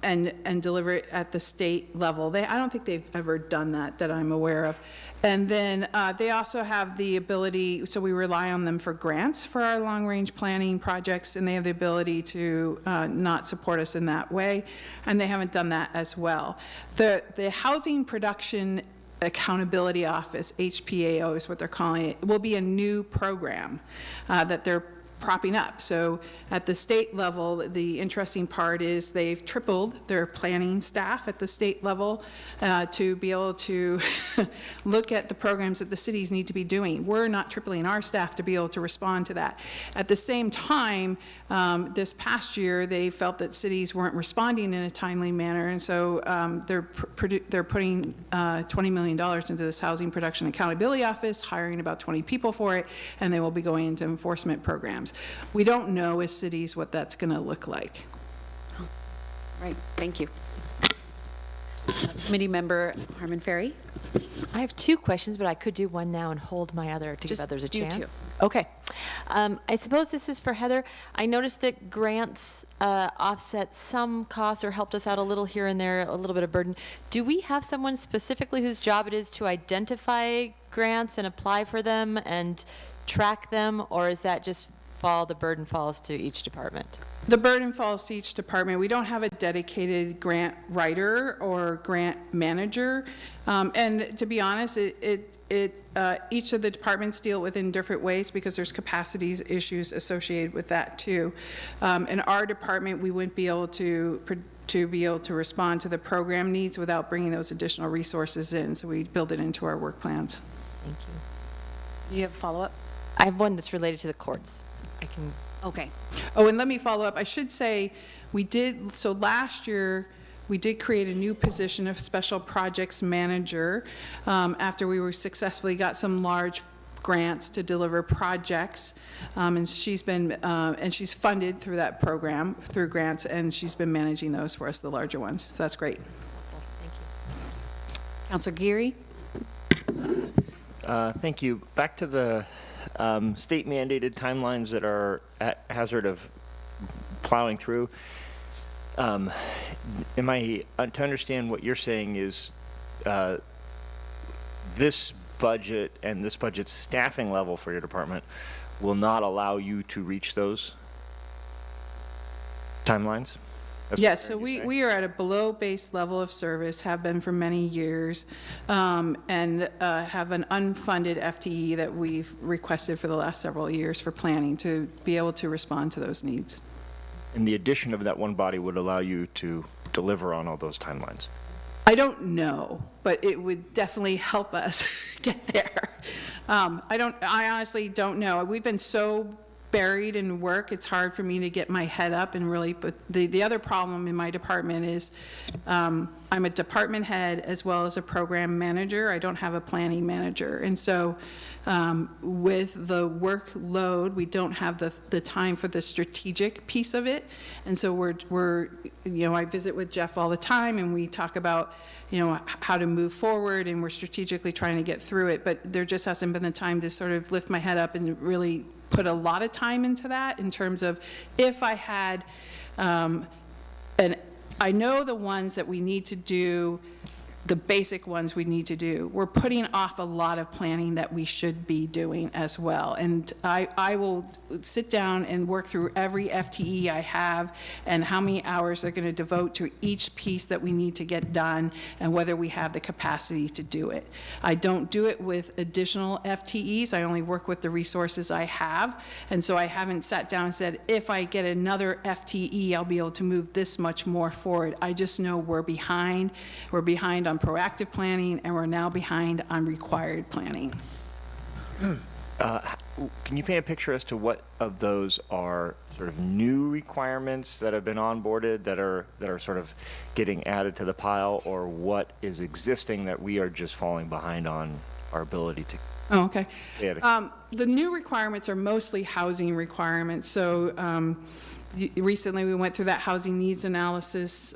[SPEAKER 8] And deliver it at the state level. I don't think they've ever done that I'm aware of. And then they also have the ability, so we rely on them for grants for our long-range planning projects, and they have the ability to not support us in that way, and they haven't done that as well. The Housing Production Accountability Office, HPAO is what they're calling it, will be a new program that they're propping up. So at the state level, the interesting part is they've tripled their planning staff at the state level to be able to look at the programs that the cities need to be doing. We're not tripling our staff to be able to respond to that. At the same time, this past year, they felt that cities weren't responding in a timely manner, and so they're putting $20 million into this Housing Production Accountability Office, hiring about 20 people for it, and they will be going into enforcement programs. We don't know as cities what that's going to look like.
[SPEAKER 5] Right, thank you. Committee Member Harmon Ferry.
[SPEAKER 13] I have two questions, but I could do one now and hold my other to give
[SPEAKER 5] Just
[SPEAKER 13] others a
[SPEAKER 5] do two.
[SPEAKER 13] chance. Okay. I suppose this is for Heather. I noticed that grants offset some costs or helped us out a little here and there, a little bit of burden. Do we have someone specifically whose job it is to identify grants and apply for them and track them, or is that just the burden falls to each department?
[SPEAKER 8] The burden falls to each department. We don't have a dedicated grant writer or grant manager. And to be honest, each of the departments deal with it in different ways because there's capacities issues associated with that too. In our department, we wouldn't be able to respond to the program needs without bringing those additional resources in. So we build it into our work plans.
[SPEAKER 13] Thank you.
[SPEAKER 5] Do you have a follow-up?
[SPEAKER 13] I have one that's related to the courts.
[SPEAKER 5] Okay.
[SPEAKER 8] Oh, and let me follow up. I should say, so last year, we did create a new position of special projects manager after we successfully got some large grants to deliver projects. And she's funded through that program, through grants, and she's been managing those for us, the larger ones. So that's great.
[SPEAKER 13] Thank you.
[SPEAKER 5] Councilor Geary?
[SPEAKER 17] Thank you. Back to the state mandated timelines that are at hazard of plowing through. Am I to understand what you're saying is this budget and this budget's staffing level for your department will not allow you to reach those timelines?
[SPEAKER 8] Yes, so we are at a below base level of service, have been for many years, and have an unfunded FTE that we've requested for the last several years for planning to be able to respond to those needs.
[SPEAKER 17] And the addition of that one body would allow you to deliver on all those timelines?
[SPEAKER 8] I don't know, but it would definitely help us get there. I honestly don't know. We've been so buried in work, it's hard for me to get my head up and really put, the other problem in my department is I'm a department head as well as a program manager. I don't have a planning manager. And so with the workload, we don't have the time for the strategic piece of it. And so we're I visit with Jeff all the time and we talk about, how to move forward, and we're strategically trying to get through it. But there just hasn't been the time to sort of lift my head up and really put a lot of time into that in terms of if I had, and I know the ones that we need to do, the basic ones we need to do. We're putting off a lot of planning that we should be doing as well. And I will sit down and work through every FTE I have and how many hours they're going to devote to each piece that we need to get done and whether we have the capacity to do it. I don't do it with additional FTEs. I only work with the resources I have. And so I haven't sat down and said, if I get another FTE, I'll be able to move this much more forward. I just know we're behind. We're behind on proactive planning, and we're now behind on required planning.
[SPEAKER 17] Can you paint a picture as to what of those are sort of new requirements that have been onboarded that are sort of getting added to the pile, or what is existing that we are just falling behind on our ability to?
[SPEAKER 8] Oh, okay. The new requirements are mostly housing requirements. So recently we went through that housing needs analysis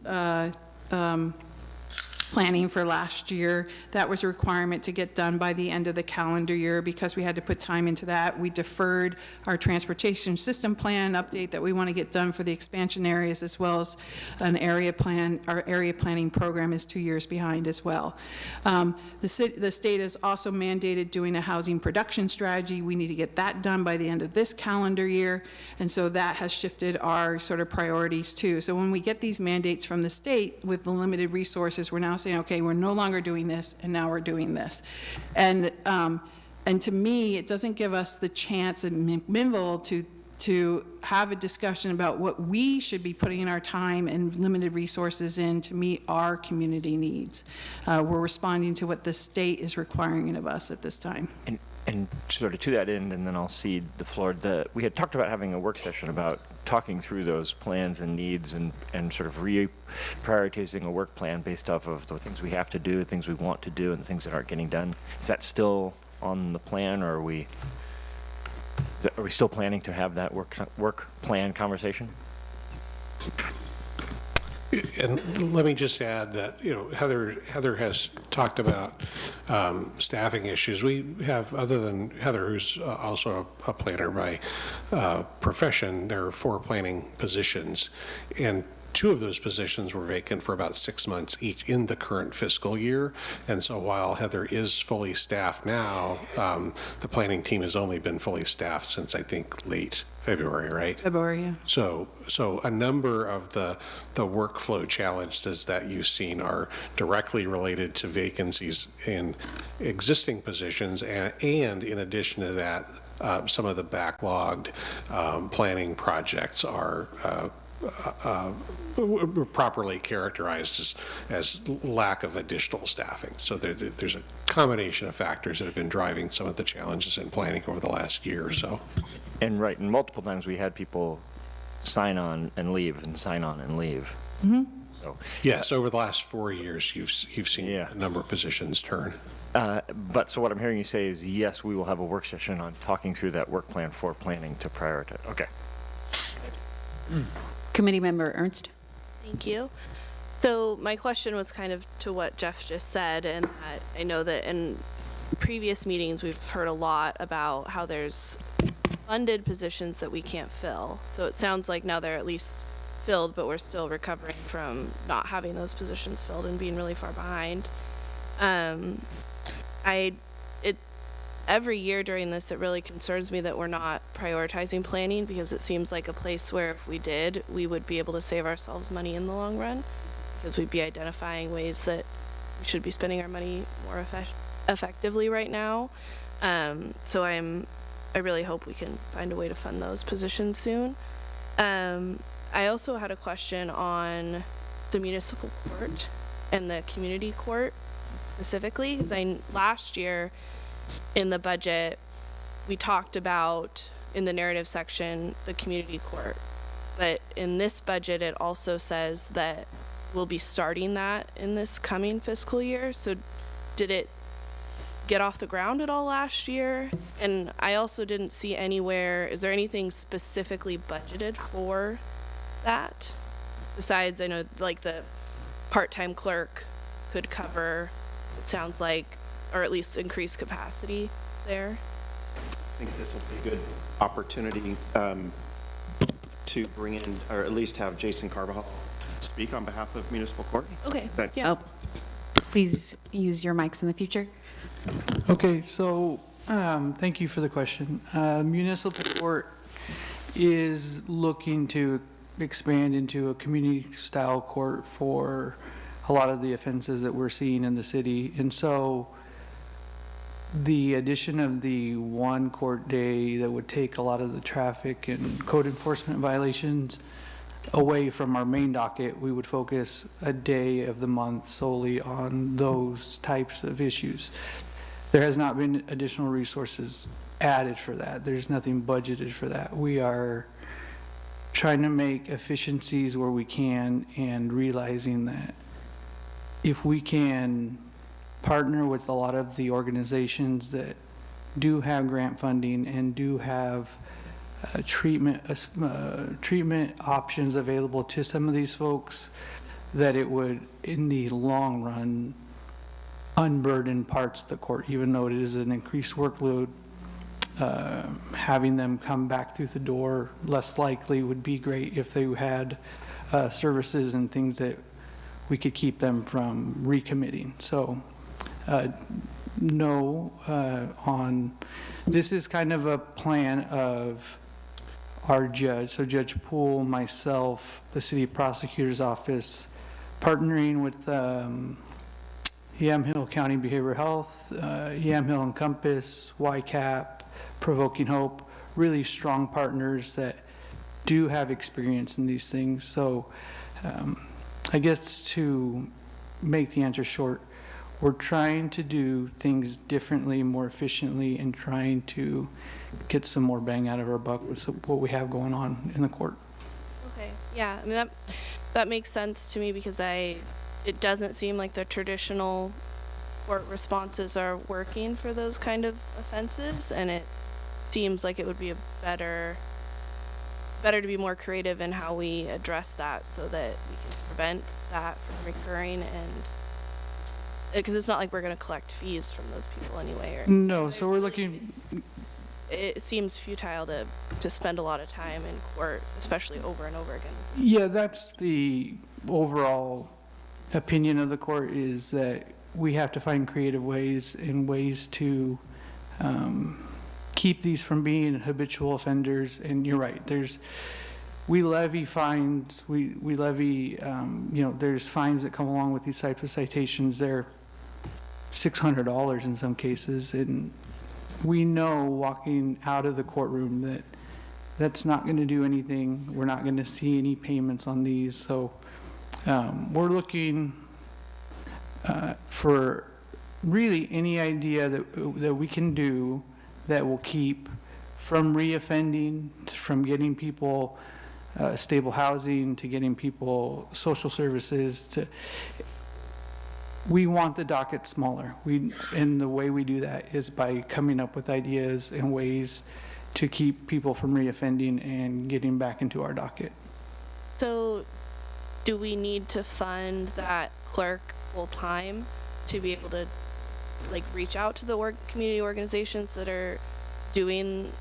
[SPEAKER 8] planning for last year. That was a requirement to get done by the end of the calendar year. Because we had to put time into that, we deferred our transportation system plan update that we want to get done for the expansion areas, as well as an area plan. Our area planning program is 2 years behind as well. The state has also mandated doing a housing production strategy. We need to get that done by the end of this calendar year, and so that has shifted our sort of priorities too. So when we get these mandates from the state with the limited resources, we're now saying, okay, we're no longer doing this, and now we're doing this. And to me, it doesn't give us the chance at McMinnville to have a discussion about what we should be putting in our time and limited resources in to meet our community needs. We're responding to what the state is requiring of us at this time.
[SPEAKER 17] And sort of to that end, and then I'll cede the floor, we had talked about having a work session about talking through those plans and needs and sort of reprioritizing a work plan based off of the things we have to do, the things we want to do, and the things that aren't getting done. Is that still on the plan, or are we still planning to have that work plan conversation?
[SPEAKER 7] And let me just add that, Heather has talked about staffing issues. We have, other than Heather, who's also a planner by profession, there are 4 planning positions. And 2 of those positions were vacant for about 6 months each in the current fiscal year. And so while Heather is fully staffed now, the planning team has only been fully staffed since, I think, late February, right?
[SPEAKER 8] February, yeah.
[SPEAKER 7] So a number of the workflow challenges that you've seen are directly related to vacancies in existing positions, and in addition to that, some of the backlogged planning projects are properly characterized as lack of additional staffing. So there's a combination of factors that have been driving some of the challenges in planning over the last year or so.
[SPEAKER 17] And right, and multiple times we had people sign on and leave and sign on and leave.
[SPEAKER 8] Mm-hmm.
[SPEAKER 17] So,
[SPEAKER 7] yes, over the last 4 years, you've seen a number of positions turn.
[SPEAKER 17] But so what I'm hearing you say is, yes, we will have a work session on talking through that work plan for planning to prioritize. Okay.
[SPEAKER 5] Committee Member Ernst.
[SPEAKER 12] Thank you. So my question was kind of to what Jeff just said, and I know that in previous meetings we've heard a lot about how there's funded positions that we can't fill. So it sounds like now they're at least filled, but we're still recovering from not having those positions filled and being really far behind. Every year during this, it really concerns me that we're not prioritizing planning, because it seems like a place where if we did, we would be able to save ourselves money in the long run, because we'd be identifying ways that we should be spending our money more effectively right now. So I really hope we can find a way to fund those positions soon. I also had a question on the municipal court and the community court specifically, because last year in the budget, we talked about, in the narrative section, the community court. But in this budget, it also says that we'll be starting that in this coming fiscal year. So did it get off the ground at all last year? And I also didn't see anywhere, is there anything specifically budgeted for that? Besides, I know like the part-time clerk could cover, it sounds like, or at least increase capacity there.
[SPEAKER 18] I think this will be a good opportunity to bring in, or at least have Jason Carbajal speak on behalf of municipal court.
[SPEAKER 12] Okay,
[SPEAKER 18] Thank you.
[SPEAKER 5] Oh, please use your mics in the future.
[SPEAKER 22] Okay, so thank you for the question. Municipal court is looking to expand into a community-style court for a lot of the offenses that we're seeing in the city. And so the addition of the one court day that would take a lot of the traffic and code enforcement violations away from our main docket, we would focus a day of the month solely on those types of issues. There has not been additional resources added for that. There's nothing budgeted for that. We are trying to make efficiencies where we can, and realizing that if we can partner with a lot of the organizations that do have grant funding and do have treatment options available to some of these folks, that it would, in the long run, unburden parts of the court, even though it is an increased workload. Having them come back through the door less likely would be great if they had services and things that we could keep them from recommitting. So no on, this is kind of a plan of our judge, so Judge Poole, myself, the city prosecutor's office, partnering with Yamhill County Behavioral Health, Yamhill and Compass, YCAP, Provoking Hope, really strong partners that do have experience in these things. So I guess to make the answer short, we're trying to do things differently, more efficiently, and trying to get some more bang out of our buck with what we have going on in the court.
[SPEAKER 12] Okay, yeah, I mean, that makes sense to me, because it doesn't seem like the traditional court responses are working for those kind of offenses, and it seems like it would be a better better to be more creative in how we address that so that we can prevent that from recurring, and because it's not like we're going to collect fees from those people anyway. Or,
[SPEAKER 22] No, so we're looking,
[SPEAKER 12] it seems futile to spend a lot of time in court, especially over and over again.
[SPEAKER 22] yeah, that's the overall opinion of the court, is that we have to find creative ways and ways to keep these from being habitual offenders. And you're right, we levy fines, we levy, there's fines that come along with these types of citations. They're $600 in some cases, and we know walking out of the courtroom that that's not going to do anything. We're not going to see any payments on these. So we're looking for really any idea that we can do that will keep from reoffending, from getting people stable housing, to getting people social services. We want the docket smaller. And the way we do that is by coming up with ideas and ways to keep people from reoffending and getting back into our docket.
[SPEAKER 12] So do we need to fund that clerk full-time to be able to reach out to the community organizations that are doing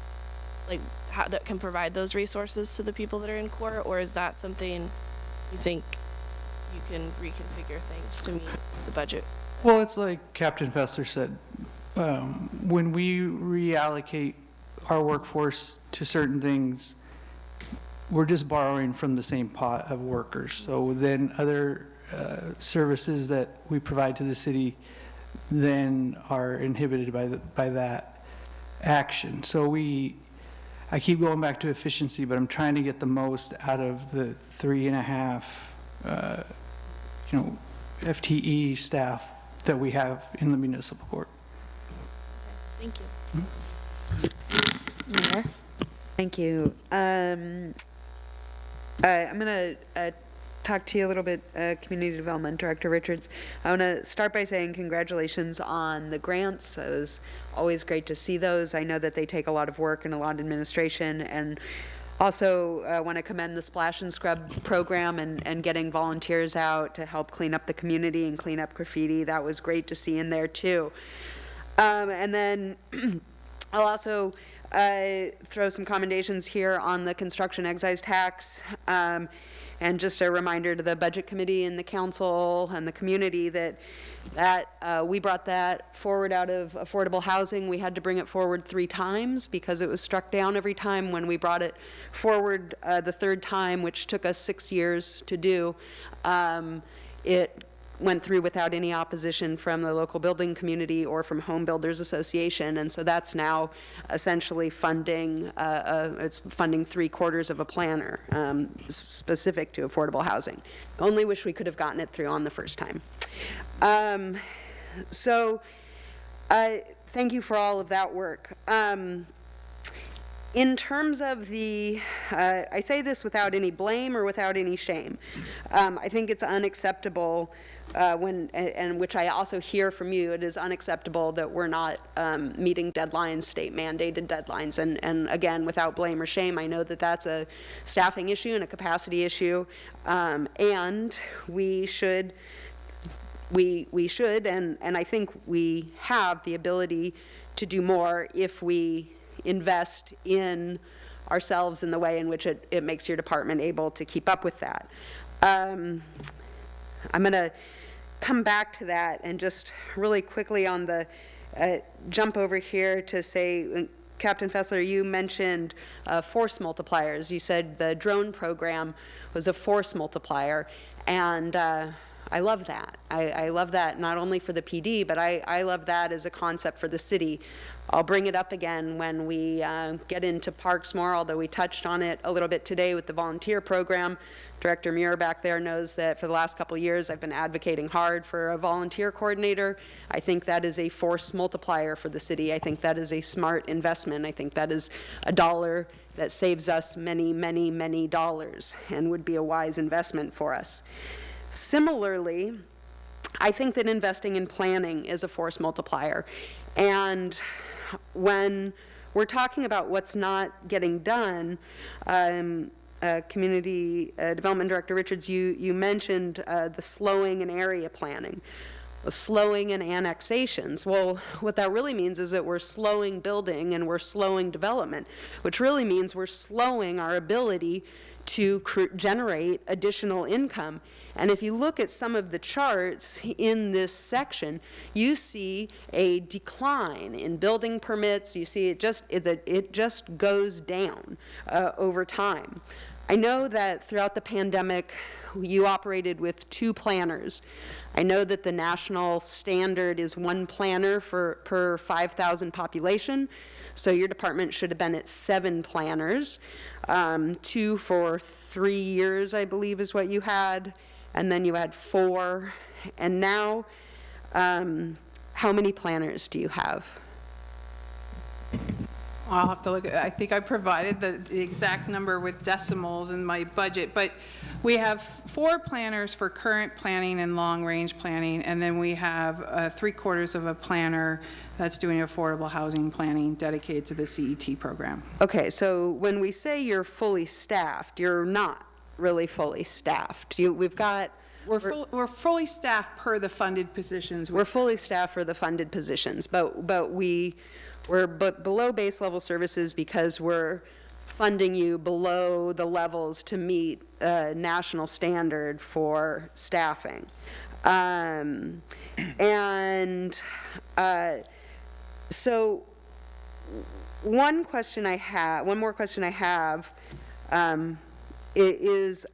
[SPEAKER 12] that can provide those resources to the people that are in court? Or is that something you think you can reconfigure things to meet the budget?
[SPEAKER 22] Well, it's like Captain Fessler said, when we reallocate our workforce to certain things, we're just borrowing from the same pot of workers. So then other services that we provide to the city then are inhibited by that action. So I keep going back to efficiency, but I'm trying to get the most out of the 3.5 FTE staff that we have in the municipal court.
[SPEAKER 12] Thank you.
[SPEAKER 3] Mayor? Thank you. I'm going to talk to you a little bit, Community Development Director Richards. I want to start by saying congratulations on the grants. It was always great to see those. I know that they take a lot of work and a lot of administration, and also want to commend the Splash and Scrub program and getting volunteers out to help clean up the community and clean up graffiti. That was great to see in there too. And then I'll also throw some commendations here on the construction excise tax. And just a reminder to the Budget Committee and the Council and the community that we brought that forward out of affordable housing. We had to bring it forward 3 times because it was struck down every time. When we brought it forward the 3rd time, which took us 6 years to do, it went through without any opposition from the local building community or from Home Builders Association. And so that's now essentially funding, it's funding 3/4 of a planner specific to affordable housing. Only wish we could have gotten it through on the first time. So thank you for all of that work. In terms of the, I say this without any blame or without any shame. I think it's unacceptable and which I also hear from you, it is unacceptable that we're not meeting deadlines, state mandated deadlines. And again, without blame or shame, I know that that's a staffing issue and a capacity issue. And we should, and I think we have the ability to do more if we invest in ourselves in the way in which it makes your department able to keep up with that. I'm going to come back to that and just really quickly on the jump over here to say, Captain Fessler, you mentioned force multipliers. You said the drone program was a force multiplier, and I love that. I love that not only for the PD, but I love that as a concept for the city. I'll bring it up again when we get into parks more, although we touched on it a little bit today with the volunteer program. Director Muir back there knows that for the last couple of years I've been advocating hard for a volunteer coordinator. I think that is a force multiplier for the city. I think that is a smart investment. I think that is a dollar that saves us many, many, many dollars and would be a wise investment for us. Similarly, I think that investing in planning is a force multiplier. And when we're talking about what's not getting done. Community Development Director Richards, you mentioned the slowing in area planning, slowing in annexations. Well, what that really means is that we're slowing building and we're slowing development, which really means we're slowing our ability to generate additional income. And if you look at some of the charts in this section, you see a decline in building permits. You see it just goes down over time. I know that throughout the pandemic, you operated with 2 planners. I know that the national standard is 1 planner per 5,000 population. So your department should have been at 7 planners. 2 for 3 years, I believe, is what you had. And then you had 4. And now, how many planners do you have?
[SPEAKER 8] I'll have to look at, I think I provided the exact number with decimals in my budget, but we have 4 planners for current planning and long-range planning, and then we have 3/4 of a planner that's doing affordable housing planning dedicated to the CET program.
[SPEAKER 3] Okay, so when we say you're fully staffed, you're not really fully staffed.
[SPEAKER 8] We're fully staffed per the funded positions.
[SPEAKER 3] We're fully staffed for the funded positions, but we're below base level services because we're funding you below the levels to meet national standard for staffing. So one more question I have is,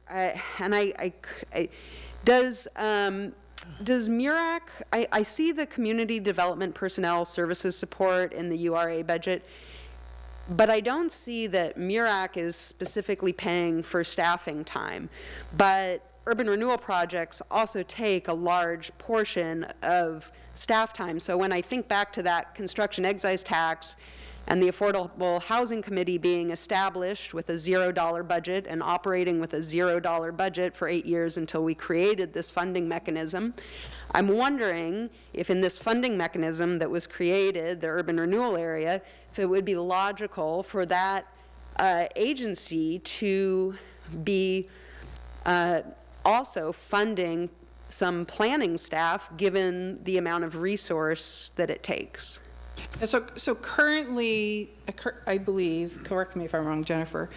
[SPEAKER 3] does MURAC, I see the Community Development Personnel Services support in the URA budget, but I don't see that MURAC is specifically paying for staffing time. But urban renewal projects also take a large portion of staff time. So when I think back to that construction excise tax and the Affordable Housing Committee being established with a $0 budget and operating with a $0 budget for 8 years until we created this funding mechanism, I'm wondering if in this funding mechanism that was created, the urban renewal area, if it would be logical for that agency to be also funding some planning staff given the amount of resource that it takes.
[SPEAKER 8] So currently, I believe, correct me if I'm wrong, Jennifer,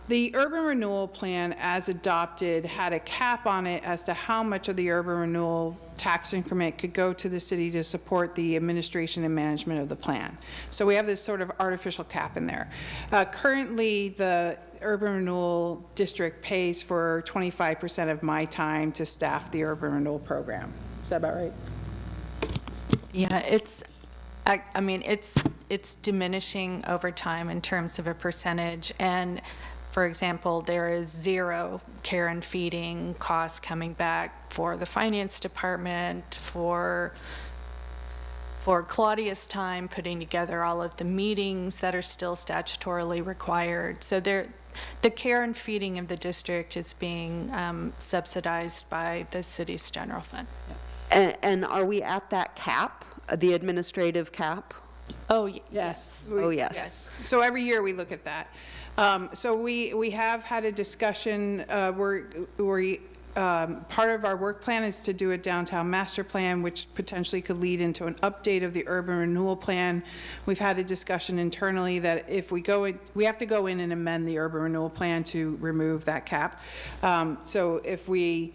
[SPEAKER 8] the urban renewal plan as adopted had a cap on it as to how much of the urban renewal tax increment could go to the city to support the administration and management of the plan. So we have this sort of artificial cap in there. Currently, the urban renewal district pays for 25% of my time to staff the urban renewal program. Is that about right?
[SPEAKER 10] Yeah, I mean, it's diminishing over time in terms of a percentage. And for example, there is 0 care and feeding costs coming back for the finance department, for Claudia's time putting together all of the meetings that are still statutorily required. So the care and feeding of the district is being subsidized by the city's general fund.
[SPEAKER 3] And are we at that cap? The administrative cap?
[SPEAKER 10] Oh,
[SPEAKER 8] yes.
[SPEAKER 3] Oh, yes.
[SPEAKER 8] So every year we look at that. So we have had a discussion where part of our work plan is to do a downtown master plan, which potentially could lead into an update of the urban renewal plan. We've had a discussion internally that if we have to go in and amend the urban renewal plan to remove that cap. So if we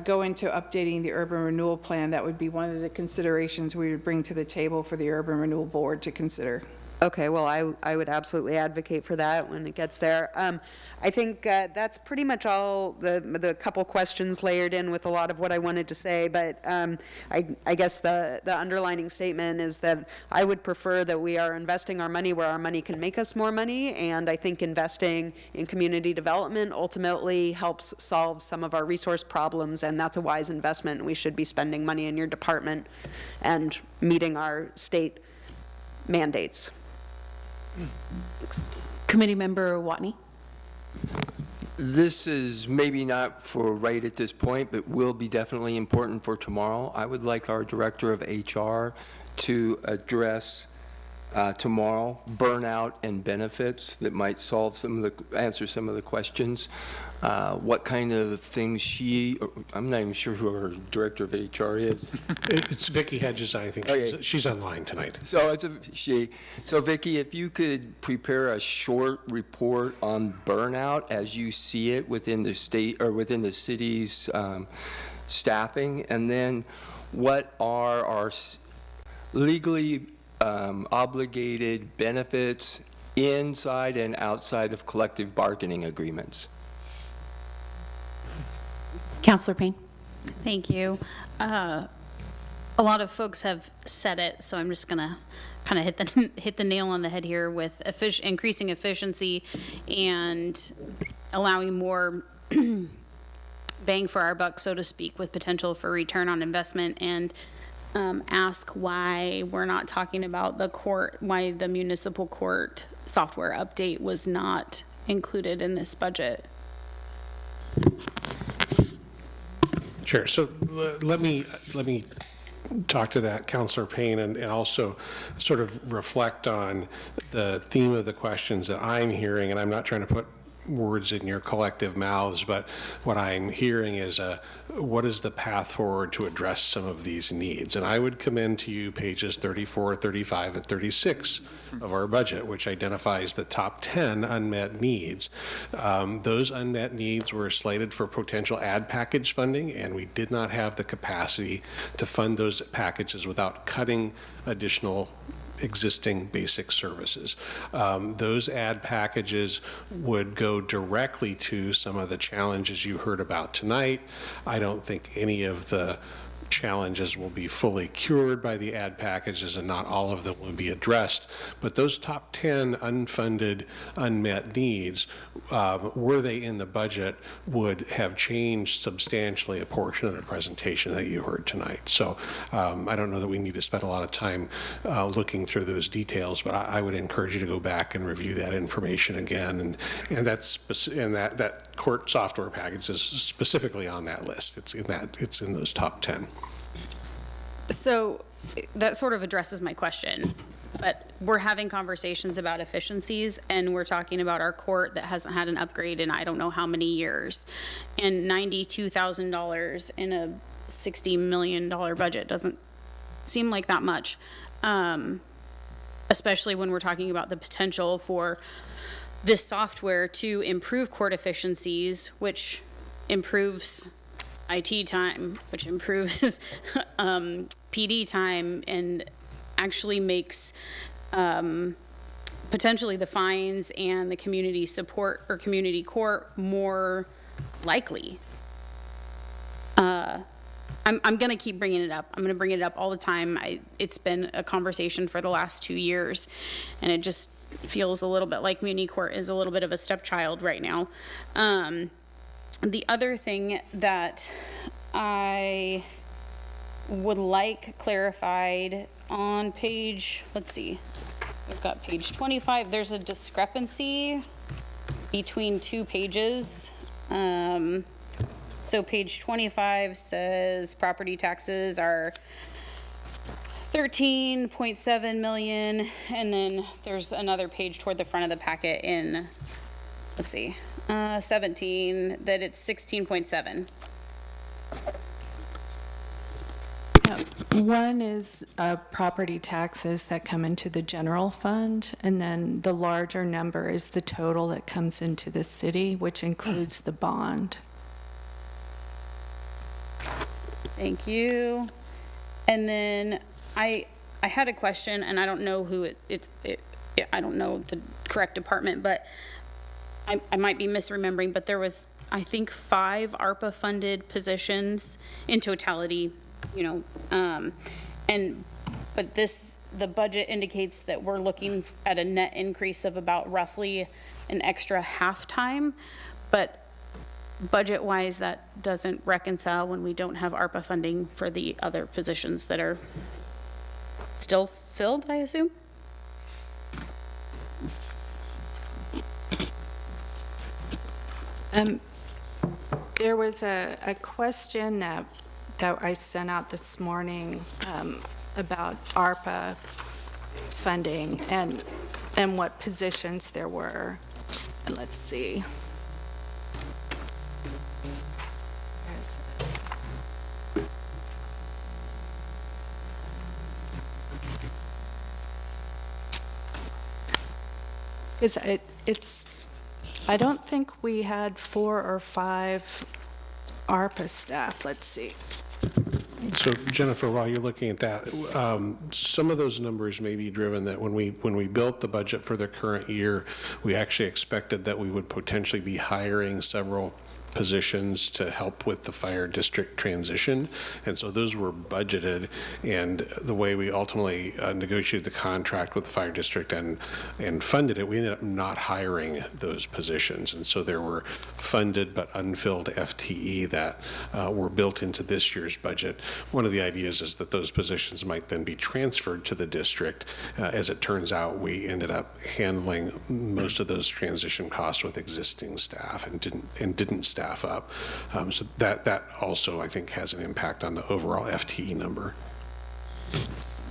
[SPEAKER 8] go into updating the urban renewal plan, that would be one of the considerations we would bring to the table for the urban renewal board to consider.
[SPEAKER 3] Okay, well, I would absolutely advocate for that when it gets there. I think that's pretty much all the couple questions layered in with a lot of what I wanted to say, but I guess the underlining statement is that I would prefer that we are investing our money where our money can make us more money, and I think investing in community development ultimately helps solve some of our resource problems, and that's a wise investment. We should be spending money in your department and meeting our state mandates.
[SPEAKER 5] Committee Member Watney.
[SPEAKER 16] This is maybe not for right at this point, but will be definitely important for tomorrow. I would like our Director of HR to address tomorrow, burnout and benefits, that might answer some of the questions. What kind of things I'm not even sure who her director of HR is.
[SPEAKER 7] It's Vicki Hedges, I think. She's online tonight.
[SPEAKER 16] So it's a she. So Vicki, if you could prepare a short report on burnout as you see it within the state or within the city's staffing, and then what are our legally obligated benefits inside and outside of collective bargaining agreements.
[SPEAKER 2] Counselor Payne. Thank you. A lot of folks have said it, so I'm just gonna kind of hit the nail on the head here with increasing efficiency and allowing more bang for our buck, so to speak, with potential for return on investment, and ask why we're not talking about why the municipal court software update was not included in this budget.
[SPEAKER 7] Sure. So let me talk to that, Councilor Payne, and also sort of reflect on the theme of the questions that I'm hearing, and I'm not trying to put words in your collective mouths, but what I'm hearing is what is the path forward to address some of these needs? And I would commend to you pages 34, 35, and 36 of our budget, which identifies the top 10 unmet needs. Those unmet needs were slated for potential ad package funding, and we did not have the capacity to fund those packages without cutting additional existing basic services. Those ad packages would go directly to some of the challenges you heard about tonight. I don't think any of the challenges will be fully cured by the ad packages, and not all of them will be addressed. But those top 10 unfunded, unmet needs, were they in the budget, would have changed substantially a portion of the presentation that you heard tonight. So I don't know that we need to spend a lot of time looking through those details, but I would encourage you to go back and review that information again. And that court software package is specifically on that list. It's in those top 10.
[SPEAKER 2] So that sort of addresses my question, but we're having conversations about efficiencies, and we're talking about our court that hasn't had an upgrade in I don't know how many years, and $92,000 in a $60 million budget doesn't seem like that much, especially when we're talking about the potential for this software to improve court efficiencies, which improves IT time, which improves PD time, and actually makes potentially the fines and the community support or community court more likely. I'm going to keep bringing it up. I'm going to bring it up all the time. It's been a conversation for the last 2 years, and it just feels a little bit like Muni Court is a little bit of a stepchild right now. The other thing that I would like clarified on page, let's see, we've got page 25. There's a discrepancy between two pages. So page 25 says property taxes are 13.7 million, and then there's another page toward the front of the packet in, let's see, 17, that it's 16.7.
[SPEAKER 10] One is property taxes that come into the general fund, and then the larger number is the total that comes into the city, which includes the bond.
[SPEAKER 2] Thank you. And then I had a question, and I don't know who I don't know the correct department, but I might be misremembering, but there was, I think, 5 ARPA funded positions in totality, you know, but the budget indicates that we're looking at a net increase of about roughly an extra half-time, but budget-wise, that doesn't reconcile when we don't have ARPA funding for the other positions that are still filled, I assume?
[SPEAKER 10] There was a question that I sent out this morning about ARPA funding and what positions there were. And let's see. There's- I don't think we had 4 or 5 ARPA staff. Let's see.
[SPEAKER 7] So Jennifer, while you're looking at that, some of those numbers may be driven that when we built the budget for the current year, we actually expected that we would potentially be hiring several positions to help with the fire district transition. And so those were budgeted, and the way we ultimately negotiated the contract with the fire district and funded it, we ended up not hiring those positions. And so there were funded but unfilled FTE that were built into this year's budget. One of the ideas is that those positions might then be transferred to the district. As it turns out, we ended up handling most of those transition costs with existing staff and didn't staff up. So that also, I think, has an impact on the overall FTE number.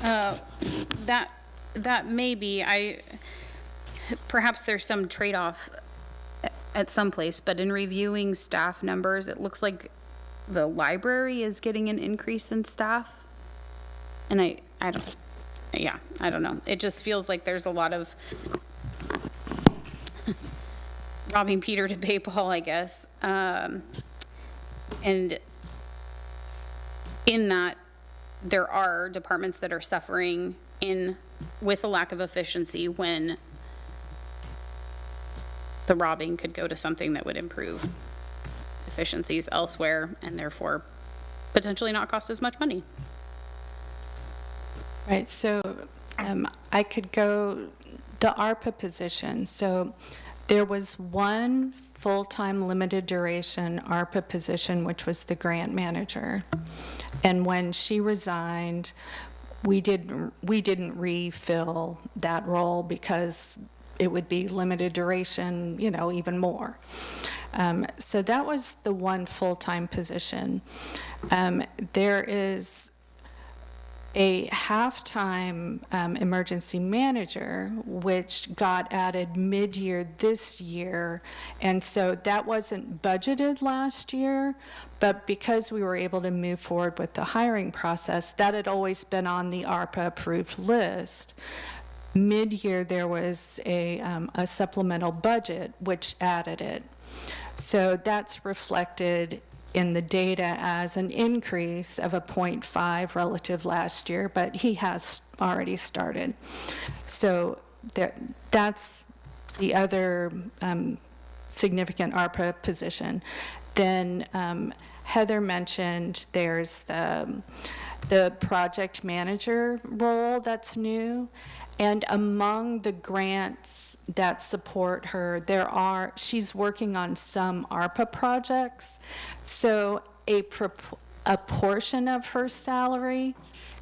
[SPEAKER 2] That may be, perhaps there's some trade-off at some place, but in reviewing staff numbers, it looks like the library is getting an increase in staff. And I don't know. It just feels like there's a lot of robbing Peter to pay Paul, I guess. And in that, there are departments that are suffering with a lack of efficiency when the robbing could go to something that would improve efficiencies elsewhere and therefore potentially not cost as much money.
[SPEAKER 10] Right, so I could go the ARPA position. So there was one full-time limited duration ARPA position, which was the grant manager. And when she resigned, we didn't refill that role because it would be limited duration, even more. So that was the one full-time position. There is a half-time emergency manager, which got added mid-year this year, and so that wasn't budgeted last year, but because we were able to move forward with the hiring process, that had always been on the ARPA-approved list. Mid-year, there was a supplemental budget, which added it. So that's reflected in the data as an increase of a 0.5 relative last year, but he has already started. So that's the other significant ARPA position. Then Heather mentioned there's the project manager role that's new. And among the grants that support her, she's working on some ARPA projects. So a portion of her salary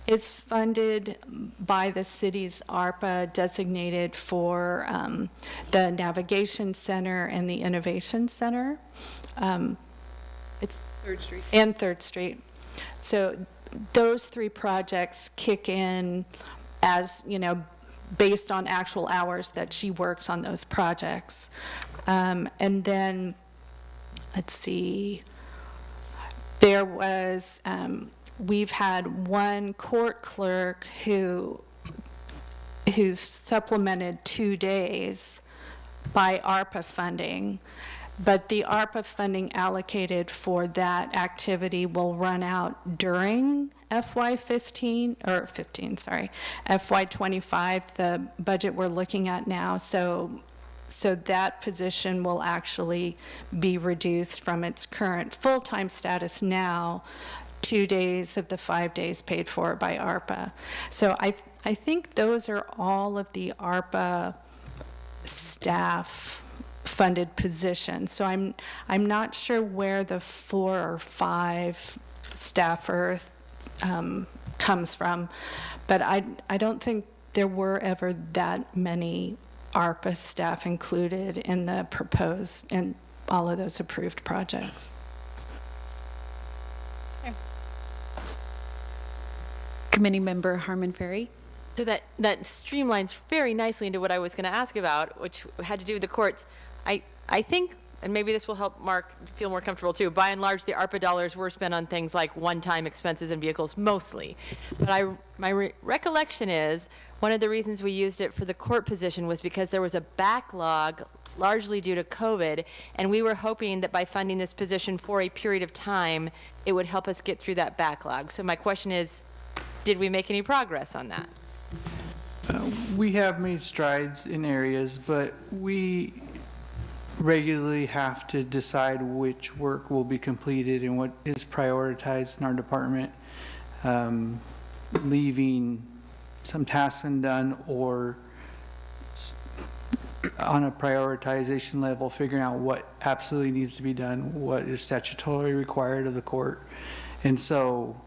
[SPEAKER 10] is funded by the city's ARPA designated for the Navigation Center and the Innovation Center.
[SPEAKER 5] Third Street.
[SPEAKER 10] And Third Street. So those 3 projects kick in as, based on actual hours that she works on those projects. And then, let's see, there was, we've had one court clerk who's supplemented 2 days by ARPA funding, but the ARPA funding allocated for that activity will run out during FY25, the budget we're looking at now. So that position will actually be reduced from its current full-time status now, 2 days of the 5 days paid for by ARPA. So I think those are all of the ARPA staff funded positions. So I'm not sure where the 4 or 5 staffer comes from, but I don't think there were ever that many ARPA staff included in the proposed, in all of those approved projects.
[SPEAKER 1] Committee member Harmon Ferry.
[SPEAKER 13] So that streamlines very nicely into what I was going to ask about, which had to do with the courts. I think, and maybe this will help Mark feel more comfortable too, by and large, the ARPA dollars were spent on things like one-time expenses and vehicles mostly. But my recollection is one of the reasons we used it for the court position was because there was a backlog largely due to COVID, and we were hoping that by funding this position for a period of time, it would help us get through that backlog. So my question is, did we make any progress on that?
[SPEAKER 22] We have made strides in areas, but we regularly have to decide which work will be completed and what is prioritized in our department, leaving some tasks undone or on a prioritization level, figuring out what absolutely needs to be done, what is statutorily required of the court. And so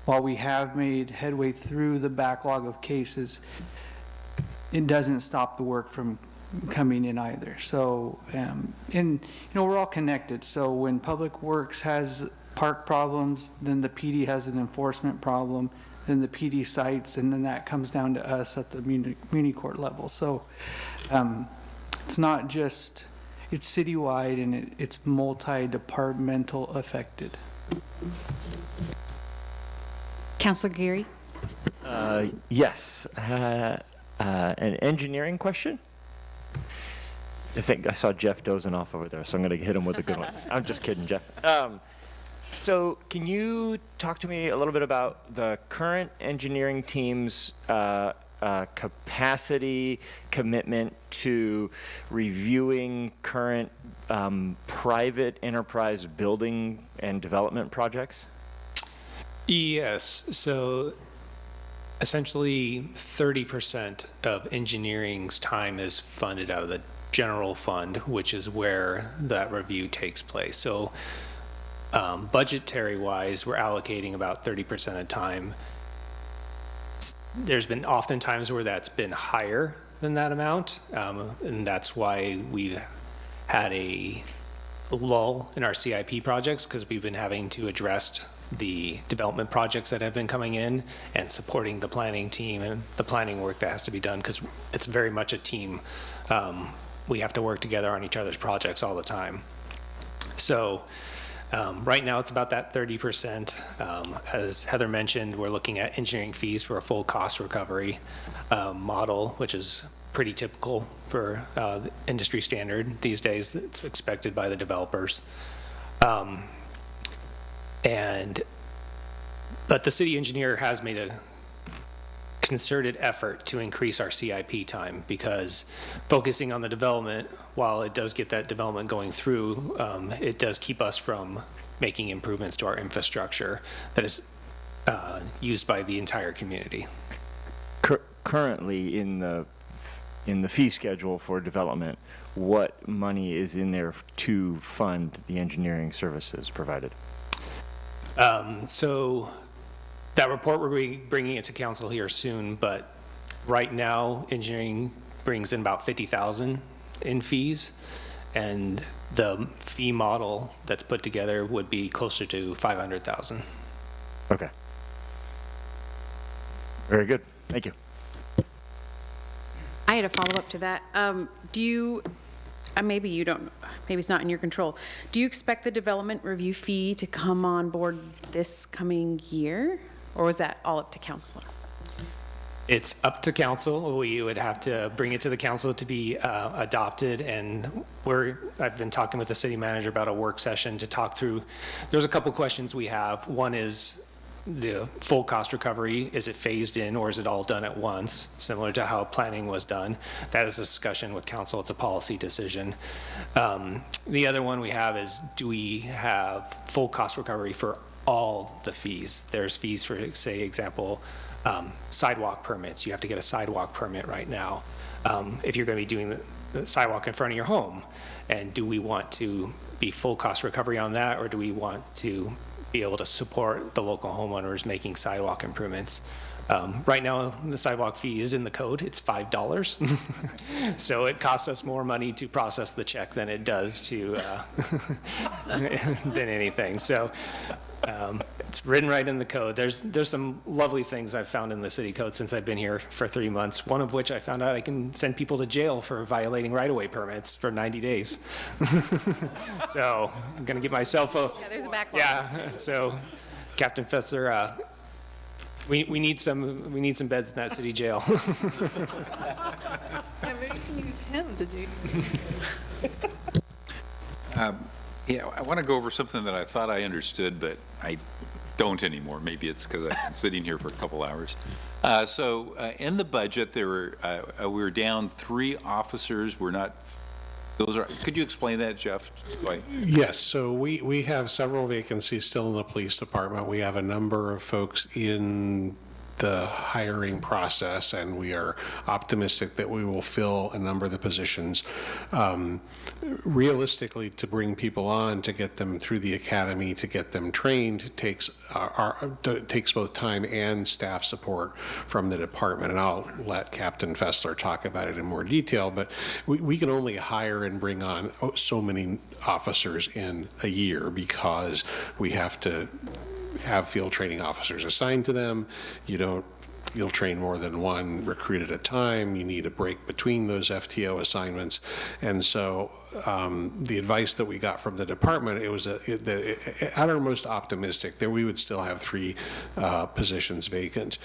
[SPEAKER 22] while we have made headway through the backlog of cases, it doesn't stop the work from coming in either. So, and we're all connected. So when Public Works has park problems, then the PD has an enforcement problem, then the PD cites, and then that comes down to us at the muni court level. So it's not just, it's citywide and it's multi-departmental affected.
[SPEAKER 2] Counselor Geary?
[SPEAKER 17] Yes. An engineering question? I think I saw Jeff dozing off over there, so I'm going to hit him with a good one. I'm just kidding, Jeff. So can you talk to me a little bit about the current engineering team's capacity, commitment to reviewing current private enterprise building and development projects?
[SPEAKER 1] Yes. So essentially 30% of engineering's time is funded out of the general fund, which is where that review takes place. So budgetary wise, we're allocating about 30% of time. There's been often times where that's been higher than that amount, and that's why we've had a lull in our CIP projects, because we've been having to address the development projects that have been coming in and supporting the planning team and the planning work that has to be done, because it's very much a team. We have to work together on each other's projects all the time. So right now it's about that 30%. As Heather mentioned, we're looking at engineering fees for a full cost recovery model, which is pretty typical for the industry standard these days. It's expected by the developers. But the city engineer has made a concerted effort to increase our CIP time, because focusing on the development, while it does get that development going through, it does keep us from making improvements to our infrastructure that is used by the entire community.
[SPEAKER 17] Currently in the fee schedule for development, what money is in there to fund the engineering services provided?
[SPEAKER 1] So that report, we're going to be bringing it to council here soon, but right now engineering brings in about 50,000 in fees, and the fee model that's put together would be closer to 500,000.
[SPEAKER 17] Okay. Very good. Thank you.
[SPEAKER 5] I had a follow-up to that. Do you, maybe you don't, maybe it's not in your control. Do you expect the development review fee to come on board this coming year? Or was that all up to council?
[SPEAKER 1] It's up to council. We would have to bring it to the council to be adopted, and I've been talking with the city manager about a work session to talk through. There's a couple questions we have. One is the full cost recovery. Is it phased in, or is it all done at once, similar to how planning was done? That is a discussion with council. It's a policy decision. The other one we have is, do we have full cost recovery for all the fees? There's fees for, say, example, sidewalk permits. You have to get a sidewalk permit right now if you're going to be doing the sidewalk in front of your home. And do we want to be full cost recovery on that, or do we want to be able to support the local homeowners making sidewalk improvements? Right now, the sidewalk fee is in the code. It's $5. So it costs us more money to process the check than it does to than anything. So It's written right in the code. There's some lovely things I've found in the city code since I've been here for 3 months, one of which I found out I can send people to jail for violating right-of-way permits for 90 days. So I'm going to get myself a...
[SPEAKER 5] Yeah, there's a backlog.
[SPEAKER 1] Yeah, so Captain Fessler, we need some beds in that city jail.
[SPEAKER 8] Yeah, maybe you can use him to do.
[SPEAKER 14] Yeah, I want to go over something that I thought I understood, but I don't anymore. Maybe it's because I've been sitting here for a couple hours. So in the budget, we were down 3 officers. We're not. Could you explain that, Jeff?
[SPEAKER 7] Yes, so we have several vacancies still in the police department. We have a number of folks in the hiring process, and we are optimistic that we will fill a number of the positions. Realistically, to bring people on, to get them through the academy, to get them trained, takes both time and staff support from the department. And I'll let Captain Fessler talk about it in more detail, but we can only hire and bring on so many officers in a year because we have to have field training officers assigned to them. You'll train more than one recruit at a time. You need a break between those FTO assignments. And so the advice that we got from the department, it was at our most optimistic that we would still have 3 positions vacant.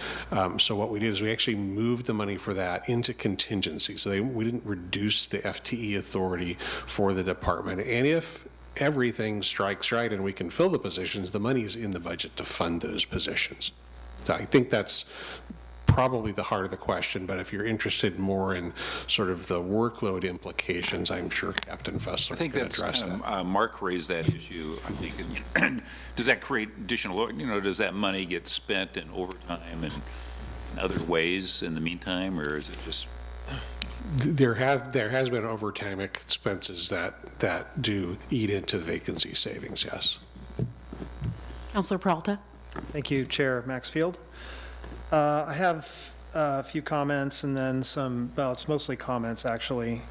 [SPEAKER 7] So what we did is we actually moved the money for that into contingency. So we didn't reduce the FTE authority for the department. And if everything strikes right and we can fill the positions, the money is in the budget to fund those positions. So I think that's probably the heart of the question, but if you're interested more in sort of the workload implications, I'm sure Captain Fessler can address that.
[SPEAKER 14] Mark raised that issue, I think. Does that create additional, does that money get spent in overtime and other ways in the meantime, or is it just...
[SPEAKER 7] There has been overtime expenses that do eat into the vacancy savings, yes.
[SPEAKER 5] Councilor Peralta?
[SPEAKER 15] Thank you, Chair Maxfield. I have a few comments and then some, well, it's mostly comments, actually.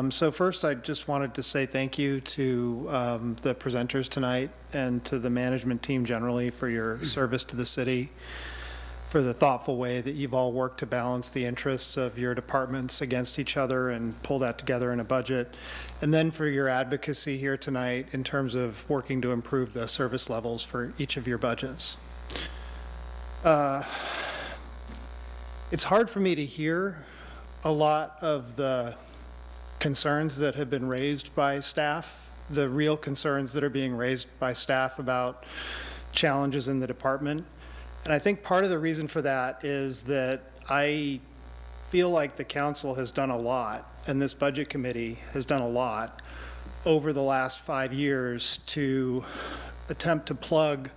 [SPEAKER 15] So first, I just wanted to say thank you to the presenters tonight and to the management team generally for your service to the city, for the thoughtful way that you've all worked to balance the interests of your departments against each other and pull that together in a budget, and then for your advocacy here tonight in terms of working to improve the service levels for each of your budgets. It's hard for me to hear a lot of the concerns that have been raised by staff, the real concerns that are being raised by staff about challenges in the department. And I think part of the reason for that is that I feel like the council has done a lot, and this budget committee has done a lot over the last 5 years to attempt to plug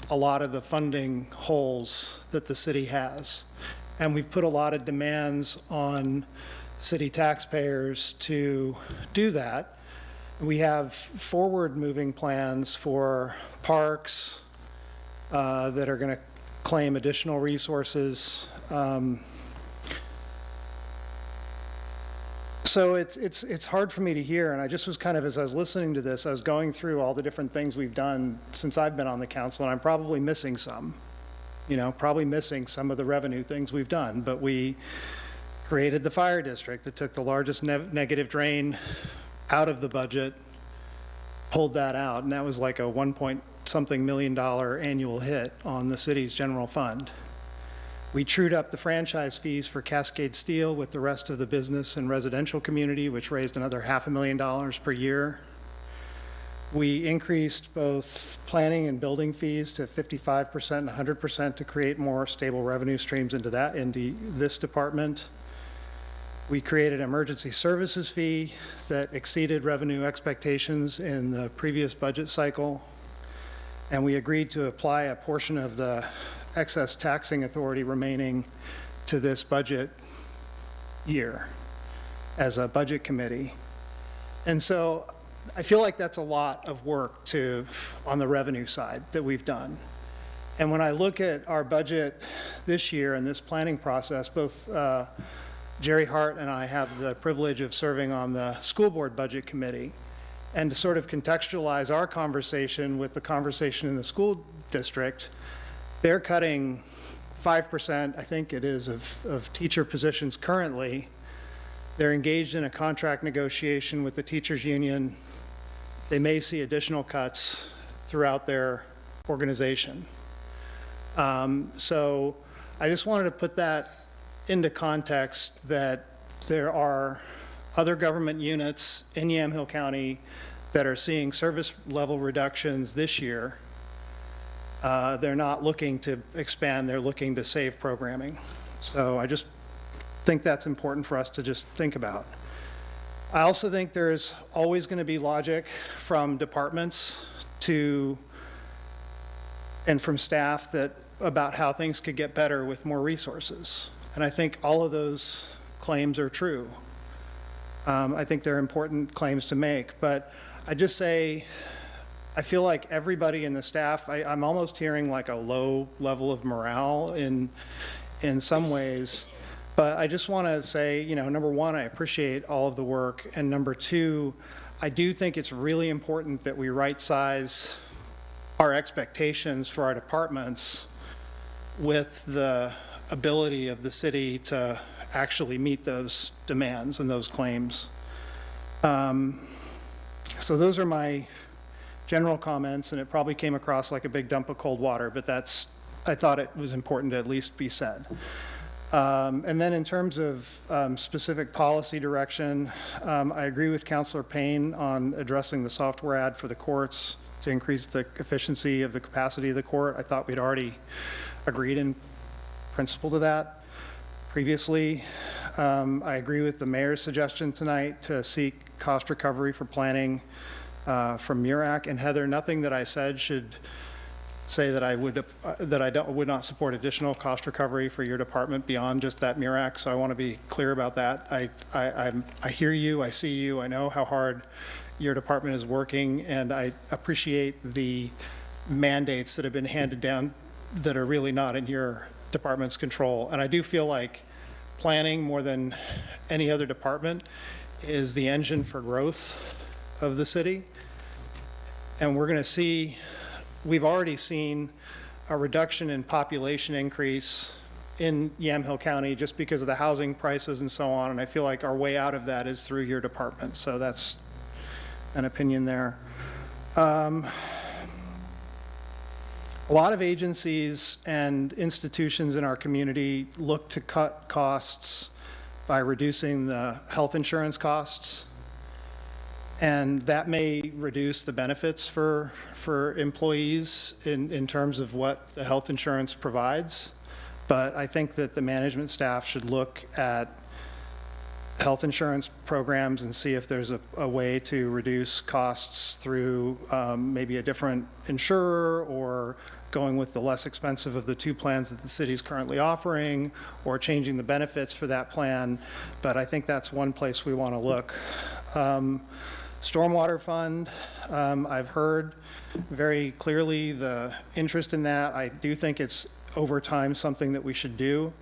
[SPEAKER 15] a lot of the funding holes that the city has. And we've put a lot of demands on city taxpayers to do that. We have forward-moving plans for parks that are going to claim additional resources. So it's hard for me to hear, and I just was kind of, as I was listening to this, I was going through all the different things we've done since I've been on the council, and I'm probably missing some. Probably missing some of the revenue things we've done, but we created the fire district that took the largest negative drain out of the budget, pulled that out, and that was like a $1-point-something million annual hit on the city's general fund. We trued up the franchise fees for Cascade Steel with the rest of the business and residential community, which raised another $500,000 per year. We increased both planning and building fees to 55% and 100% to create more stable revenue streams into this department. We created an emergency services fee that exceeded revenue expectations in the previous budget cycle. And we agreed to apply a portion of the excess taxing authority remaining to this budget year as a budget committee. And so I feel like that's a lot of work on the revenue side that we've done. And when I look at our budget this year and this planning process, both Jerry Hart and I have the privilege of serving on the school board budget committee. And to sort of contextualize our conversation with the conversation in the school district. They're cutting 5%, I think it is, of teacher positions currently. They're engaged in a contract negotiation with the teachers union. They may see additional cuts throughout their organization. So I just wanted to put that into context, that there are other government units in Yamhill County that are seeing service level reductions this year. They're not looking to expand, they're looking to save programming. So I just think that's important for us to just think about. I also think there's always going to be logic from departments and from staff about how things could get better with more resources. And I think all of those claims are true. I think they're important claims to make, but I just say, I feel like everybody in the staff, I'm almost hearing like a low level of morale in some ways. But I just want to say, number one, I appreciate all of the work. And number two, I do think it's really important that we right-size our expectations for our departments with the ability of the city to actually meet those demands and those claims. So those are my general comments, and it probably came across like a big dump of cold water, but I thought it was important to at least be said. And then in terms of specific policy direction, I agree with Councilor Payne on addressing the software ad for the courts to increase the efficiency of the capacity of the court. I thought we'd already agreed in principle to that previously. I agree with the mayor's suggestion tonight to seek cost recovery for planning from MURAC. And Heather, nothing that I said should say that I would not support additional cost recovery for your department beyond just that MURAC. So I want to be clear about that. I hear you, I see you, I know how hard your department is working, and I appreciate the mandates that have been handed down that are really not in your department's control. And I do feel like planning, more than any other department, is the engine for growth of the city. And we're going to see, we've already seen a reduction in population increase in Yamhill County just because of the housing prices and so on. And I feel like our way out of that is through your department. So that's an opinion there. A lot of agencies and institutions in our community look to cut costs by reducing the health insurance costs. And that may reduce the benefits for employees in terms of what the health insurance provides. But I think that the management staff should look at health insurance programs and see if there's a way to reduce costs through maybe a different insurer, or going with the less expensive of the two plans that the city's currently offering, or changing the benefits for that plan. But I think that's one place we want to look. Stormwater fund, I've heard very clearly the interest in that. I do think it's over time something that we should do.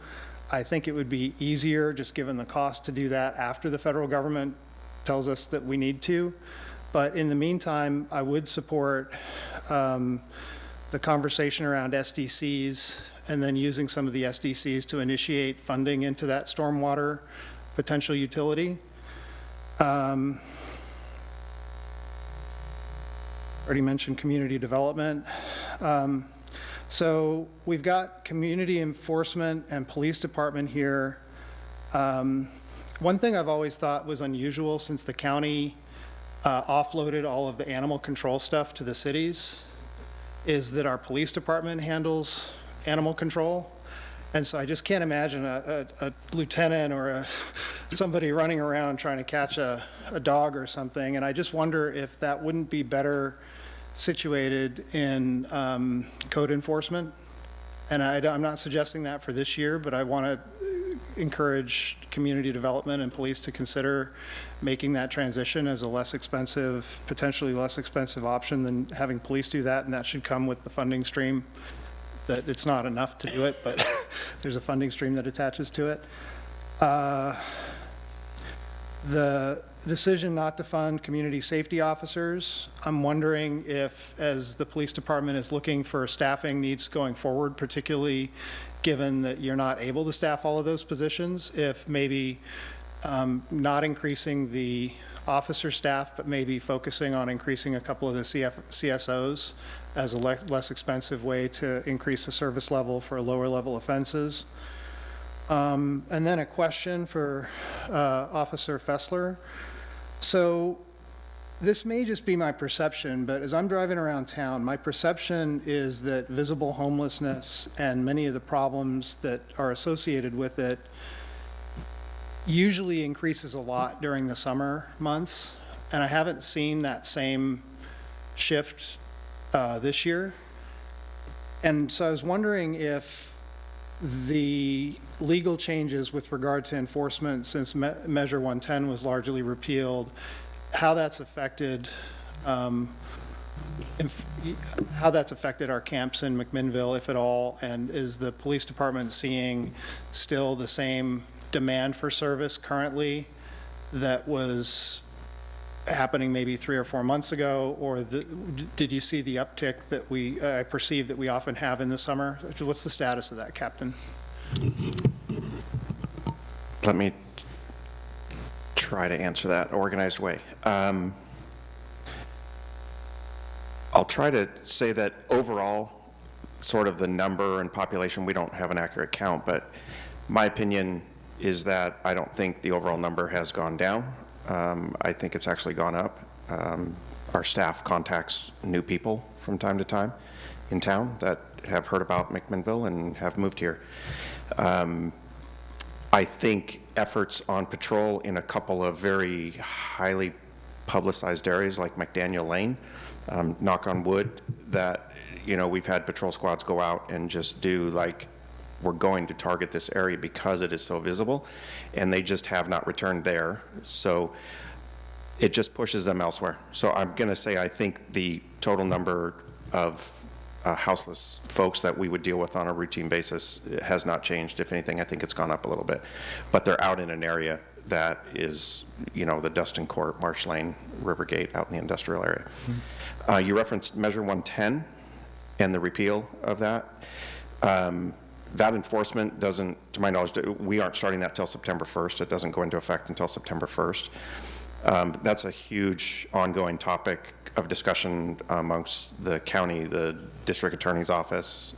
[SPEAKER 15] I think it would be easier, just given the cost, to do that after the federal government tells us that we need to. But in the meantime, I would support the conversation around SDCs, and then using some of the SDCs to initiate funding into that stormwater potential utility. Already mentioned community development. So we've got community enforcement and police department here. One thing I've always thought was unusual, since the county offloaded all of the animal control stuff to the cities, is that our police department handles animal control. And so I just can't imagine a lieutenant or somebody running around trying to catch a dog or something. And I just wonder if that wouldn't be better situated in code enforcement. And I'm not suggesting that for this year, but I want to encourage community development and police to consider making that transition as a less expensive, potentially less expensive option than having police do that. And that should come with the funding stream. That it's not enough to do it, but there's a funding stream that attaches to it. The decision not to fund community safety officers. I'm wondering if, as the police department is looking for staffing needs going forward, particularly given that you're not able to staff all of those positions, if maybe not increasing the officer staff, but maybe focusing on increasing a couple of the CSOs as a less expensive way to increase the service level for lower level offenses. And then a question for Officer Fessler. So this may just be my perception, but as I'm driving around town, my perception is that visible homelessness and many of the problems that are associated with it usually increases a lot during the summer months, and I haven't seen that same shift this year. And so I was wondering if the legal changes with regard to enforcement since Measure 110 was largely repealed, how that's affected our camps in McMinnville, if at all, and is the police department seeing still the same demand for service currently that was happening maybe 3 or 4 months ago, or did you see the uptick that I perceive that we often have in the summer? What's the status of that, Captain?
[SPEAKER 18] Let me try to answer that in an organized way. I'll try to say that overall, sort of the number and population, we don't have an accurate count, but my opinion is that I don't think the overall number has gone down. I think it's actually gone up. Our staff contacts new people from time to time in town that have heard about McMinnville and have moved here. I think efforts on patrol in a couple of very highly publicized areas like McDaniel Lane, knock on wood, that, we've had patrol squads go out and just do like, we're going to target this area because it is so visible, and they just have not returned there. So it just pushes them elsewhere. So I'm going to say I think the total number of houseless folks that we would deal with on a routine basis has not changed. If anything, I think it's gone up a little bit. But they're out in an area that is, the Dustin Court, Marsh Lane, Rivergate, out in the industrial area. Mm-hmm. You referenced Measure 110 and the repeal of that. That enforcement doesn't, to my knowledge, we aren't starting that till September 1st. It doesn't go into effect until September 1st. That's a huge ongoing topic of discussion amongst the county, the district attorney's office,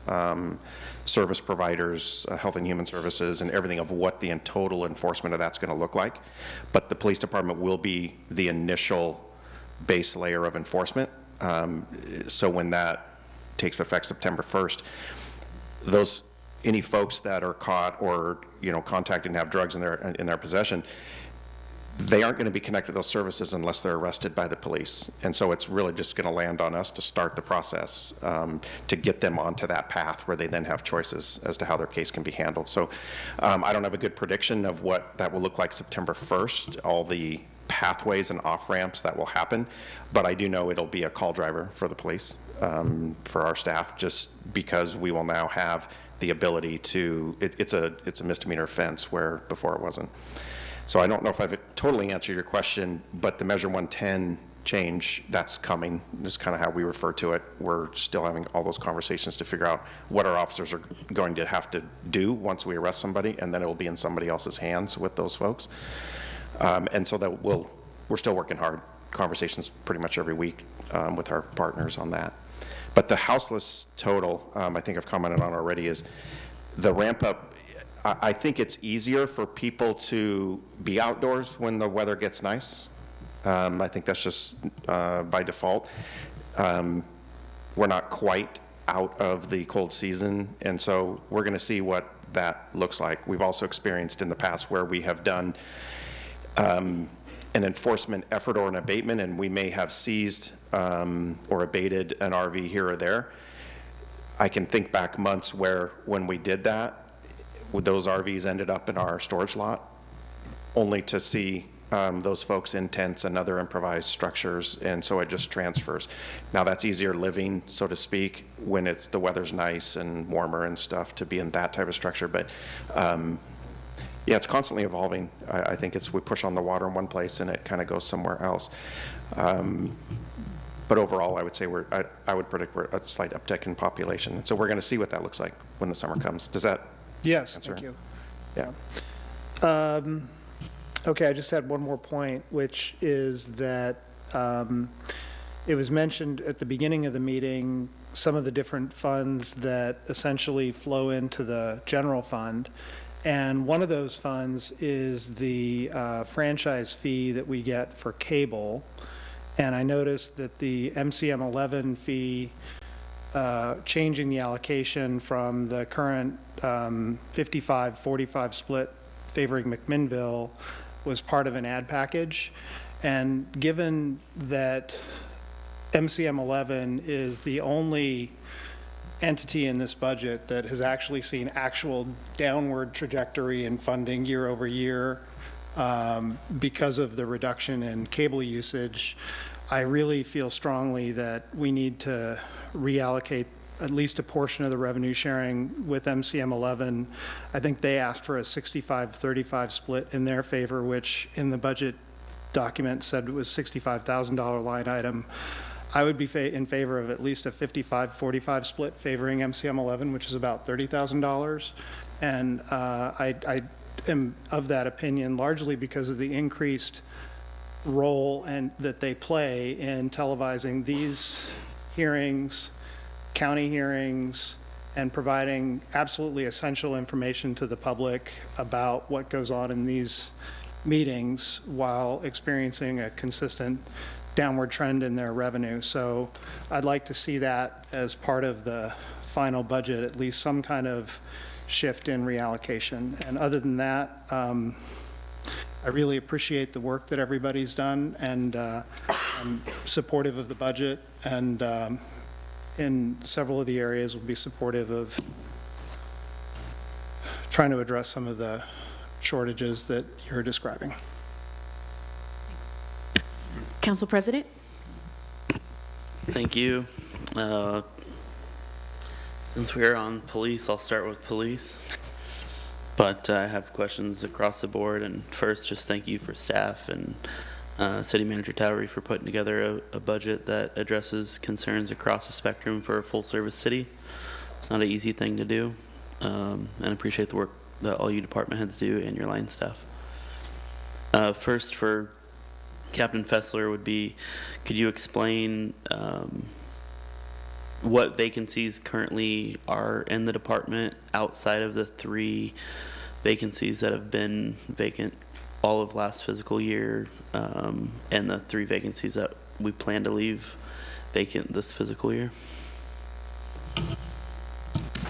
[SPEAKER 18] service providers, Health and Human Services, and everything of what the total enforcement of that's going to look like. But the police department will be the initial base layer of enforcement. So when that takes effect September 1st, any folks that are caught or contacted and have drugs in their possession, they aren't going to be connected to those services unless they're arrested by the police. And so it's really just going to land on us to start the process to get them onto that path where they then have choices as to how their case can be handled. So I don't have a good prediction of what that will look like September 1st, all the pathways and off-ramps that will happen, but I do know it'll be a call driver for the police, for our staff, just because we will now have the ability to, it's a misdemeanor offense where before it wasn't. So I don't know if I've totally answered your question, but the Measure 110 change, that's coming. That's kind of how we refer to it. We're still having all those conversations to figure out what our officers are going to have to do once we arrest somebody, and then it will be in somebody else's hands with those folks. And so that we're still working hard. Conversations pretty much every week with our partners on that. But the houseless total, I think I've commented on already, is the ramp up. I think it's easier for people to be outdoors when the weather gets nice. I think that's just by default. We're not quite out of the cold season, and so we're going to see what that looks like. We've also experienced in the past where we have done an enforcement effort or an abatement, and we may have seized or abated an RV here or there. I can think back months where when we did that, those RVs ended up in our storage lot, only to see those folks in tents and other improvised structures, and so it just transfers. Now that's easier living, so to speak, when the weather's nice and warmer and stuff, to be in that type of structure, but Yeah, it's constantly evolving. I think it's, we push on the water in one place and it kind of goes somewhere else. But overall, I would say I would predict we're a slight uptick in population. So we're going to see what that looks like when the summer comes. Does that
[SPEAKER 15] Yes,
[SPEAKER 18] answer?
[SPEAKER 15] thank you.
[SPEAKER 18] Yeah.
[SPEAKER 15] Okay, I just had one more point, which is that it was mentioned at the beginning of the meeting, some of the different funds that essentially flow into the general fund. And one of those funds is the franchise fee that we get for cable. And I noticed that the MCM 11 fee, changing the allocation from the current 55-45 split favoring McMinnville was part of an ad package. And given that MCM 11 is the only entity in this budget that has actually seen actual downward trajectory in funding year over year because of the reduction in cable usage, I really feel strongly that we need to reallocate at least a portion of the revenue sharing with MCM 11. I think they asked for a 65-35 split in their favor, which in the budget document said it was $65,000 line item. I would be in favor of at least a 55-45 split favoring MCM 11, which is about $30,000. And I am of that opinion largely because of the increased role and that they play in televising these hearings, county hearings, and providing absolutely essential information to the public about what goes on in these meetings while experiencing a consistent downward trend in their revenue. So I'd like to see that as part of the final budget, at least some kind of shift in reallocation. And other than that, I really appreciate the work that everybody's done, and I'm supportive of the budget, and in several of the areas will be supportive of trying to address some of the shortages that you're describing.
[SPEAKER 5] Council President?
[SPEAKER 9] Thank you. Since we're on police, I'll start with police. But I have questions across the board. And first, just thank you for staff and City Manager Towery for putting together a budget that addresses concerns across the spectrum for a full-service city. It's not an easy thing to do. And I appreciate the work that all you department heads do and your line staff. First, for Captain Fessler would be, could you explain what vacancies currently are in the department outside of the 3 vacancies that have been vacant all of last fiscal year, and the 3 vacancies that we plan to leave vacant this fiscal year?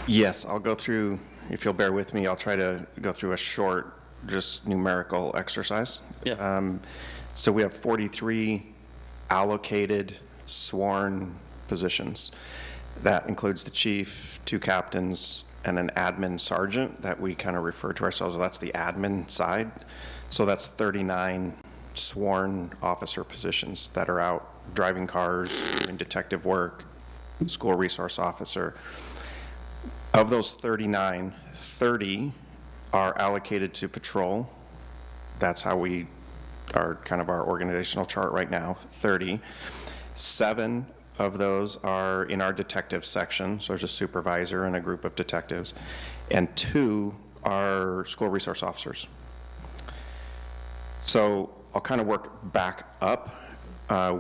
[SPEAKER 18] Yes, I'll go through, if you'll bear with me, I'll try to go through a short, just numerical exercise.
[SPEAKER 9] Yeah.
[SPEAKER 18] So we have 43 allocated sworn positions. That includes the chief, 2 captains, and an admin sergeant that we kind of refer to ourselves, that's the admin side. So that's 39 sworn officer positions that are out driving cars, doing detective work, school resource officer. Of those 39, 30 are allocated to patrol. That's how we are kind of our organizational chart right now, 30. 7 of those are in our detective section, so there's a supervisor and a group of detectives, and 2 are school resource officers. So I'll kind of work back up.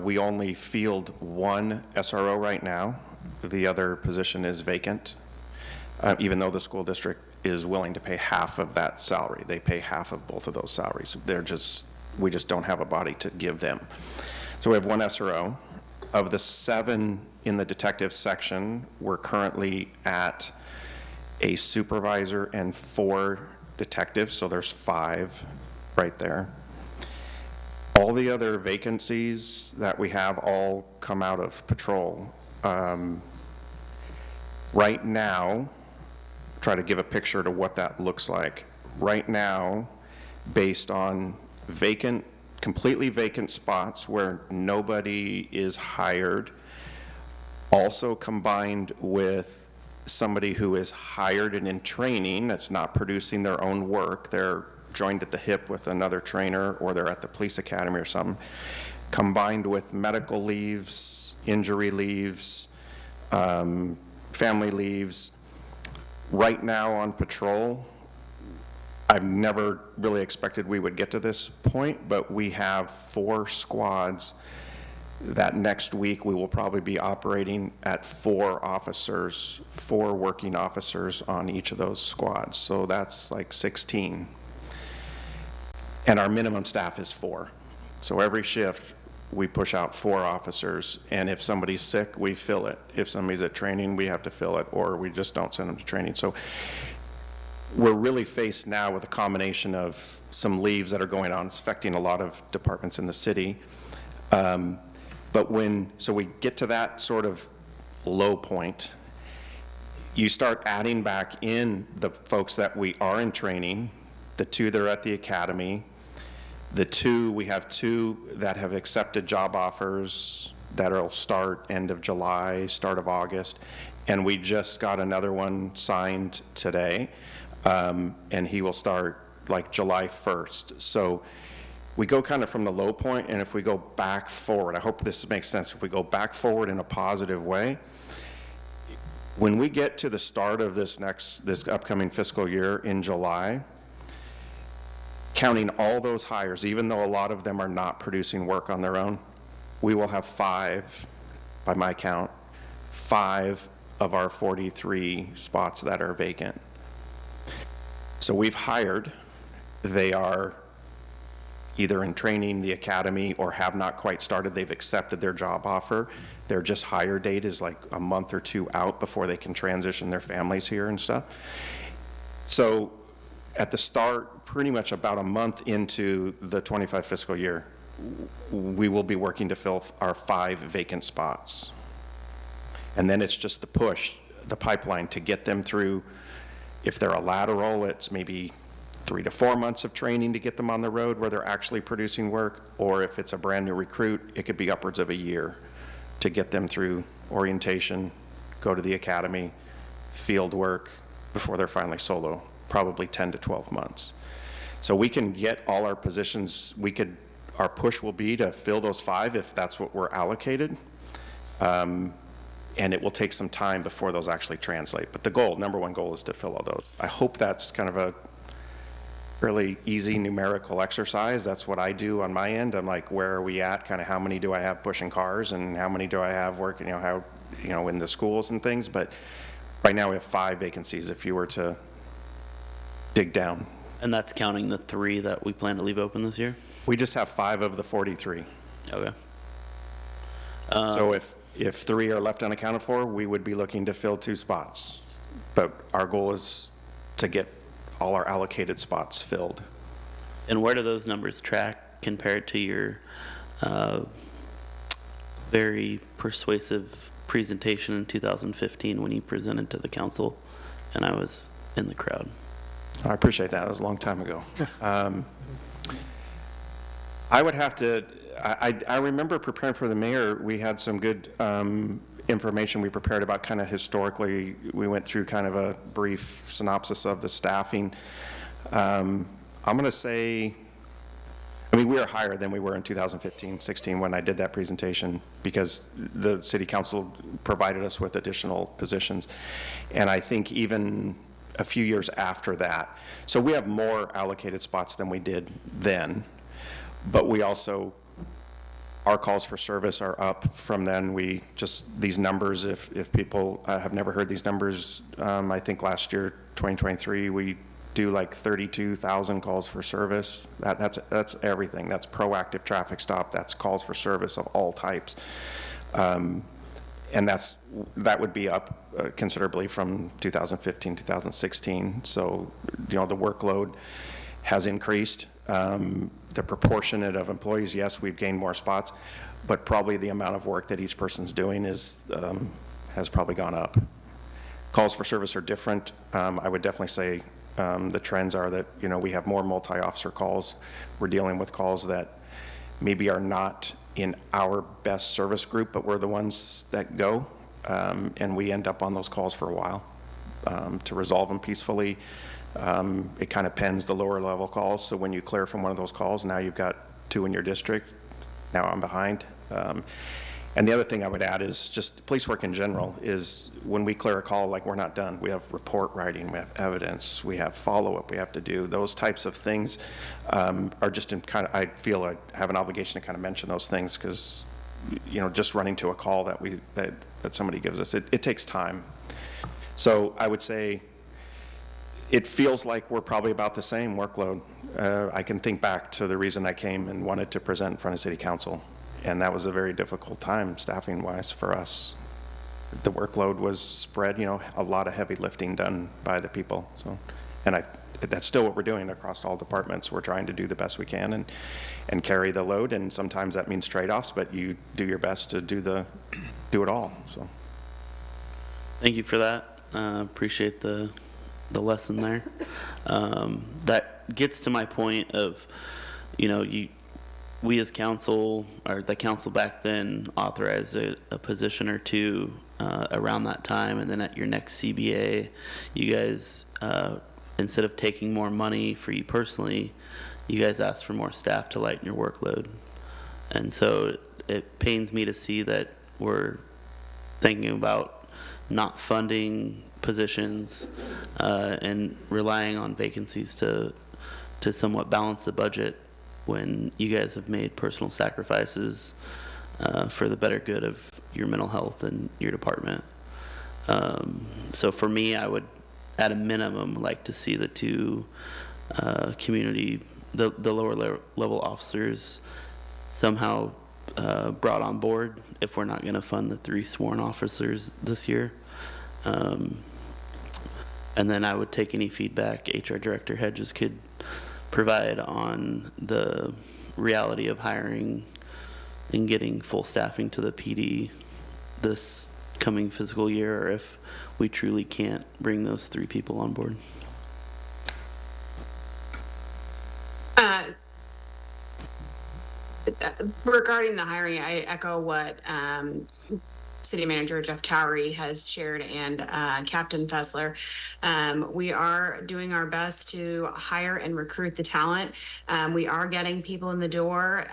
[SPEAKER 18] We only field 1 SRO right now. The other position is vacant, even though the school district is willing to pay half of that salary. They pay half of both of those salaries. We just don't have a body to give them. So we have 1 SRO. Of the 7 in the detective section, we're currently at a supervisor and 4 detectives, so there's 5 right there. All the other vacancies that we have all come out of patrol. Right now, try to give a picture to what that looks like. Right now, based on completely vacant spots where nobody is hired, also combined with somebody who is hired and in training that's not producing their own work, they're joined at the hip with another trainer, or they're at the police academy or something, combined with medical leaves, injury leaves, family leaves. Right now on patrol, I've never really expected we would get to this point, but we have 4 squads that next week we will probably be operating at 4 officers, 4 working officers on each of those squads. So that's like 16. And our minimum staff is 4. So every shift we push out 4 officers, and if somebody's sick, we fill it. If somebody's at training, we have to fill it, or we just don't send them to training. So we're really faced now with a combination of some leaves that are going on, affecting a lot of departments in the city. So we get to that sort of low point, you start adding back in the folks that we are in training, the 2 that are at the academy, we have 2 that have accepted job offers that will start end of July, start of August, and we just got another one signed today, and he will start like July 1st. So we go kind of from the low point, and if we go back forward, I hope this makes sense, if we go back forward in a positive way, when we get to the start of this upcoming fiscal year in July, counting all those hires, even though a lot of them are not producing work on their own, we will have 5, by my count, 5 of our 43 spots that are vacant. So we've hired, they are either in training, the academy, or have not quite started. They've accepted their job offer. Their just hire date is like a month or 2 out before they can transition their families here and stuff. So at the start, pretty much about a month into the 25 fiscal year, we will be working to fill our 5 vacant spots. And then it's just the push, the pipeline to get them through. If they're a lateral, it's maybe 3 to 4 months of training to get them on the road where they're actually producing work, or if it's a brand new recruit, it could be upwards of a year to get them through orientation, go to the academy, field work before they're finally solo, probably 10 to 12 months. So we can get all our positions, our push will be to fill those 5 if that's what we're allocated. And it will take some time before those actually translate. But the goal, number 1 goal, is to fill all those. I hope that's kind of a really easy numerical exercise. That's what I do on my end. I'm like, where are we at? Kind of how many do I have pushing cars, and how many do I have working, in the schools and things. But right now we have 5 vacancies if you were to dig down.
[SPEAKER 9] And that's counting the 3 that we plan to leave open this year?
[SPEAKER 18] We just have 5 of the 43.
[SPEAKER 9] Okay.
[SPEAKER 18] So if 3 are left unaccounted for, we would be looking to fill 2 spots. But our goal is to get all our allocated spots filled.
[SPEAKER 9] And where do those numbers track compared to your very persuasive presentation in 2015 when you presented to the council and I was in the crowd?
[SPEAKER 18] I appreciate that. That was a long time ago. I would have to, I remember preparing for the mayor, we had some good information we prepared about kind of historically. We went through kind of a brief synopsis of the staffing. I'm going to say, we are higher than we were in 2015-16 when I did that presentation, because the city council provided us with additional positions. And I think even a few years after that. So we have more allocated spots than we did then, but we also, our calls for service are up from then. These numbers, if people have never heard these numbers, I think last year, 2023, we do like 32,000 calls for service. That's everything. That's proactive traffic stop. That's calls for service of all types. And that would be up considerably from 2015, 2016. So, the workload has increased. The proportionate of employees, yes, we've gained more spots, but probably the amount of work that each person's doing has probably gone up. Calls for service are different. I would definitely say the trends are that, we have more multi-officer calls. We're dealing with calls that maybe are not in our best service group, but we're the ones that go, and we end up on those calls for a while to resolve them peacefully. It kind of pens the lower level calls, so when you clear from one of those calls, now you've got 2 in your district. Now I'm behind. And the other thing I would add is just police work in general is when we clear a call, like, we're not done. We have report writing, we have evidence, we have follow-up we have to do. Those types of things are just in kind of, I feel I have an obligation to kind of mention those things because, you know, just running to a call that somebody gives us, it takes time. So I would say it feels like we're probably about the same workload. I can think back to the reason I came and wanted to present in front of City Council. And that was a very difficult time, staffing-wise, for us. The workload was spread, you know, a lot of heavy lifting done by the people. So, and that's still what we're doing across all departments. We're trying to do the best we can and carry the load. And sometimes that means trade-offs, but you do your best to do it all. So,
[SPEAKER 9] Thank you for that. Appreciate the lesson there. That gets to my point of, you know, we as council, or the council back then, authorized a position or two around that time, and then at your next CBA, you guys, instead of taking more money for you personally, you guys asked for more staff to lighten your workload. And so it pains me to see that we're thinking about not funding positions and relying on vacancies to somewhat balance the budget, when you guys have made personal sacrifices for the better good of your mental health and your department. So for me, I would, at a minimum, like to see the 2 the lower level officers somehow brought on board if we're not going to fund the 3 sworn officers this year. And then I would take any feedback HR Director Hedges could provide on the reality of hiring and getting full staffing to the PD this coming fiscal year, or if we truly can't bring those 3 people on board.
[SPEAKER 11] Regarding the hiring, I echo what City Manager Jeff Towery has shared and Captain Fessler. We are doing our best to hire and recruit the talent. We are getting people in the door.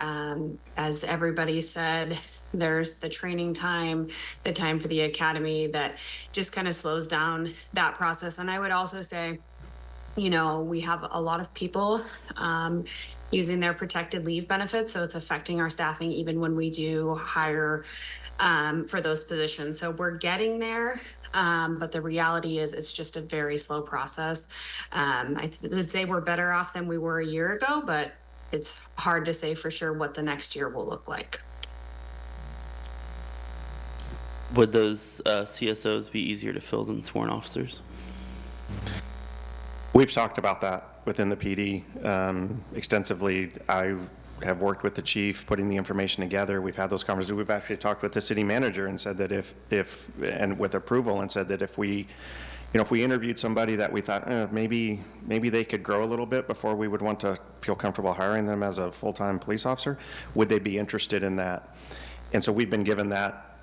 [SPEAKER 11] As everybody said, there's the training time, the time for the academy that just kind of slows down that process. And I would also say, you know, we have a lot of people using their protected leave benefits, so it's affecting our staffing even when we do hire for those positions. So we're getting there, but the reality is it's just a very slow process. I would say we're better off than we were a year ago, but it's hard to say for sure what the next year will look like.
[SPEAKER 9] Would those CSOs be easier to fill than sworn officers?
[SPEAKER 18] we've talked about that within the PD extensively. I have worked with the chief, putting the information together. We've had those conversations. We've actually talked with the city manager and said that if and with approval, and said that if we interviewed somebody that we thought maybe they could grow a little bit before we would want to feel comfortable hiring them as a full-time police officer, would they be interested in that? And so we've been given that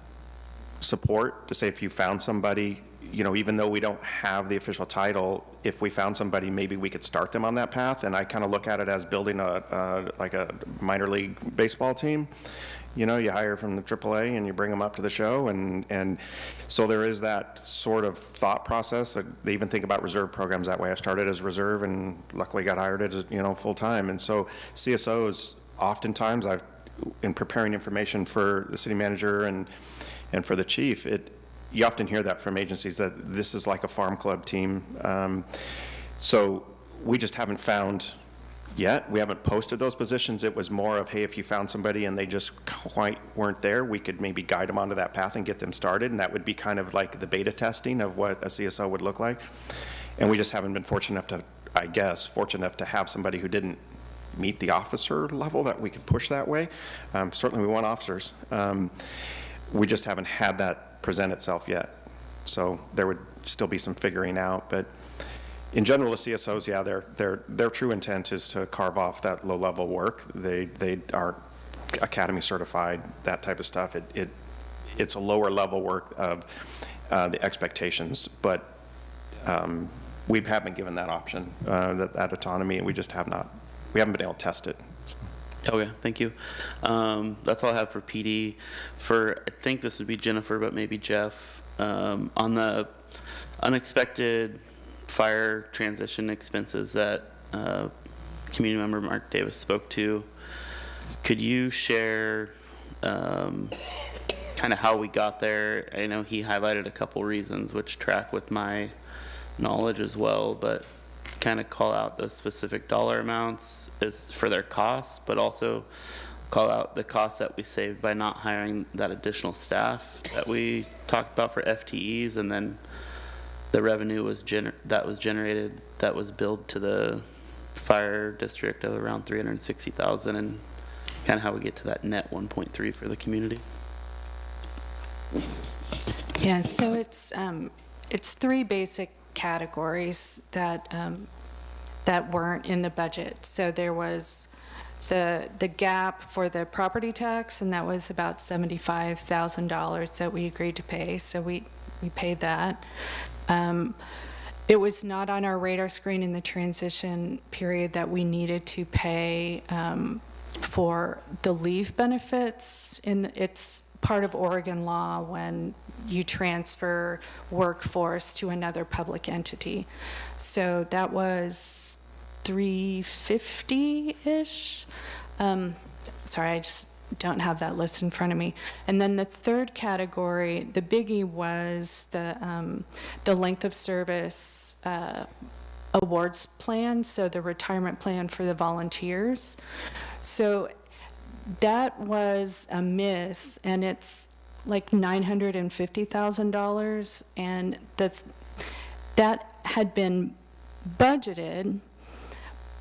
[SPEAKER 18] support to say, if you found somebody, even though we don't have the official title, if we found somebody, maybe we could start them on that path. And I kind of look at it as building like a minor league baseball team. You hire from the AAA and you bring them up to the show. And so there is that sort of thought process. They even think about reserve programs that way. I started as reserve and luckily got hired as, full time. And so CSOs, oftentimes in preparing information for the city manager and for the chief, you often hear that from agencies, that this is like a farm club team. So we just haven't found yet. We haven't posted those positions. It was more of, hey, if you found somebody and they just quite weren't there, we could maybe guide them onto that path and get them started. And that would be kind of like the beta testing of what a CSO would look like. And we just haven't been fortunate enough to have somebody who didn't meet the officer level that we could push that way. Certainly we want officers. We just haven't had that present itself yet. So there would still be some figuring out, but in general, the CSOs, their true intent is to carve off that low-level work. They are academy certified, that type of stuff. It's a lower level work of the expectations, but we have been given that option, that autonomy, and we just haven't been able to test it.
[SPEAKER 9] Okay, thank you. That's all I have for PD. I think this would be Jennifer, but maybe Jeff. On the unexpected fire transition expenses that community member Mark Davis spoke to, could you share kind of how we got there? I know he highlighted a couple reasons which track with my knowledge as well, but kind of call out those specific dollar amounts is for their costs, but also call out the costs that we saved by not hiring that additional staff that we talked about for FTEs, and then the revenue that was generated, that was billed to the fire district of around $360,000, and kind of how we get to that net 1.3 for the community.
[SPEAKER 10] Yeah, so it's three basic categories that weren't in the budget. So there was the gap for the property tax, and that was about $75,000 that we agreed to pay. So we paid that. It was not on our radar screen in the transition period that we needed to pay for the leave benefits. It's part of Oregon law when you transfer workforce to another public entity. So that was $350-ish. Sorry, I just don't have that list in front of me. And then the third category, the biggie, was the length of service awards plan, so the retirement plan for the volunteers. So that was a miss, and it's like $950,000, and that had been budgeted,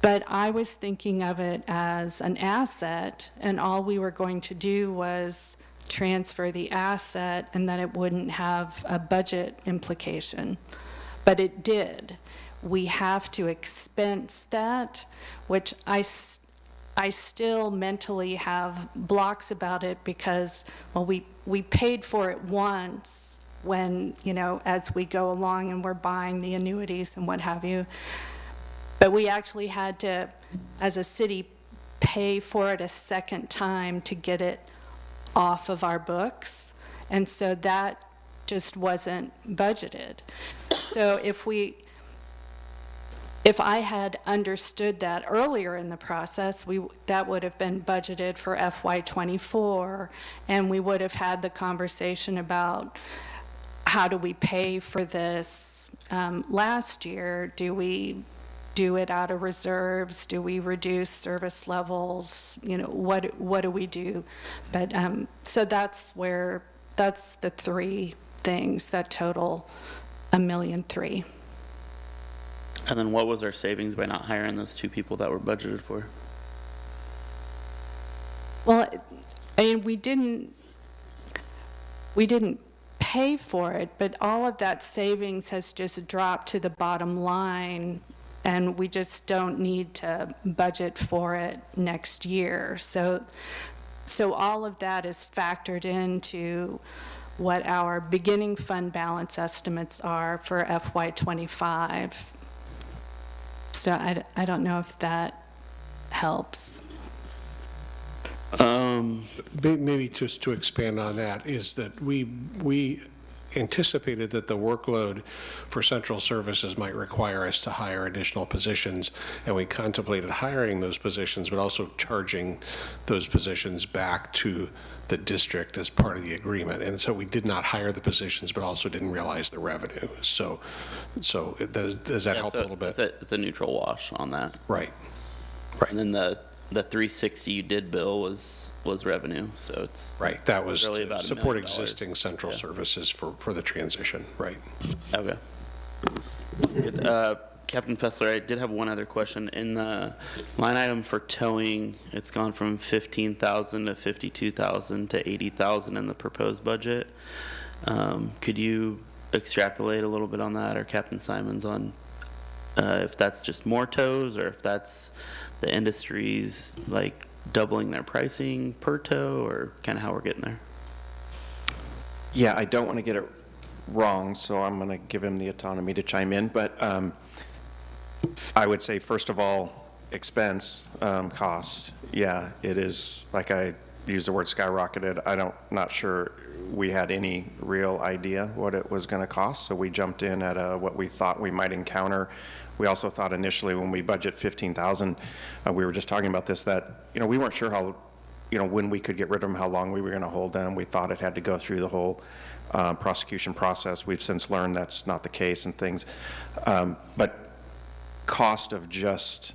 [SPEAKER 10] but I was thinking of it as an asset, and all we were going to do was transfer the asset, and that it wouldn't have a budget implication. But it did. We have to expense that, which I still mentally have blocks about it because, well, we paid for it once when, as we go along and we're buying the annuities and what have you. But we actually had to, as a city, pay for it a second time to get it off of our books. And so that just wasn't budgeted. So if I had understood that earlier in the process, that would have been budgeted for FY24, and we would have had the conversation about how do we pay for this last year? Do we do it out of reserves? Do we reduce service levels? What do we do? But so that's the three things that total $1.3 million.
[SPEAKER 9] And then what was our savings by not hiring those two people that were budgeted for?
[SPEAKER 10] Well, I mean, we didn't pay for it, but all of that savings has just dropped to the bottom line, and we just don't need to budget for it next year. So all of that is factored into what our beginning fund balance estimates are for FY25. So I don't know if that helps.
[SPEAKER 7] Maybe just to expand on that is that we anticipated that the workload for central services might require us to hire additional positions, and we contemplated hiring those positions, but also charging those positions back to the district as part of the agreement. And so we did not hire the positions, but also didn't realize the revenue. So does that help a little bit?
[SPEAKER 9] It's a neutral wash on that.
[SPEAKER 7] Right.
[SPEAKER 9] And then the 360 you did bill was revenue, so it's
[SPEAKER 7] right. That was
[SPEAKER 9] really about
[SPEAKER 7] support
[SPEAKER 9] $1 million.
[SPEAKER 7] existing central services for the transition. Right.
[SPEAKER 9] Okay. Good. Captain Fessler, I did have one other question. In the line item for towing, it's gone from 15,000 to 52,000 to 80,000 in the proposed budget. Could you extrapolate a little bit on that, or Captain Simons, on if that's just more tows, or if that's the industry's like doubling their pricing per tow, or kind of how we're getting there?
[SPEAKER 18] Yeah, I don't want to get it wrong, so I'm going to give him the autonomy to chime in. But I would say, first of all, expense, cost. Yeah, it is, like I used the word skyrocketed. Not sure we had any real idea what it was going to cost, so we jumped in at what we thought we might encounter. We also thought initially when we budget 15,000, we were just talking about this, that, we weren't sure how, when we could get rid of them, how long we were going to hold them. We thought it had to go through the whole prosecution process. We've since learned that's not the case and things. But cost of just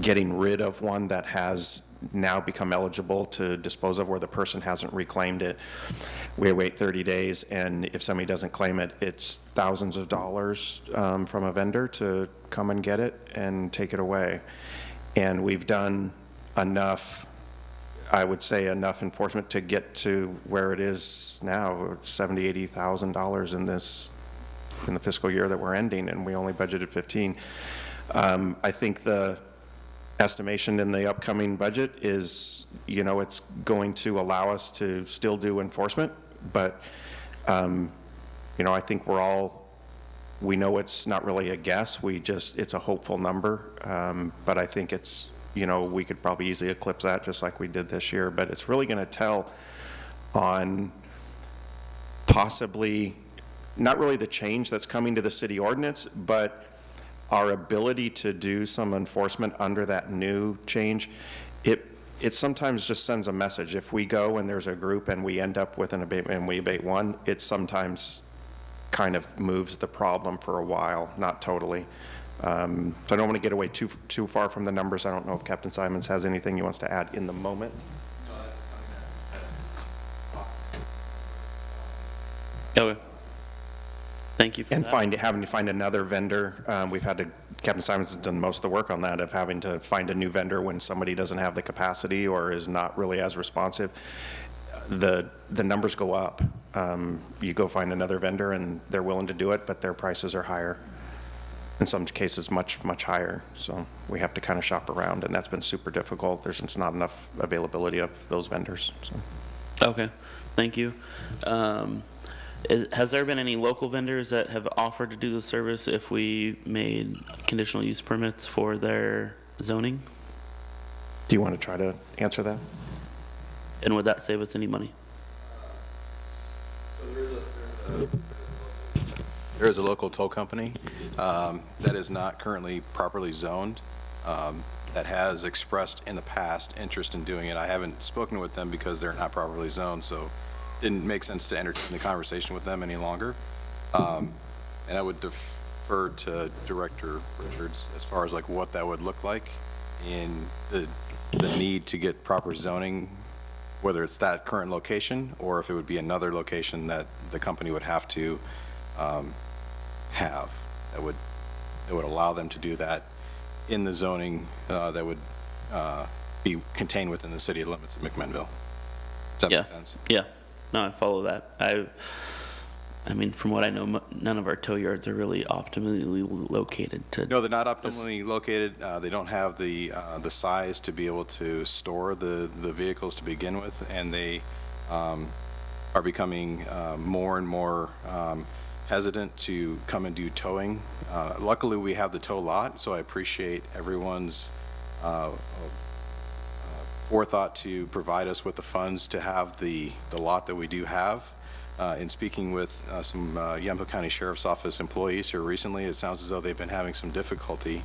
[SPEAKER 18] getting rid of one that has now become eligible to dispose of, where the person hasn't reclaimed it, we wait 30 days, and if somebody doesn't claim it, it's thousands of dollars from a vendor to come and get it and take it away. And we've done enough, I would say enough enforcement to get to where it is now, $70,000, $80,000 in the fiscal year that we're ending, and we only budgeted 15. I think the estimation in the upcoming budget is, it's going to allow us to still do enforcement, but, I think we know it's not really a guess. It's a hopeful number, but I think it's, we could probably easily eclipse that just like we did this year, but it's really going to tell on possibly, not really the change that's coming to the city ordinance, but our ability to do some enforcement under that new change. It sometimes just sends a message. If we go and there's a group and we end up with an abatement and we abate one, it sometimes kind of moves the problem for a while, not totally. So I don't want to get away too far from the numbers. I don't know if Captain Simons has anything he wants to add in the moment.
[SPEAKER 9] Okay. Thank you for
[SPEAKER 18] and
[SPEAKER 9] that.
[SPEAKER 18] having to find another vendor. Captain Simons has done most of the work on that, of having to find a new vendor when somebody doesn't have the capacity or is not really as responsive. The numbers go up. You go find another vendor and they're willing to do it, but their prices are higher. In some cases, much, much higher. So we have to kind of shop around, and that's been super difficult. There's just not enough availability of those vendors. So.
[SPEAKER 9] Okay, thank you. Has there been any local vendors that have offered to do the service if we made conditional use permits for their zoning?
[SPEAKER 18] Do you want to try to answer that?
[SPEAKER 9] And would that save us any money?
[SPEAKER 20] There is a local tow company that is not currently properly zoned, that has expressed in the past interest in doing it. I haven't spoken with them because they're not properly zoned, so it didn't make sense to entertain the conversation with them any longer. And I would defer to Director Richards as far as like what that would look like in the need to get proper zoning, whether it's that current location or if it would be another location that the company would have to have that would allow them to do that in the zoning that would be contained within the city limits of McMinnville. Does that make sense?
[SPEAKER 9] Yeah. No, I follow that. I mean, from what I know, none of our tow yards are really optimally located to.
[SPEAKER 20] No, they're not optimally located. They don't have the size to be able to store the vehicles to begin with, and they are becoming more and more hesitant to come and do towing. Luckily, we have the tow lot, so I appreciate everyone's forethought to provide us with the funds to have the lot that we do have. In speaking with some Yamhill County Sheriff's Office employees here recently, it sounds as though they've been having some difficulty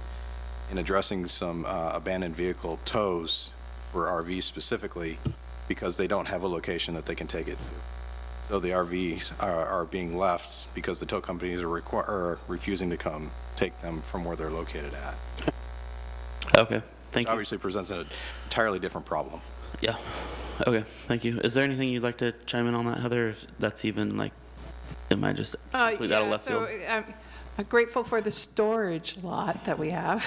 [SPEAKER 20] in addressing some abandoned vehicle tows for RVs specifically because they don't have a location that they can take it to. So the RVs are being left because the tow companies are refusing to come take them from where they're located at.
[SPEAKER 9] Okay, thank you.
[SPEAKER 20] Obviously presents an entirely different problem.
[SPEAKER 9] Yeah. Okay, thank you. Is there anything you'd like to chime in on that, Heather? If that's even like, am I just completely out of left field?
[SPEAKER 8] I'm grateful for the storage lot that we have.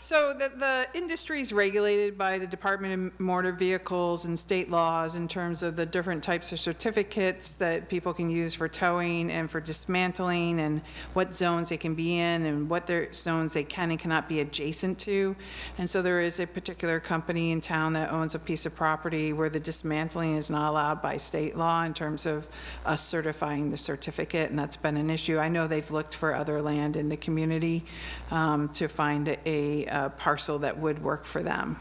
[SPEAKER 8] So the industry is regulated by the Department of Motor Vehicles and state laws in terms of the different types of certificates that people can use for towing and for dismantling, and what zones they can be in and what their zones they can and cannot be adjacent to. And so there is a particular company in town that owns a piece of property where the dismantling is not allowed by state law in terms of us certifying the certificate, and that's been an issue. I know they've looked for other land in the community to find a parcel that would work for them.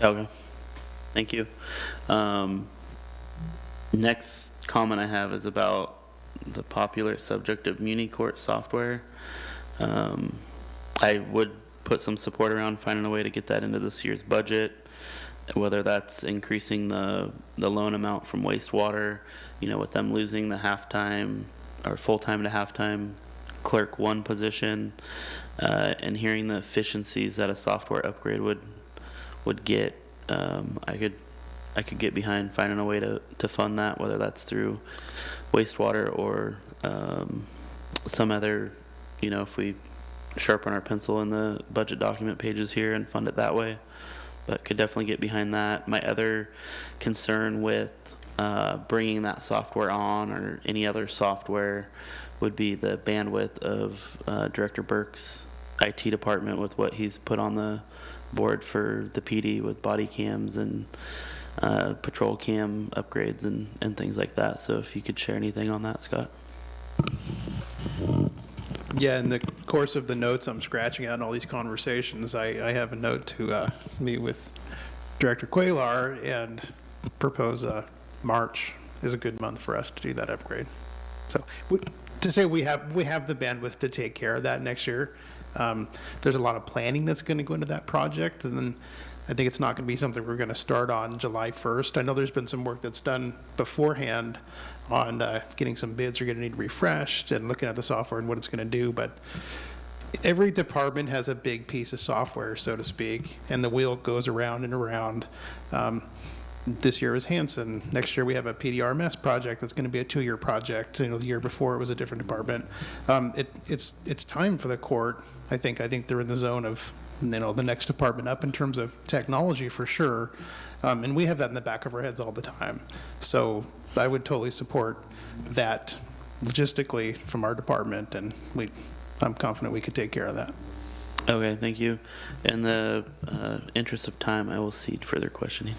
[SPEAKER 9] Okay, thank you. Next comment I have is about the popular subject of MuniCourt software. I would put some support around finding a way to get that into this year's budget, whether that's increasing the loan amount from wastewater, you know, with them losing the halftime or full-time to halftime clerk 1 position, and hearing the efficiencies that a software upgrade would get, I could get behind finding a way to fund that, whether that's through wastewater or some other, you know, if we sharpen our pencil in the budget document pages here and fund it that way. But could definitely get behind that. My other concern with bringing that software on, or any other software, would be the bandwidth of Director Burke's IT department with what he's put on the board for the PD with body cams and patrol cam upgrades and things like that. So if you could share anything on that, Scott.
[SPEAKER 19] Yeah, in the course of the notes I'm scratching out in all these conversations, I have a note to meet with Director Quaylar and propose March is a good month for us to do that upgrade. So to say we have the bandwidth to take care of that next year. There's a lot of planning that's going to go into that project, and then I think it's not going to be something we're going to start on July 1st. I know there's been some work that's done beforehand on getting some bids are going to need refreshed and looking at the software and what it's going to do, but every department has a big piece of software, so to speak, and the wheel goes around and around. This year is Hanson. Next year we have a PDRMS project that's going to be a 2-year project. You know, the year before it was a different department. It's time for the court. I think they're in the zone of, you know, the next department up in terms of technology for sure. And we have that in the back of our heads all the time. So I would totally support that logistically from our department, and I'm confident we could take care of that.
[SPEAKER 9] Okay, thank you. In the interest of time, I will cede further questioning.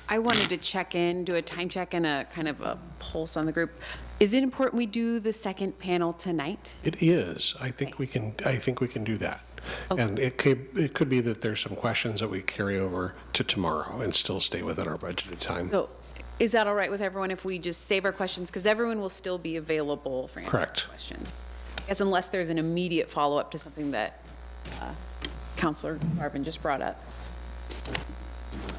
[SPEAKER 5] I wanted to check in, do a time check and a kind of a pulse on the group. Is it important we do the second panel tonight?
[SPEAKER 7] It is. I think we can do that.
[SPEAKER 5] Okay.
[SPEAKER 7] And it could be that there's some questions that we carry over to tomorrow and still stay within our budgeted time.
[SPEAKER 5] So is that all right with everyone if we just save our questions? Because everyone will still be available for answering questions. I guess unless there's an immediate follow-up to something that Councilor Marvin just brought up.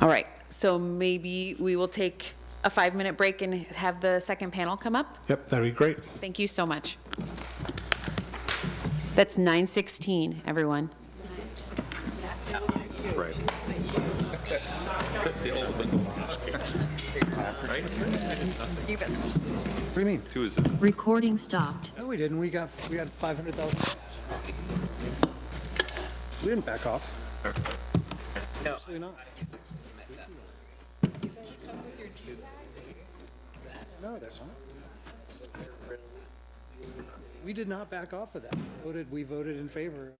[SPEAKER 5] All right. So maybe we will take a 5-minute break and have the second panel come up?
[SPEAKER 7] Yep, that'd be great.
[SPEAKER 5] Thank you so much. That's 9:16, everyone.
[SPEAKER 14] Right.
[SPEAKER 15] What do you mean?
[SPEAKER 14] 2 is
[SPEAKER 21] Recording stopped.
[SPEAKER 15] No, we didn't. We got 500,000. We didn't back off. No. Absolutely not. No, they're not. We did not back off of that. We voted in favor.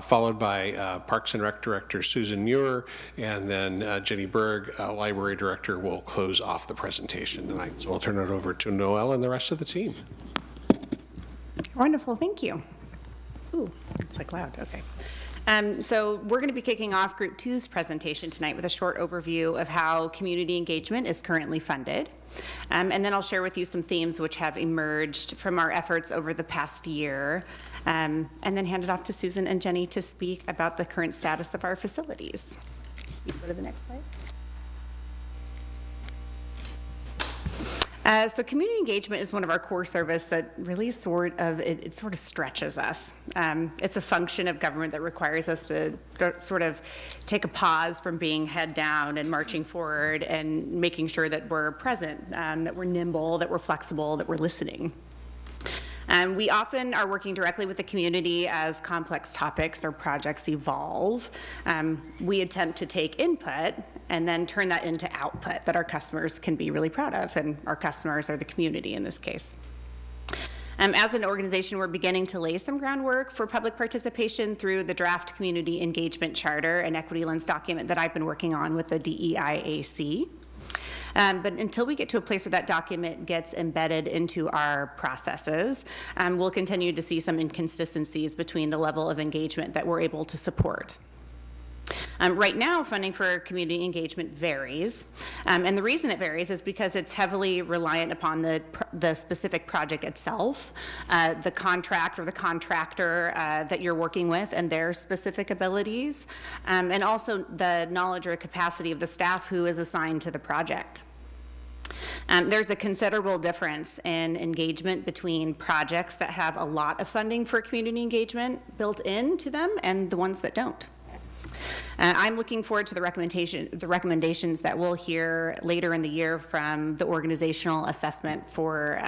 [SPEAKER 7] followed by Parks and Rec Director Susan Muir, and then Jenny Berg, Library Director, will close off the presentation tonight. So I'll turn it over to Noelle and the rest of the team.
[SPEAKER 4] Wonderful, thank you. Ooh, it's like loud, okay. So we're going to be kicking off Group 2's presentation tonight with a short overview of how community engagement is currently funded. And then I'll share with you some themes which have emerged from our efforts over the past year, and then hand it off to Susan and Jenny to speak about the current status of our facilities. You can go to the next slide. So community engagement is one of our core services that really sort of stretches us. It's a function of government that requires us to sort of take a pause from being head down and marching forward and making sure that we're present, that we're nimble, that we're flexible, that we're listening. We often are working directly with the community as complex topics or projects evolve. We attempt to take input and then turn that into output that our customers can be really proud of, and our customers are the community in this case. As an organization, we're beginning to lay some groundwork for public participation through the draft Community Engagement Charter and Equity Lens document that I've been working on with the DEIAC. But until we get to a place where that document gets embedded into our processes, we'll continue to see some inconsistencies between the level of engagement that we're able to support. Right now, funding for community engagement varies, and the reason it varies is because it's heavily reliant upon the specific project itself, the contract or the contractor that you're working with and their specific abilities, and also the knowledge or capacity of the staff who is assigned to the project. There's a considerable difference in engagement between projects that have a lot of funding for community engagement built into them and the ones that don't. I'm looking forward to the recommendations that we'll hear later in the year from the organizational assessment for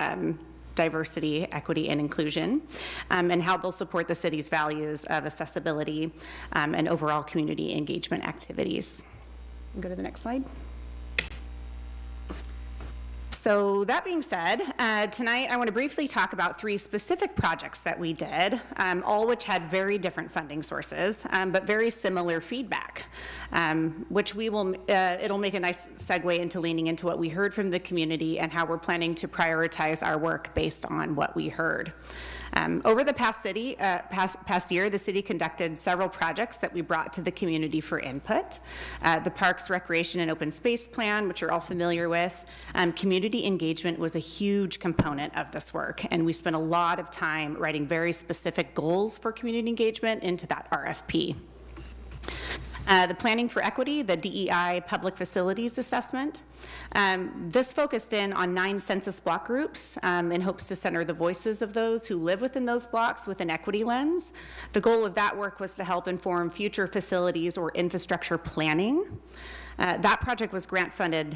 [SPEAKER 4] diversity, equity, and inclusion, and how they'll support the city's values of accessibility and overall community engagement activities. Go to the next slide. So that being said, tonight I want to briefly talk about 3 specific projects that we did, all which had very different funding sources, but very similar feedback, which we will, it'll make a nice segue into leaning into what we heard from the community and how we're planning to prioritize our work based on what we heard. Over the past year, the city conducted several projects that we brought to the community for input. The Parks, Recreation, and Open Space Plan, which you're all familiar with. Community engagement was a huge component of this work, and we spent a lot of time writing very specific goals for community engagement into that RFP. The Planning for Equity, the DEI Public Facilities Assessment. This focused in on 9 census block groups in hopes to center the voices of those who live within those blocks with an equity lens. The goal of that work was to help inform future facilities or infrastructure planning. That project was grant funded,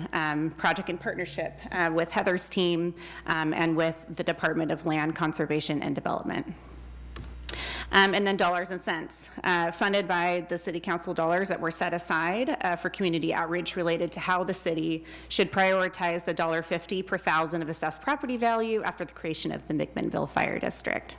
[SPEAKER 4] project in partnership with Heather's team and with the Department of Land Conservation and Development. And then dollars and cents, funded by the city council dollars that were set aside for community outreach related to how the city should prioritize the $1.50 per thousand of assessed property value after the creation of the McMinnville Fire District.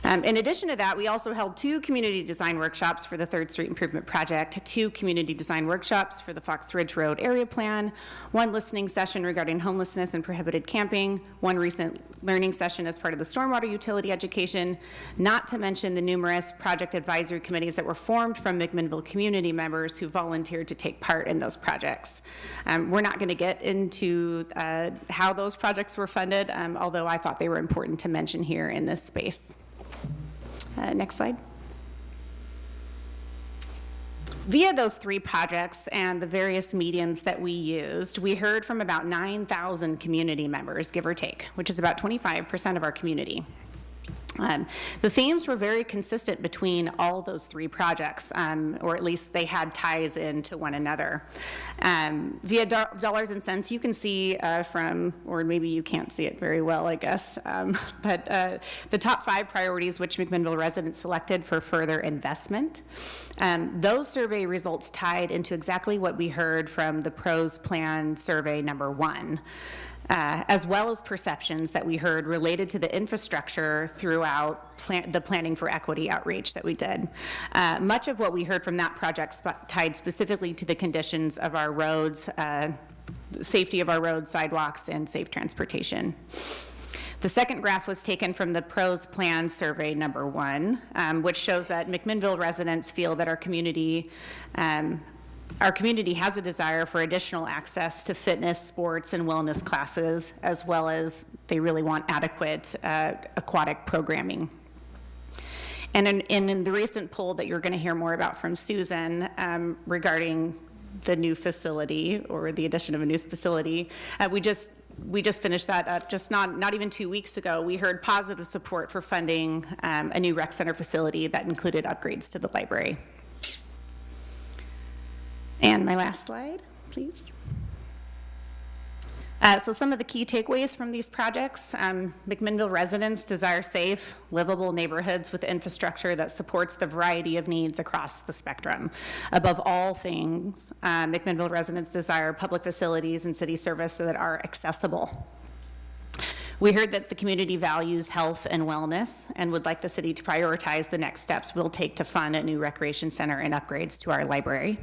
[SPEAKER 4] In addition to that, we also held 2 community design workshops for the 3rd Street Improvement Project, 2 community design workshops for the Fox Ridge Road Area Plan, 1 listening session regarding homelessness and prohibited camping, 1 recent learning session as part of the stormwater utility education, not to mention the numerous project advisory committees that were formed from McMinnville community members who volunteered to take part in those projects. We're not going to get into how those projects were funded, although I thought they were important to mention here in this space. Next slide. Via those 3 projects and the various mediums that we used, we heard from about 9,000 community members, give or take, which is about 25% of our community. The themes were very consistent between all those 3 projects, or at least they had ties into one another. Via dollars and cents, you can see from, or maybe you can't see it very well, I guess, but the top 5 priorities which McMinnville residents selected for further investment. Those survey results tied into exactly what we heard from the PROS Plan survey number 1. as well as perceptions that we heard related to the infrastructure throughout the Planning for Equity outreach that we did. Much of what we heard from that project tied specifically to the conditions of our roads, safety of our roads, sidewalks, and safe transportation. The second graph was taken from the Pros Plan Survey number 1, which shows that McMinnville residents feel that our community has a desire for additional access to fitness, sports, and wellness classes, as well as they really want adequate aquatic programming. And in the recent poll that you're going to hear more about from Susan regarding the new facility or the addition of a new facility, we just finished that up just not even 2 weeks ago. We heard positive support for funding a new rec center facility that included upgrades to the library. And my last slide, please. So some of the key takeaways from these projects: McMinnville residents desire safe, livable neighborhoods with infrastructure that supports the variety of needs across the spectrum. Above all things, McMinnville residents desire public facilities and city service that are accessible. We heard that the community values health and wellness and would like the city to prioritize the next steps we'll take to fund a new recreation center and upgrades to our library.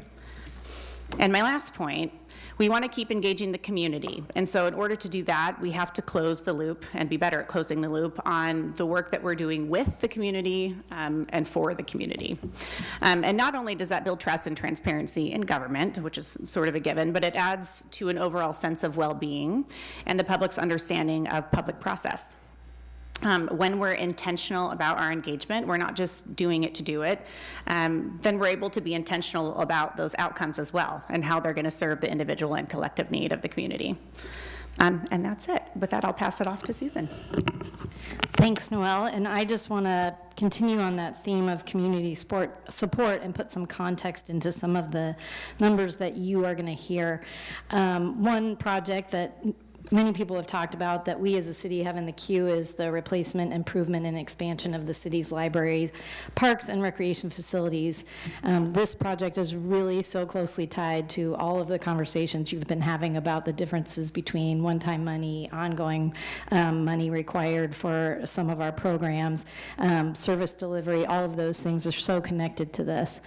[SPEAKER 4] And my last point, we want to keep engaging the community. And so in order to do that, we have to close the loop and be better at closing the loop on the work that we're doing with the community and for the community. And not only does that build trust and transparency in government, which is sort of a given, but it adds to an overall sense of well-being and the public's understanding of public process. When we're intentional about our engagement, we're not just doing it to do it, then we're able to be intentional about those outcomes as well and how they're going to serve the individual and collective need of the community. And that's it. With that, I'll pass it off to Susan.
[SPEAKER 6] Thanks, Noelle. And I just want to continue on that theme of community support and put some context into some of the numbers that you are going to hear. One project that many people have talked about that we as a city have in the queue is the replacement, improvement, and expansion of the city's libraries, parks, and recreation facilities. This project is really so closely tied to all of the conversations you've been having about the differences between one-time money, ongoing money required for some of our programs, service delivery. All of those things are so connected to this.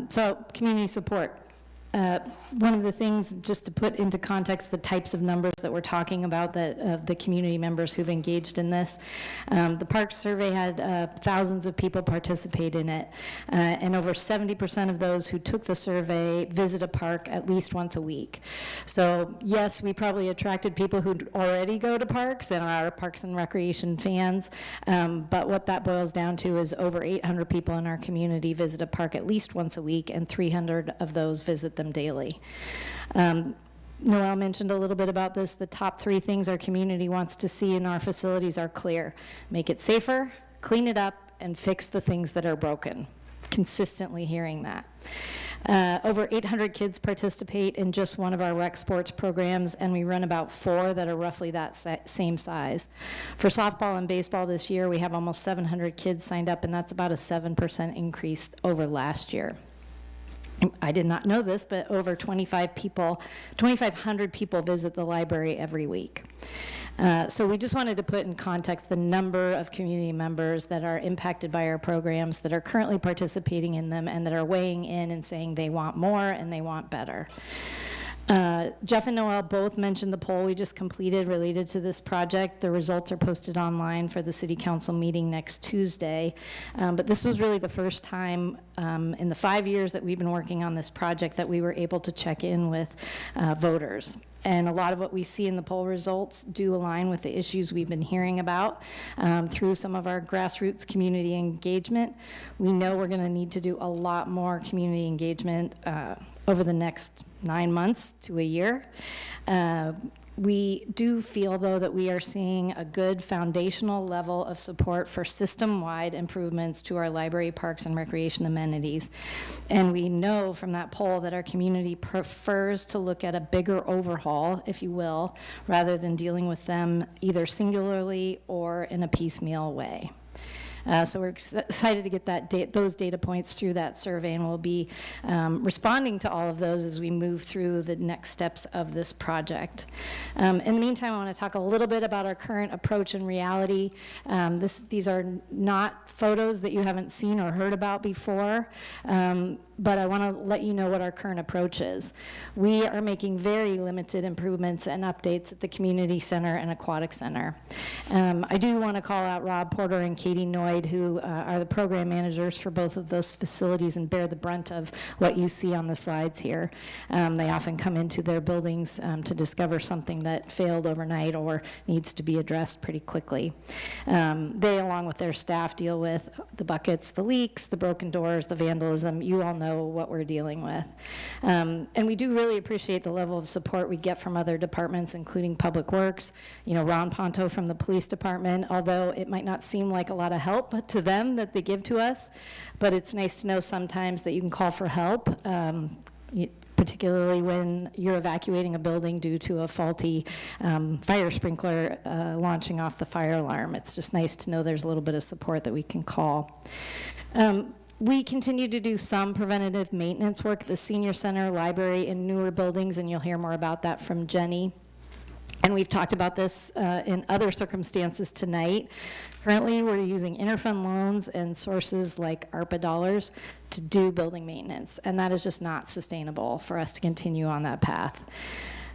[SPEAKER 6] So community support. One of the things, just to put into context the types of numbers that we're talking about, that of the community members who've engaged in this, the Parks Survey had thousands of people participate in it, and over 70% of those who took the survey visit a park at least once a week. So yes, we probably attracted people who already go to parks and are parks and recreation fans, but what that boils down to is over 800 people in our community visit a park at least once a week, and 300 of those visit them daily. Noelle mentioned a little bit about this. The top 3 things our community wants to see in our facilities are clear: make it safer, clean it up, and fix the things that are broken. Consistently hearing that. Over 800 kids participate in just one of our rec sports programs, and we run about 4 that are roughly that same size. For softball and baseball this year, we have almost 700 kids signed up, and that's about a 7% increase over last year. I did not know this, but over 2,500 people visit the library every week. So we just wanted to put in context the number of community members that are impacted by our programs, that are currently participating in them, and that are weighing in and saying they want more and they want better. Jeff and Noelle both mentioned the poll we just completed related to this project. The results are posted online for the City Council meeting next Tuesday. But this was really the first time in the 5 years that we've been working on this project that we were able to check in with voters. And a lot of what we see in the poll results do align with the issues we've been hearing about through some of our grassroots community engagement. We know we're going to need to do a lot more community engagement over the next 9 months to a year. We do feel, though, that we are seeing a good foundational level of support for system-wide improvements to our library, parks, and recreation amenities. And we know from that poll that our community prefers to look at a bigger overhaul, if you will, rather than dealing with them either singularly or in a piecemeal way. So we're excited to get those data points through that survey, and we'll be responding to all of those as we move through the next steps of this project. In the meantime, I want to talk a little bit about our current approach and reality. These are not photos that you haven't seen or heard about before, but I want to let you know what our current approach is. We are making very limited improvements and updates at the community center and aquatic center. I do want to call out Rob Porter and Katie Noyd, who are the program managers for both of those facilities and bear the brunt of what you see on the slides here. They often come into their buildings to discover something that failed overnight or needs to be addressed pretty quickly. They, along with their staff, deal with the buckets, the leaks, the broken doors, the vandalism. You all know what we're dealing with. And we do really appreciate the level of support we get from other departments, including Public Works. Ron Ponto from the police department, although it might not seem like a lot of help to them that they give to us, but it's nice to know sometimes that you can call for help, particularly when you're evacuating a building due to a faulty fire sprinkler launching off the fire alarm. It's just nice to know there's a little bit of support that we can call. We continue to do some preventative maintenance work at the senior center, library, and newer buildings, and you'll hear more about that from Jenny. And we've talked about this in other circumstances tonight. Currently, we're using interfund loans and sources like ARPA dollars to do building maintenance, and that is just not sustainable for us to continue on that path.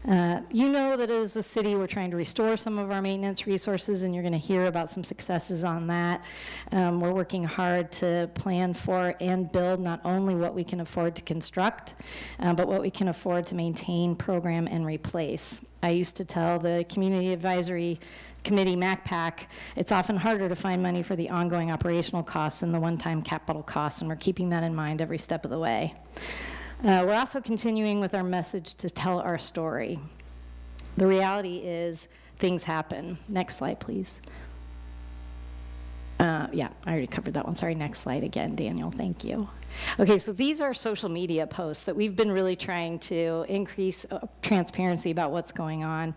[SPEAKER 6] You know that as the city, we're trying to restore some of our maintenance resources, and you're going to hear about some successes on that. We're working hard to plan for and build not only what we can afford to construct, but what we can afford to maintain, program, and replace. I used to tell the Community Advisory Committee, MacPac, it's often harder to find money for the ongoing operational costs than the one-time capital costs, and we're keeping that in mind every step of the way. We're also continuing with our message to tell our story. The reality is things happen. Next slide, please. Yeah, I already covered that one. Sorry, next slide again, Daniel, thank you. Okay, so these are social media posts that we've been really trying to increase transparency about what's going on.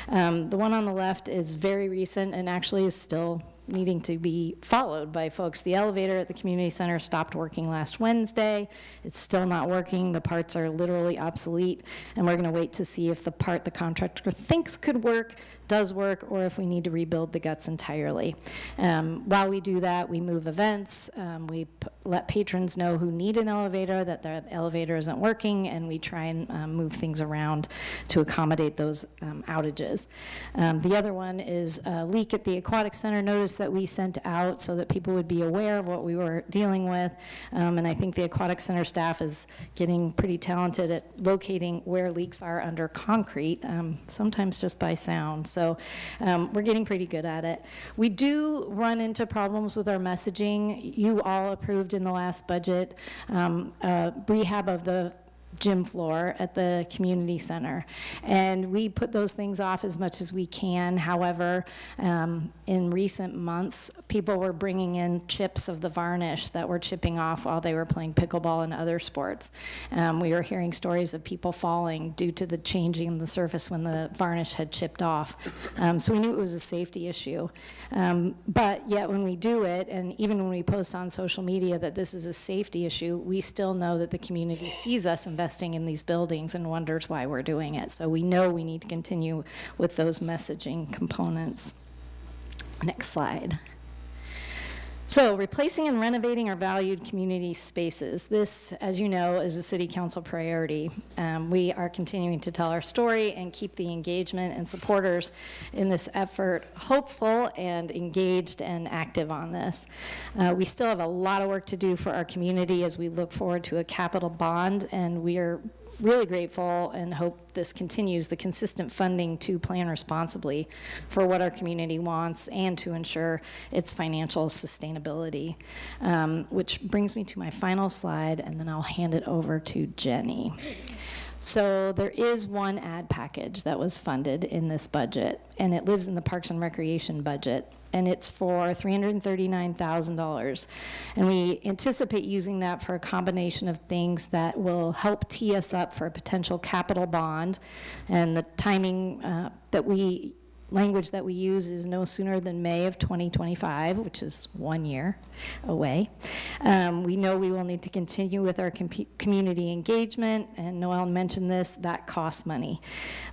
[SPEAKER 6] The one on the left is very recent and actually is still needing to be followed by folks. The elevator at the community center stopped working last Wednesday. It's still not working. The parts are literally obsolete, and we're going to wait to see if the part the contractor thinks could work does work, or if we need to rebuild the guts entirely. While we do that, we move events. We let patrons know who need an elevator, that the elevator isn't working, and we try and move things around to accommodate those outages. The other one is a leak at the aquatic center notice that we sent out so that people would be aware of what we were dealing with. And I think the aquatic center staff is getting pretty talented at locating where leaks are under concrete, sometimes just by sound. So we're getting pretty good at it. We do run into problems with our messaging. You all approved in the last budget rehab of the gym floor at the community center. And we put those things off as much as we can. However, in recent months, people were bringing in chips of the varnish that were chipping off while they were playing pickleball and other sports. We were hearing stories of people falling due to the changing in the surface when the varnish had chipped off. So we knew it was a safety issue. But yet when we do it, and even when we post on social media that this is a safety issue, we still know that the community sees us investing in these buildings and wonders why we're doing it. So we know we need to continue with those messaging components. Next slide. So replacing and renovating our valued community spaces. This, as you know, is a city council priority. We are continuing to tell our story and keep the engagement and supporters in this effort hopeful and engaged and active on this. We still have a lot of work to do for our community as we look forward to a capital bond, and we are really grateful and hope this continues the consistent funding to plan responsibly for what our community wants and to ensure its financial sustainability. Which brings me to my final slide, and then I'll hand it over to Jenny. So there is one ad package that was funded in this budget, and it lives in the Parks and Recreation budget, and it's for $339,000. And we anticipate using that for a combination of things that will help tee us up for a potential capital bond, and the timing that we language that we use is no sooner than May of 2025, which is 1 year away. We know we will need to continue with our community engagement, and Noel mentioned this, that costs money.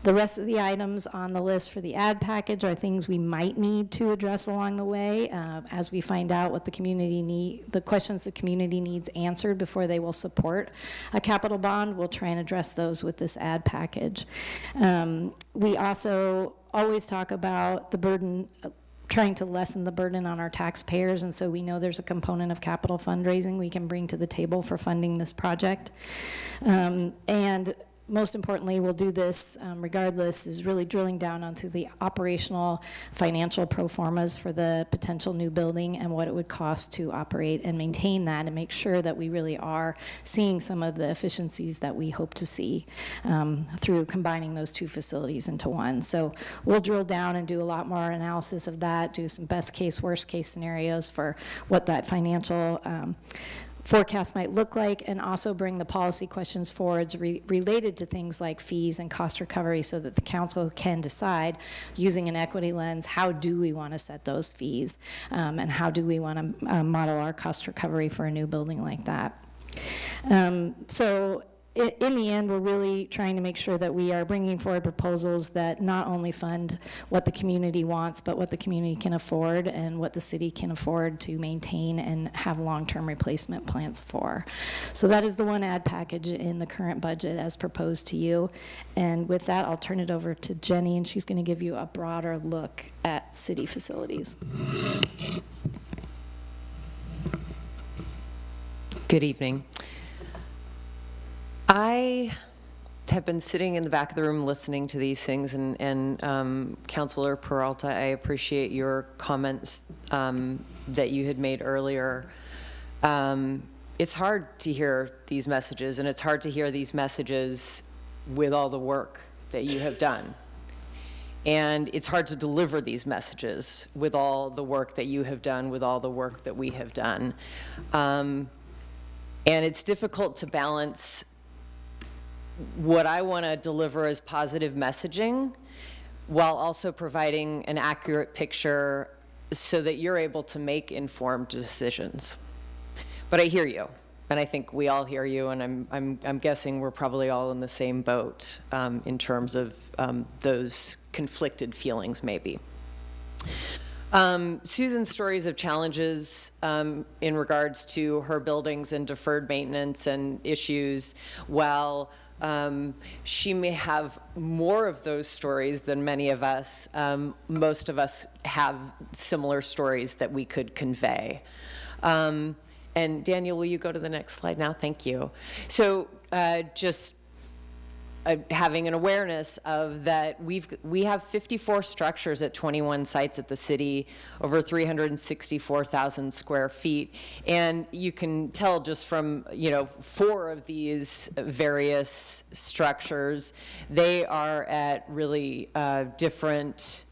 [SPEAKER 6] The rest of the items on the list for the ad package are things we might need to address along the way as we find out what the community the questions the community needs answered before they will support a capital bond. We'll try and address those with this ad package. We also always talk about the burden, trying to lessen the burden on our taxpayers, and so we know there's a component of capital fundraising we can bring to the table for funding this project. And most importantly, we'll do this regardless, is really drilling down onto the operational financial pro formas for the potential new building and what it would cost to operate and maintain that, and make sure that we really are seeing some of the efficiencies that we hope to see through combining those two facilities into one. So we'll drill down and do a lot more analysis of that, do some best case, worst case scenarios for what that financial forecast might look like, and also bring the policy questions forwards related to things like fees and cost recovery, so that the council can decide, using an equity lens, how do we want to set those fees, and how do we want to model our cost recovery for a new building like that. So in the end, we're really trying to make sure that we are bringing forward proposals that not only fund what the community wants, but what the community can afford and what the city can afford to maintain and have long-term replacement plans for. So that is the one ad package in the current budget as proposed to you. And with that, I'll turn it over to Jenny, and she's going to give you a broader look at city facilities.
[SPEAKER 13] Good evening. I have been sitting in the back of the room listening to these things, and Councilor Peralta, I appreciate your comments that you had made earlier. It's hard to hear these messages, and it's hard to hear these messages with all the work that you have done. And it's hard to deliver these messages with all the work that you have done, with all the work that we have done. And it's difficult to balance what I want to deliver as positive messaging while also providing an accurate picture so that you're able to make informed decisions. But I hear you, and I think we all hear you, and I'm guessing we're probably all in the same boat in terms of those conflicted feelings, maybe. Susan's stories of challenges in regards to her buildings and deferred maintenance and issues, while she may have more of those stories than many of us, most of us have similar stories that we could convey. And Daniel, will you go to the next slide now? Thank you. So just having an awareness of that, we have 54 structures at 21 sites at the city, over 364,000 square feet, and you can tell just from 4 of these various structures, they are at really different,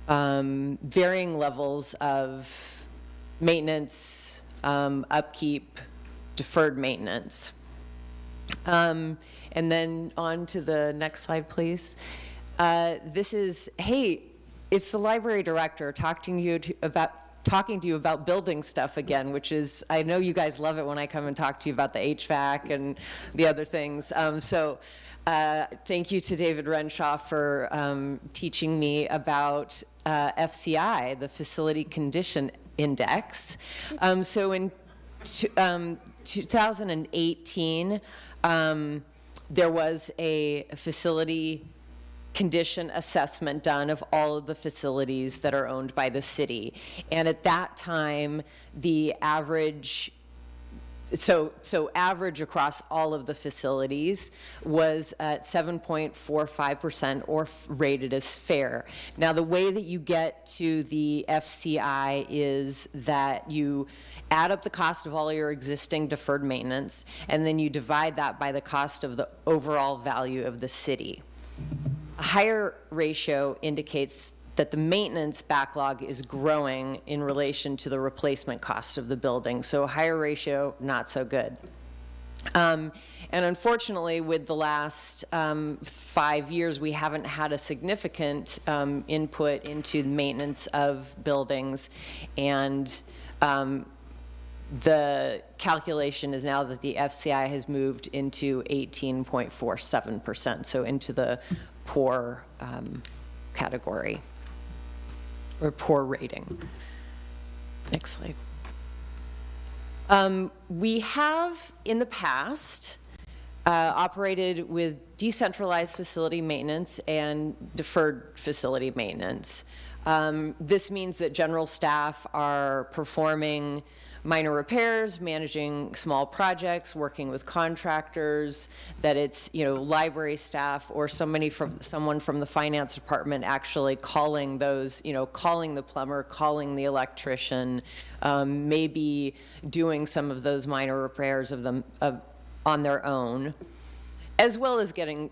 [SPEAKER 13] varying levels of maintenance, upkeep, deferred maintenance. And then on to the next slide, please. This is, hey, it's the library director talking to you about building stuff again, which is, I know you guys love it when I come and talk to you about the HVAC and the other things. Thank you to David Renshaw for teaching me about FCI, the Facility Condition Index. So in 2018, there was a facility condition assessment done of all of the facilities that are owned by the city. And at that time, the average, so average across all of the facilities was at 7.45% or rated as fair. Now, the way that you get to the FCI is that you add up the cost of all your existing deferred maintenance, and then you divide that by the cost of the overall value of the city. A higher ratio indicates that the maintenance backlog is growing in relation to the replacement cost of the building. So a higher ratio, not so good. And unfortunately, with the last 5 years, we haven't had a significant input into the maintenance of buildings. And the calculation is now that the FCI has moved into 18.47%, so into the poor category, or poor rating. Next slide. We have, in the past, operated with decentralized facility maintenance and deferred facility maintenance. This means that general staff are performing minor repairs, managing small projects, working with contractors, that it's, library staff or someone from the finance department actually calling those, calling the plumber, calling the electrician, maybe doing some of those minor repairs on their own, as well as getting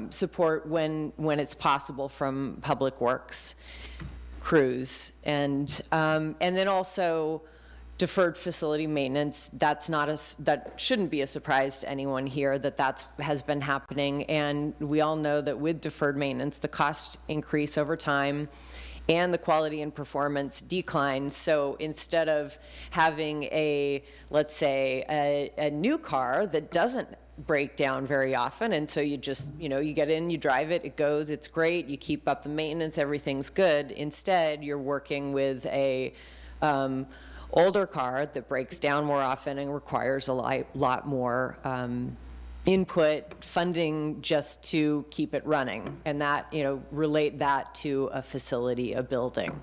[SPEAKER 13] support when it's possible from public works crews. And then also deferred facility maintenance. That shouldn't be a surprise to anyone here that has been happening. And we all know that with deferred maintenance, the costs increase over time and the quality and performance declines. So instead of having let's say, a new car that doesn't break down very often, and so you just, you get in, you drive it, it goes, it's great, you keep up the maintenance, everything's good. Instead, you're working with a older car that breaks down more often and requires a lot more input, funding just to keep it running, and that, relate that to a facility, a building.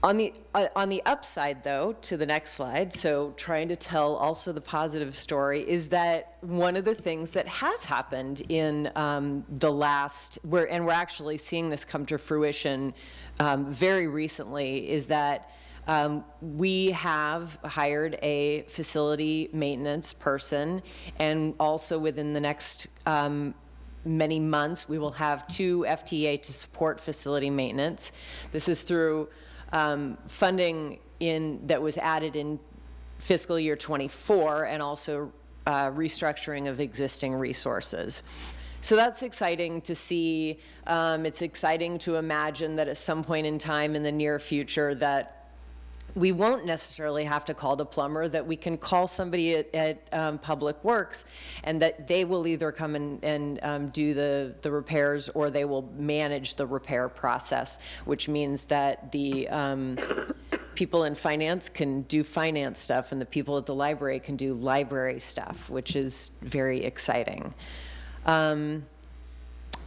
[SPEAKER 13] On the upside, though, to the next slide, so trying to tell also the positive story, is that one of the things that has happened in the last, and we're actually seeing this come to fruition very recently, is that we have hired a facility maintenance person, and also within the next many months, we will have 2 FTE to support facility maintenance. This is through funding that was added in fiscal year 24, and also restructuring of existing resources. So that's exciting to see. It's exciting to imagine that at some point in time in the near future that we won't necessarily have to call the plumber, that we can call somebody at Public Works, and that they will either come and do the repairs, or they will manage the repair process, which means that the people in finance can do finance stuff, and the people at the library can do library stuff, which is very exciting.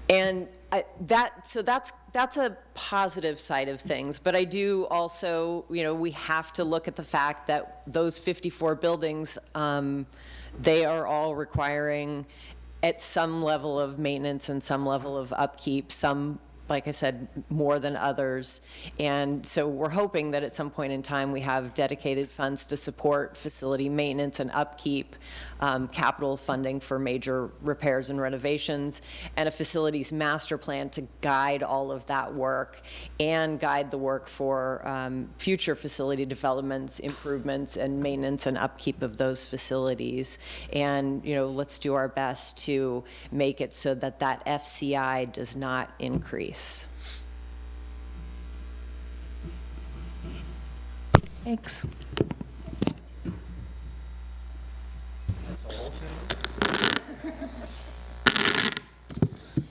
[SPEAKER 13] And that's a positive side of things, but I do also, we have to look at the fact that those 54 buildings, they are all requiring at some level of maintenance and some level of upkeep, some, like I said, more than others. And so we're hoping that at some point in time we have dedicated funds to support facility maintenance and upkeep, capital funding for major repairs and renovations, and a facilities master plan to guide all of that work and guide the work for future facility developments, improvements, and maintenance and upkeep of those facilities. And, let's do our best to make it so that that FCI does not increase. Thanks.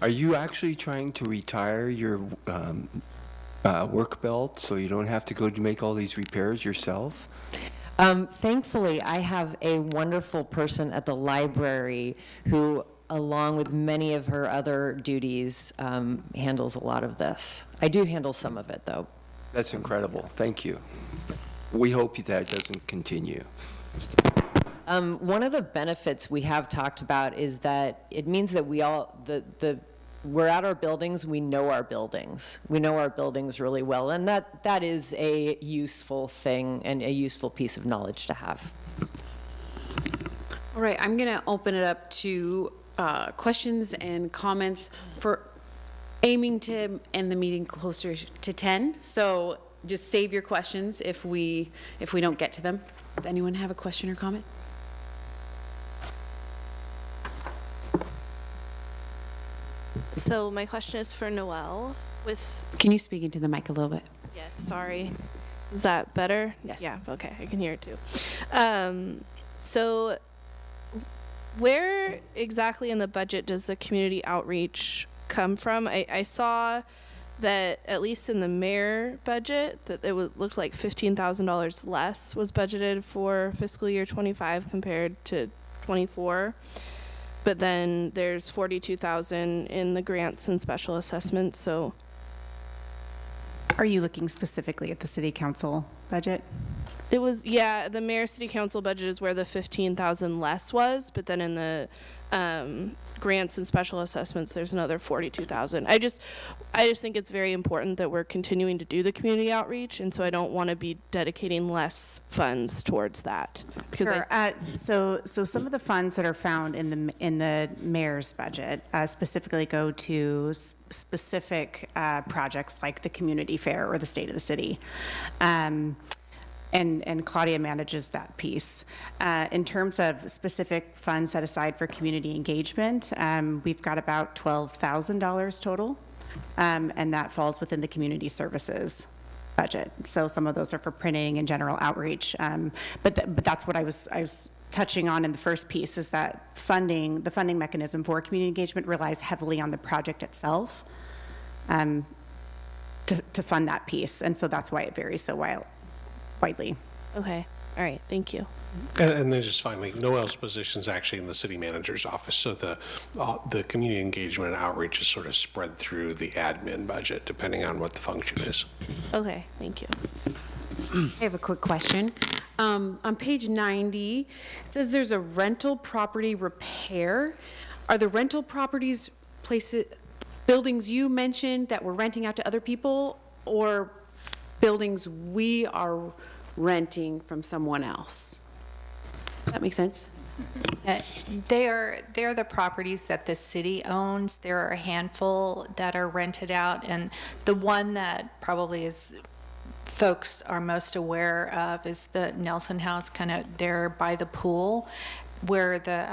[SPEAKER 16] Are you actually trying to retire your work belt so you don't have to go to make all these repairs yourself?
[SPEAKER 13] Thankfully, I have a wonderful person at the library who, along with many of her other duties, handles a lot of this. I do handle some of it, though.
[SPEAKER 16] That's incredible. Thank you. We hope that doesn't continue.
[SPEAKER 13] One of the benefits we have talked about is that it means that we're at our buildings, we know our buildings. We know our buildings really well, and that is a useful thing and a useful piece of knowledge to have.
[SPEAKER 5] All right, I'm gonna open it up to questions and comments, for aiming to end the meeting closer to 10. So just save your questions if we don't get to them. Does anyone have a question or comment?
[SPEAKER 12] So my question is for Noelle
[SPEAKER 5] Can you speak into the mic a little bit?
[SPEAKER 12] Yes, sorry. Is that better?
[SPEAKER 5] Yes.
[SPEAKER 12] Yeah, okay, I can hear it too. So where exactly in the budget does the community outreach come from? I saw that at least in the mayor budget that looked like $15,000 less was budgeted for fiscal year 25 compared to 24. But then there's 42,000 in the grants and special assessments, so.
[SPEAKER 4] Are you looking specifically at the city council budget?
[SPEAKER 12] It was, yeah, the mayor city council budget is where the 15,000 less was, but then in the grants and special assessments, there's another 42,000. I just think it's very important that we're continuing to do the community outreach, and so I don't want to be dedicating less funds towards that. Because
[SPEAKER 4] so some of the funds that are found in the mayor's budget specifically go to specific projects like the community fair or the state of the city. And Claudia manages that piece. In terms of specific funds set aside for community engagement, we've got about $12,000 total, and that falls within the community services budget. So some of those are for printing and general outreach, but that's what I was touching on in the first piece, is that the funding mechanism for community engagement relies heavily on the project itself to fund that piece, and so that's why it varies so widely.
[SPEAKER 12] Okay, all right, thank you.
[SPEAKER 7] And then just finally, Noel's position is actually in the city manager's office, so the community engagement and outreach is sort of spread through the admin budget, depending on what the function is.
[SPEAKER 12] Okay, thank you.
[SPEAKER 5] I have a quick question. On page 90, it says there's a rental property repair. Are the rental properties buildings you mentioned that we're renting out to other people, or buildings we are renting from someone else? Does that make sense?
[SPEAKER 10] They're the properties that the city owns. There are a handful that are rented out, and the one that probably folks are most aware of is the Nelson House, kind of there by the pool, where the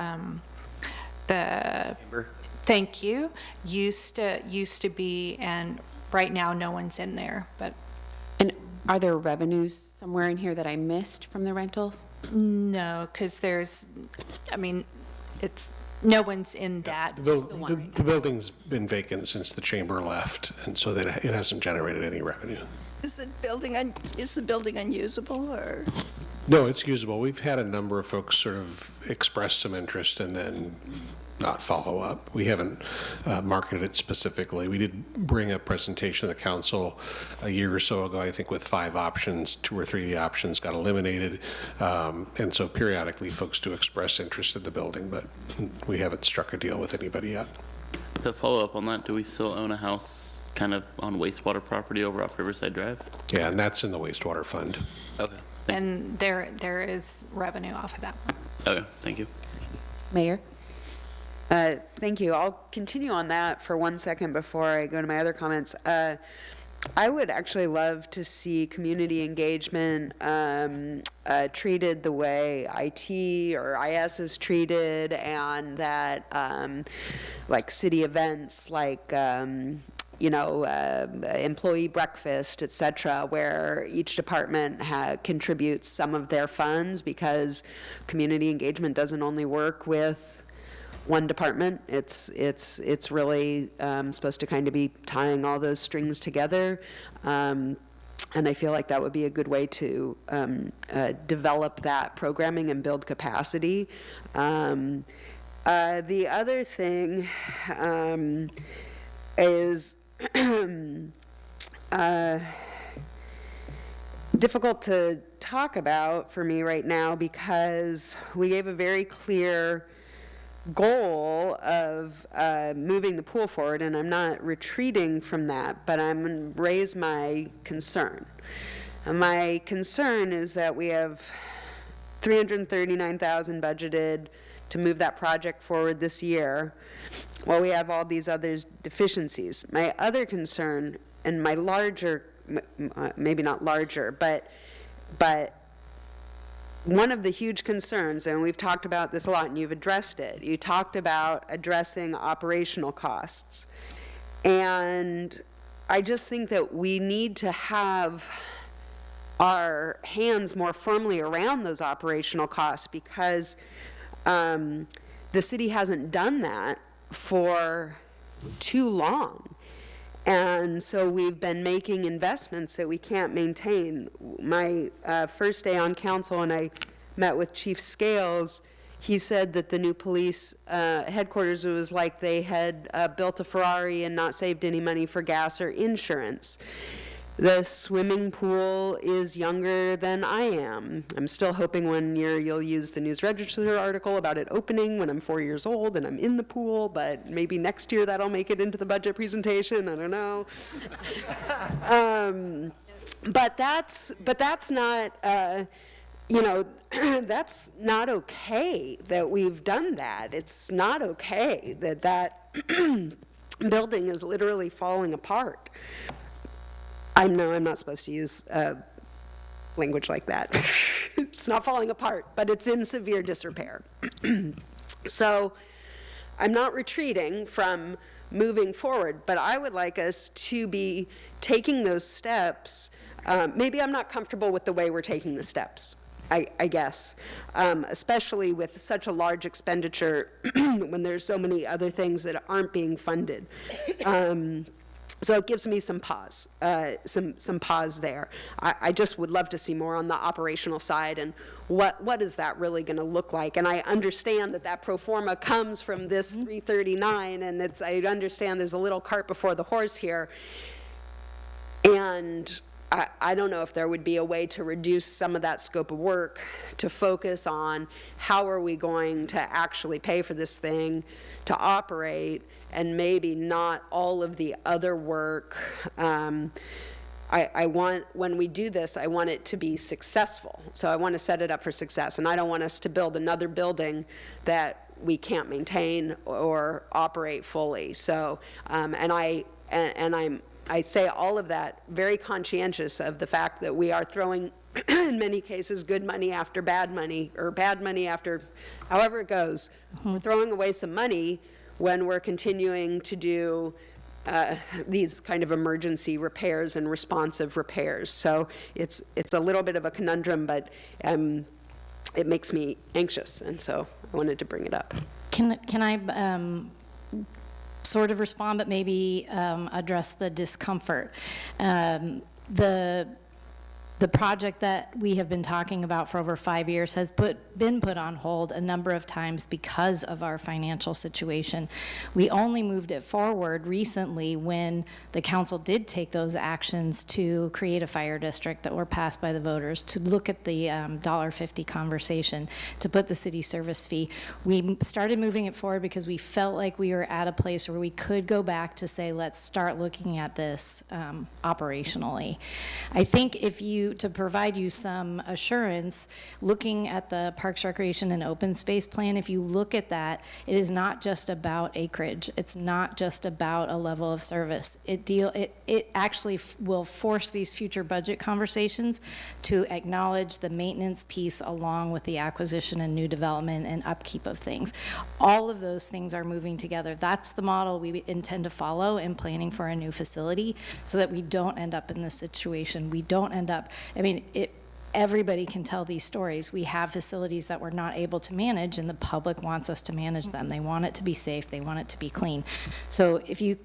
[SPEAKER 9] Chamber.
[SPEAKER 10] Thank you, used to be, and right now no one's in there. But
[SPEAKER 5] and are there revenues somewhere in here that I missed from the rentals?
[SPEAKER 10] No, because no one's in that.
[SPEAKER 7] The building's been vacant since the chamber left, and so that it hasn't generated any revenue.
[SPEAKER 21] Is the building unusable, or?
[SPEAKER 7] No, it's usable. We've had a number of folks sort of express some interest and then not follow up. We haven't marketed it specifically. We did bring a presentation to the council a year or so ago, I think, with 5 options. 2 or 3 of the options got eliminated. And so periodically folks do express interest in the building, but we haven't struck a deal with anybody yet.
[SPEAKER 9] To follow up on that, do we still own a house kind of on wastewater property over off Riverside Drive?
[SPEAKER 7] Yeah, and that's in the wastewater fund.
[SPEAKER 9] Okay.
[SPEAKER 10] And there is revenue off of that.
[SPEAKER 9] Okay, thank you.
[SPEAKER 5] Mayor?
[SPEAKER 3] Thank you. I'll continue on that for 1 second before I go to my other comments. I would actually love to see community engagement treated the way IT or IS is treated, and that like city events like employee breakfast, et cetera, where each department contributes some of their funds, because community engagement doesn't only work with one department. It's really supposed to kind of be tying all those strings together. And I feel like that would be a good way to develop that programming and build capacity. The other thing is difficult to talk about for me right now, because we gave a very clear goal of moving the pool forward, and I'm not retreating from that, but I'm going to raise my concern. And my concern is that we have $339,000 budgeted to move that project forward this year, while we have all these other deficiencies. My other concern, and my larger maybe not larger, but one of the huge concerns, and we've talked about this a lot, and you've addressed it, you talked about addressing operational costs. And I just think that we need to have our hands more firmly around those operational costs, because the city hasn't done that for too long. And so we've been making investments that we can't maintain. My first day on council, and I met with Chief Scales, he said that the new police headquarters, it was like they had built a Ferrari and not saved any money for gas or insurance. The swimming pool is younger than I am. I'm still hoping one year you'll use the News Register article about it opening when I'm 4 years old and I'm in the pool, but maybe next year that'll make it into the budget presentation, I don't know. But that's not, you know, that's not okay that we've done that. It's not okay that that building is literally falling apart. I know I'm not supposed to use language like that. It's not falling apart, but it's in severe disrepair. So I'm not retreating from moving forward, but I would like us to be taking those steps. Maybe I'm not comfortable with the way we're taking the steps, I guess, especially with such a large expenditure when there's so many other things that aren't being funded. So it gives me some pause, some pause there. I just would love to see more on the operational side, and what is that really going to look like? And I understand that that pro forma comes from this 339, and I understand there's a little cart before the horse here. And I don't know if there would be a way to reduce some of that scope of work to focus on how are we going to actually pay for this thing to operate, and maybe not all of the other work. I want, when we do this, I want it to be successful. So I want to set it up for success, and I don't want us to build another building that we can't maintain or operate fully. So, I say all of that very conscientious of the fact that we are throwing, in many cases, good money after bad money, or bad money after however it goes. We're throwing away some money when we're continuing to do these kind of emergency repairs and responsive repairs. So it's a little bit of a conundrum, but it makes me anxious, and so I wanted to bring it up.
[SPEAKER 6] Can I sort of respond, but maybe address the discomfort? The project that we have been talking about for over 5 years has been put on hold a number of times because of our financial situation. We only moved it forward recently when the council did take those actions to create a fire district that were passed by the voters, to look at the $1.50 conversation, to put the city service fee. We started moving it forward because we felt like we were at a place where we could go back to say, let's start looking at this operationally. I think to provide you some assurance, looking at the Parks, Recreation, and Open Space Plan, if you look at that, it is not just about acreage. It's not just about a level of service. It actually will force these future budget conversations to acknowledge the maintenance piece along with the acquisition and new development and upkeep of things. All of those things are moving together. That's the model we intend to follow in planning for a new facility, so that we don't end up in this situation. We don't end up, everybody can tell these stories. We have facilities that we're not able to manage, and the public wants us to manage them. They want it to be safe. They want it to be clean. So if you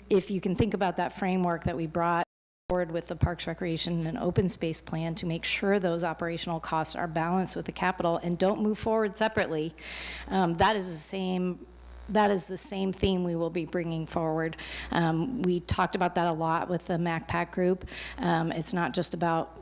[SPEAKER 6] can think about that framework that we brought forward with the Parks, Recreation, and Open Space Plan to make sure those operational costs are balanced with the capital and don't move forward separately, that is the same theme we will be bringing forward. We talked about that a lot with the MacPac group. It's not just about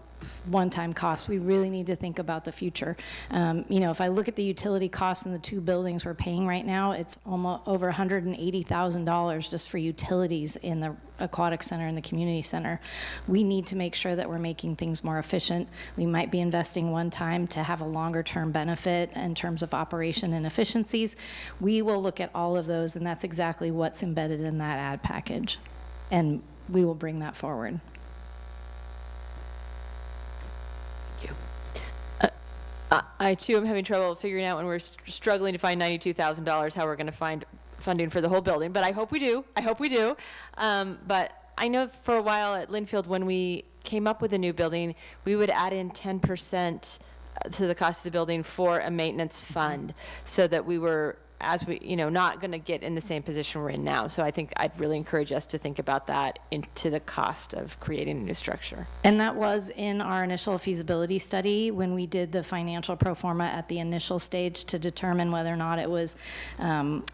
[SPEAKER 6] one-time costs. We really need to think about the future. If I look at the utility costs in the two buildings we're paying right now, it's almost over $180,000 just for utilities in the aquatic center and the community center. We need to make sure that we're making things more efficient. We might be investing one time to have a longer-term benefit in terms of operation and efficiencies. We will look at all of those, and that's exactly what's embedded in that ad package. And we will bring that forward.
[SPEAKER 13] I too am having trouble figuring out when we're struggling to find $92,000 how we're going to find funding for the whole building, but I hope we do. I hope we do. But I know for a while at Linfield, when we came up with a new building, we would add in 10% to the cost of the building for a maintenance fund, so that we were, as we, not going to get in the same position we're in now. So I think I'd really encourage us to think about that into the cost of creating a new structure.
[SPEAKER 6] And that was in our initial feasibility study when we did the financial pro forma at the initial stage to determine whether or not it was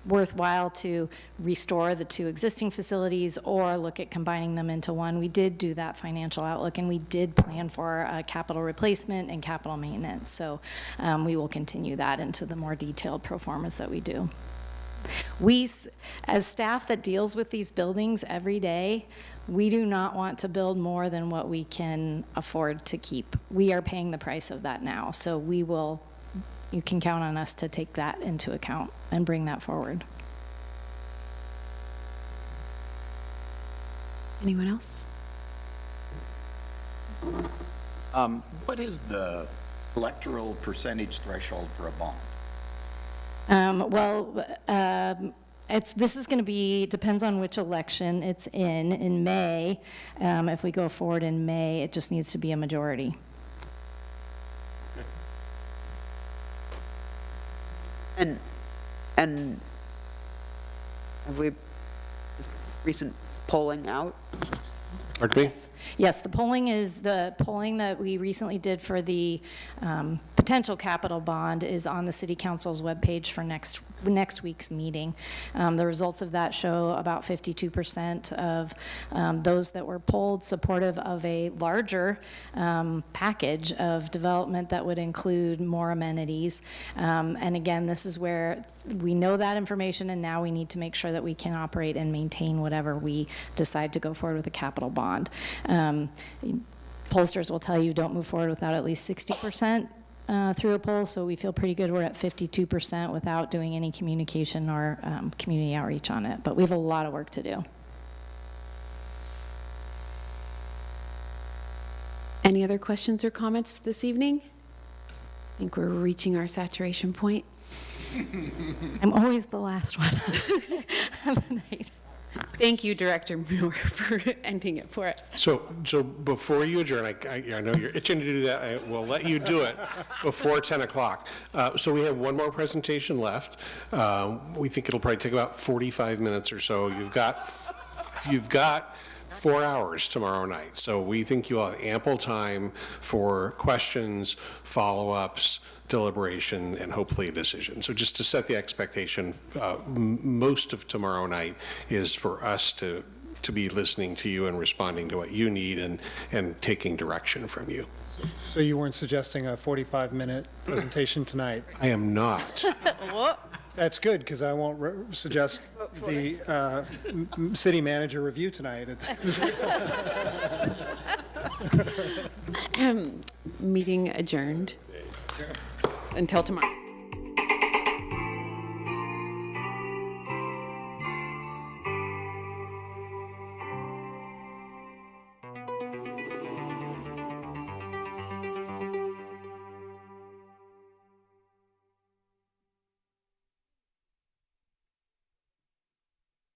[SPEAKER 6] worthwhile to restore the two existing facilities or look at combining them into one. We did do that financial outlook, and we did plan for capital replacement and capital maintenance. So we will continue that into the more detailed pro formas that we do. We, as staff that deals with these buildings every day, we do not want to build more than what we can afford to keep. We are paying the price of that now, so you can count on us to take that into account and bring that forward.
[SPEAKER 5] Anyone else?
[SPEAKER 2] What is the electoral percentage threshold for a bond?
[SPEAKER 6] This is going to be, depends on which election it's in May. If we go forward in May, it just needs to be a majority.
[SPEAKER 3] And have we, is recent polling out?
[SPEAKER 7] Pardon me?
[SPEAKER 6] Yes, the polling that we recently did for the potential capital bond is on the City Council's webpage for next week's meeting. The results of that show about 52% of those that were polled supportive of a larger package of development that would include more amenities. And again, this is where we know that information, and now we need to make sure that we can operate and maintain whatever we decide to go forward with a capital bond. Pollsters will tell you don't move forward without at least 60% through a poll, so we feel pretty good. We're at 52% without doing any communication or community outreach on it, but we have a lot of work to do.
[SPEAKER 5] Any other questions or comments this evening? I think we're reaching our saturation point.
[SPEAKER 6] I'm always the last one of the night.
[SPEAKER 5] Thank you, Director Muir, for ending it for us.
[SPEAKER 7] So before you adjourn, I know you're itching to do that. I will let you do it before 10 o'clock. So we have one more presentation left. We think it'll probably take about 45 minutes or so. You've got 4 hours tomorrow night. So we think you'll have ample time for questions, follow-ups, deliberation, and hopefully a decision. So just to set the expectation, most of tomorrow night is for us to be listening to you and responding to what you need and taking direction from you.
[SPEAKER 15] So you weren't suggesting a 45-minute presentation tonight?
[SPEAKER 7] I am not.
[SPEAKER 15] That's good, because I won't suggest the city manager review tonight.
[SPEAKER 5] Meeting adjourned until tomorrow.